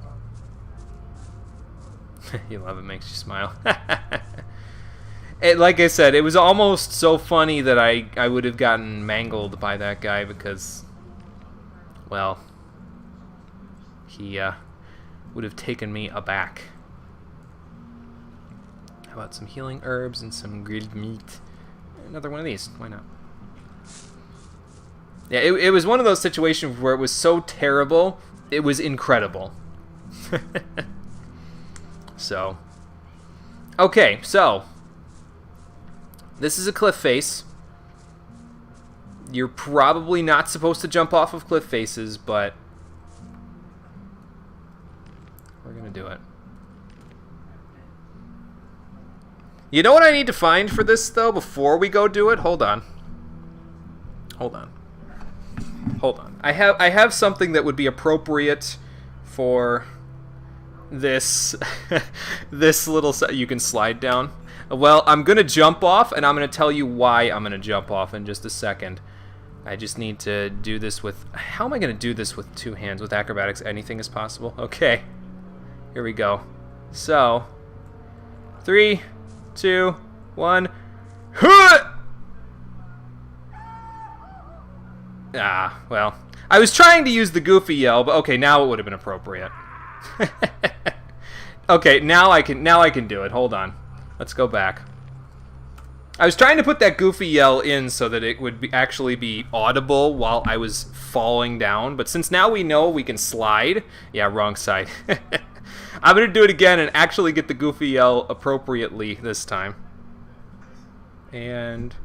You love it, makes you smile. Like I said, it was almost so funny that I would have gotten mangled by that guy because, well, he would have taken me aback. How about some healing herbs and some grilled meat? Another one of these. Why not? Yeah, it was one of those situations where it was so terrible, it was incredible. So. Okay, so. This is a cliff face. You're probably not supposed to jump off of cliff faces, but we're gonna do it. You know what I need to find for this, though, before we go do it? Hold on. Hold on. Hold on. I have something that would be appropriate for this this little you can slide down. Well, I'm going to jump off, and I'm going to tell you why I'm going to jump off in just a second. I just need to do this with... How am I going to do this with 2 hands? With acrobatics, anything is possible? Okay. Here we go. So, 3, 2, 1. Ah, well. I was trying to use the goofy yell, but okay, now it would have been appropriate. Okay, now I can do it. Hold on. Let's go back. I was trying to put that goofy yell in so that it would actually be audible while I was falling down, but since now we know we can slide... Yeah, wrong side. I'm going to do it again and actually get the goofy yell appropriately this time. And...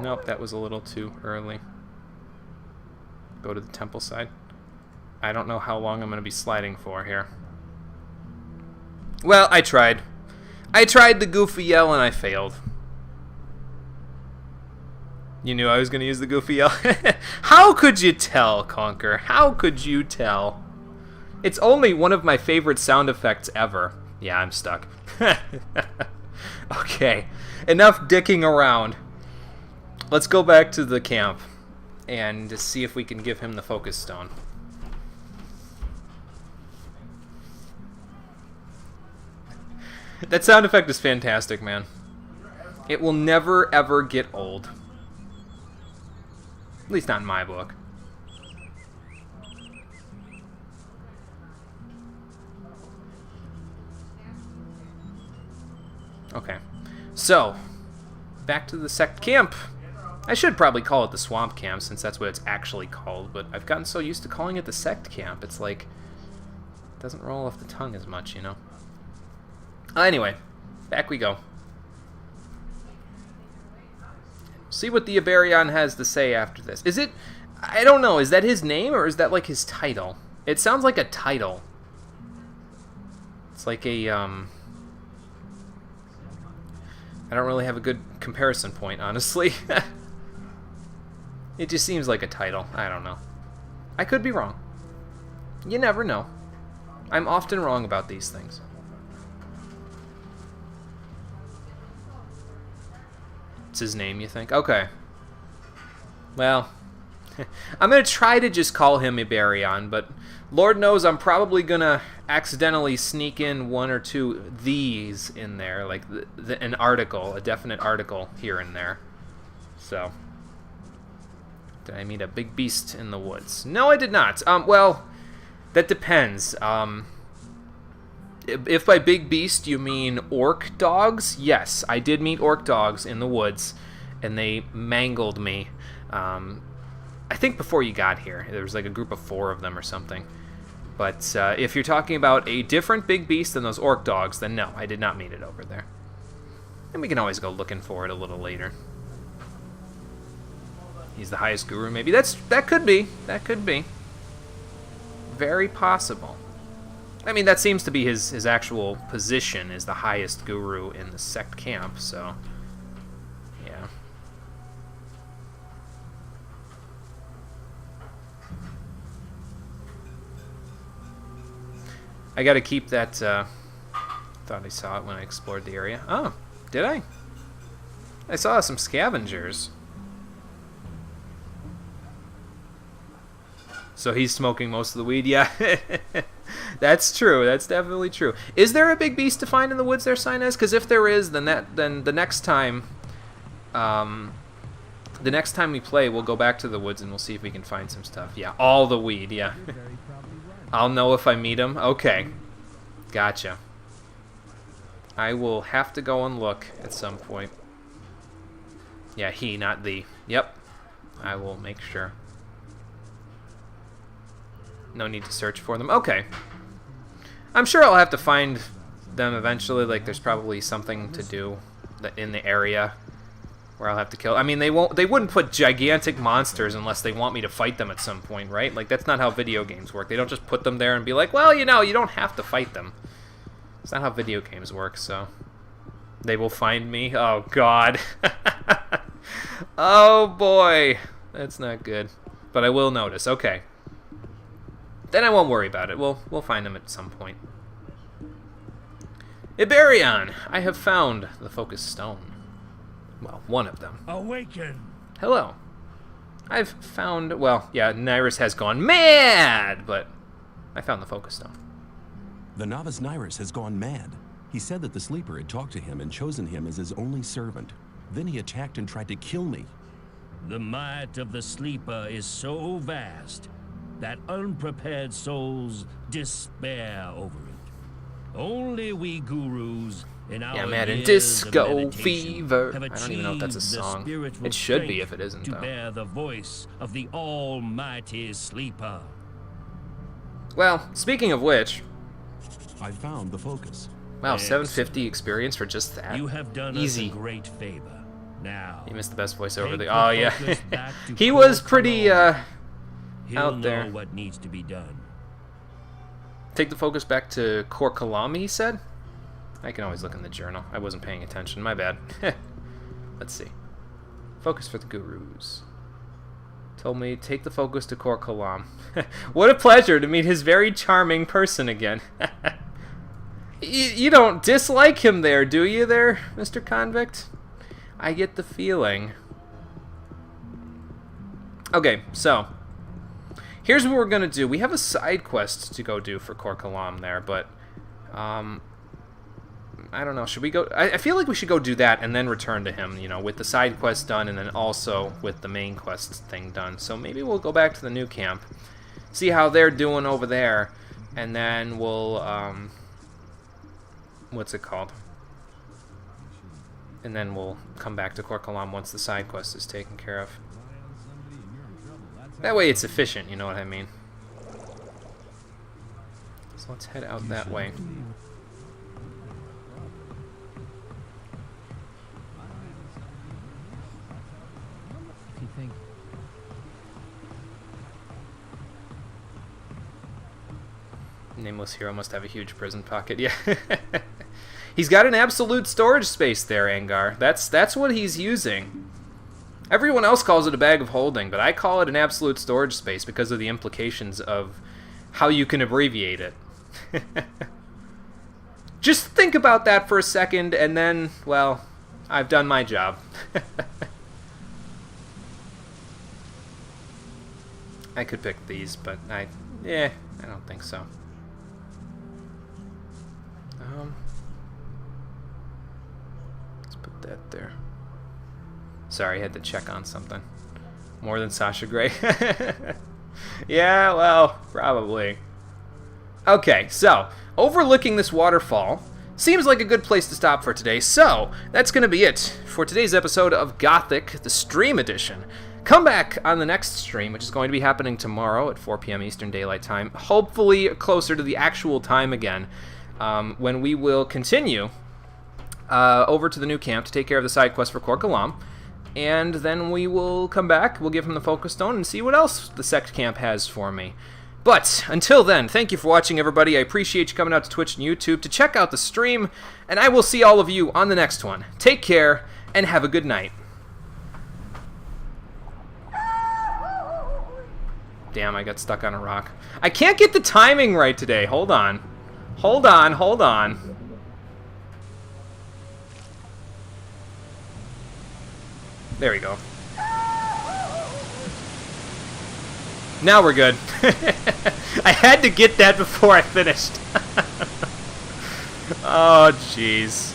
Nope, that was a little too early. Go to the temple side. I don't know how long I'm going to be sliding for here. Well, I tried. I tried the goofy yell and I failed. You knew I was going to use the goofy yell? How could you tell, Conker? How could you tell? It's only one of my favorite sound effects ever. Yeah, I'm stuck. Okay, enough dicking around. Let's go back to the camp and see if we can give him the focus stone. That sound effect is fantastic, man. It will never, ever get old. At least not in my book. Okay. So, back to the sect camp. I should probably call it the swamp camp, since that's what it's actually called, but I've gotten so used to calling it the sect camp, it's like... It doesn't roll off the tongue as much, you know? Anyway, back we go. See what the Iberion has to say after this. Is it... I don't know, is that his name, or is that like his title? It sounds like a title. It's like a, I don't really have a good comparison point, honestly. It just seems like a title. I don't know. I could be wrong. You never know. I'm often wrong about these things. It's his name, you think? Okay. Well, I'm going to try to just call him Iberion, but Lord knows I'm probably going to accidentally sneak in 1 or 2 these in there, like an article, a definite article here and there. So, did I meet a big beast in the woods? No, I did not. Well, that depends. If by big beast you mean orc dogs, yes, I did meet orc dogs in the woods, and they mangled me. I think before you got here, there was like a group of 4 of them or something. But if you're talking about a different big beast than those orc dogs, then no, I did not meet it over there. And we can always go looking for it a little later. He's the highest guru, maybe. That could be. That could be. Very possible. I mean, that seems to be his actual position, is the highest guru in the sect camp, so... Yeah. I gotta keep that, thought I saw it when I explored the area. Oh, did I? I saw some scavengers. So he's smoking most of the weed? Yeah. That's true. That's definitely true. Is there a big beast to find in the woods there, Sinez? Because if there is, then the next time... the next time we play, we'll go back to the woods and we'll see if we can find some stuff. Yeah, all the weed, yeah. I'll know if I meet him. Okay. Gotcha. I will have to go and look at some point. Yeah, he, not thee. Yep. I will make sure. No need to search for them. Okay. I'm sure I'll have to find them eventually. Like, there's probably something to do in the area where I'll have to kill. I mean, they wouldn't put gigantic monsters unless they want me to fight them at some point, right? Like, that's not how video games work. They don't just put them there and be like, well, you know, you don't have to fight them. It's not how video games work, so... They will find me. Oh, God. Oh, boy. That's not good. But I will notice. Okay. Then I won't worry about it. We'll find them at some point. Iberion! I have found the focus stone. Well, one of them. Awaken! Hello. I've found... Well, yeah, Nyrus has gone mad, but I found the focus stone. The novice Nyrus has gone mad. He said that the sleeper had talked to him and chosen him as his only servant. Then he attacked and tried to kill me. The might of the sleeper is so vast that unprepared souls despair over it. Only we gurus in our mad in years disco of meditation fever. have I don't even know if that's a achieved the song. spiritual It should be strength if it isn't, to though. bear the voice of the almighty sleeper. Well, speaking of which... I found the focus. Wow, 750 experience for just that. You have done Easy. us a great favor. Now, you missed the best voiceover. take The the oh yeah, focus back to he was Core pretty He'll out there. know what needs to be done. Take the focus back to Core Kalam, he said. I can always look in the journal. I wasn't paying attention. My bad. Let's see. Focus for the gurus. Told me take the focus to Core Kalam. What a pleasure to meet his very charming person again. You don't dislike him there, do you there, Mr. Convict? I get the feeling. Okay, so here's what we're gonna do. We have a side quest to go do for Core Kalam there, but I don't know. Should we go? I feel like we should go do that and then return to him. You know, with the side quest done and then also with the main quest thing done. So maybe we'll go back to the new camp, see how they're doing over there, and then we'll what's it called? And then we'll come back to Core Kalam once the side quest is taken care of. That way it's efficient, you know what I mean? So let's head out that way. Do you think? Nameless hero must have a huge prison pocket, yeah. He's got an absolute storage space there, Angar. That's what he's using. Everyone else calls it a bag of holding, but I call it an absolute storage space because of the implications of how you can abbreviate it. Just think about that for a second, and then, well, I've done my job. I could pick these, but I don't think so. Let's put that there. Sorry, I had to check on something. More than Sasha Grey? Yeah, well, probably. Okay, so, overlooking this waterfall seems like a good place to stop for today, so that's going to be it for today's episode of Gothic, the Stream Edition. Come back on the next stream, which is going to be happening tomorrow at 4 p.m. Eastern Daylight Time, hopefully closer to the actual time again, when we will continue over to the new camp to take care of the side quest for Core Kalam, and then we will come back, we'll give him the focus stone, and see what else the sect camp has for me. But until then, thank you for watching, everybody. I appreciate you coming out to Twitch and YouTube to check out the stream, and I will see all of you on the next one. Take care, and have a good night. Damn, I got stuck on a rock. I can't get the timing right today. Hold on. Hold on, hold on. There we go. Now we're good. I had to get that before I finished. Oh, jeez.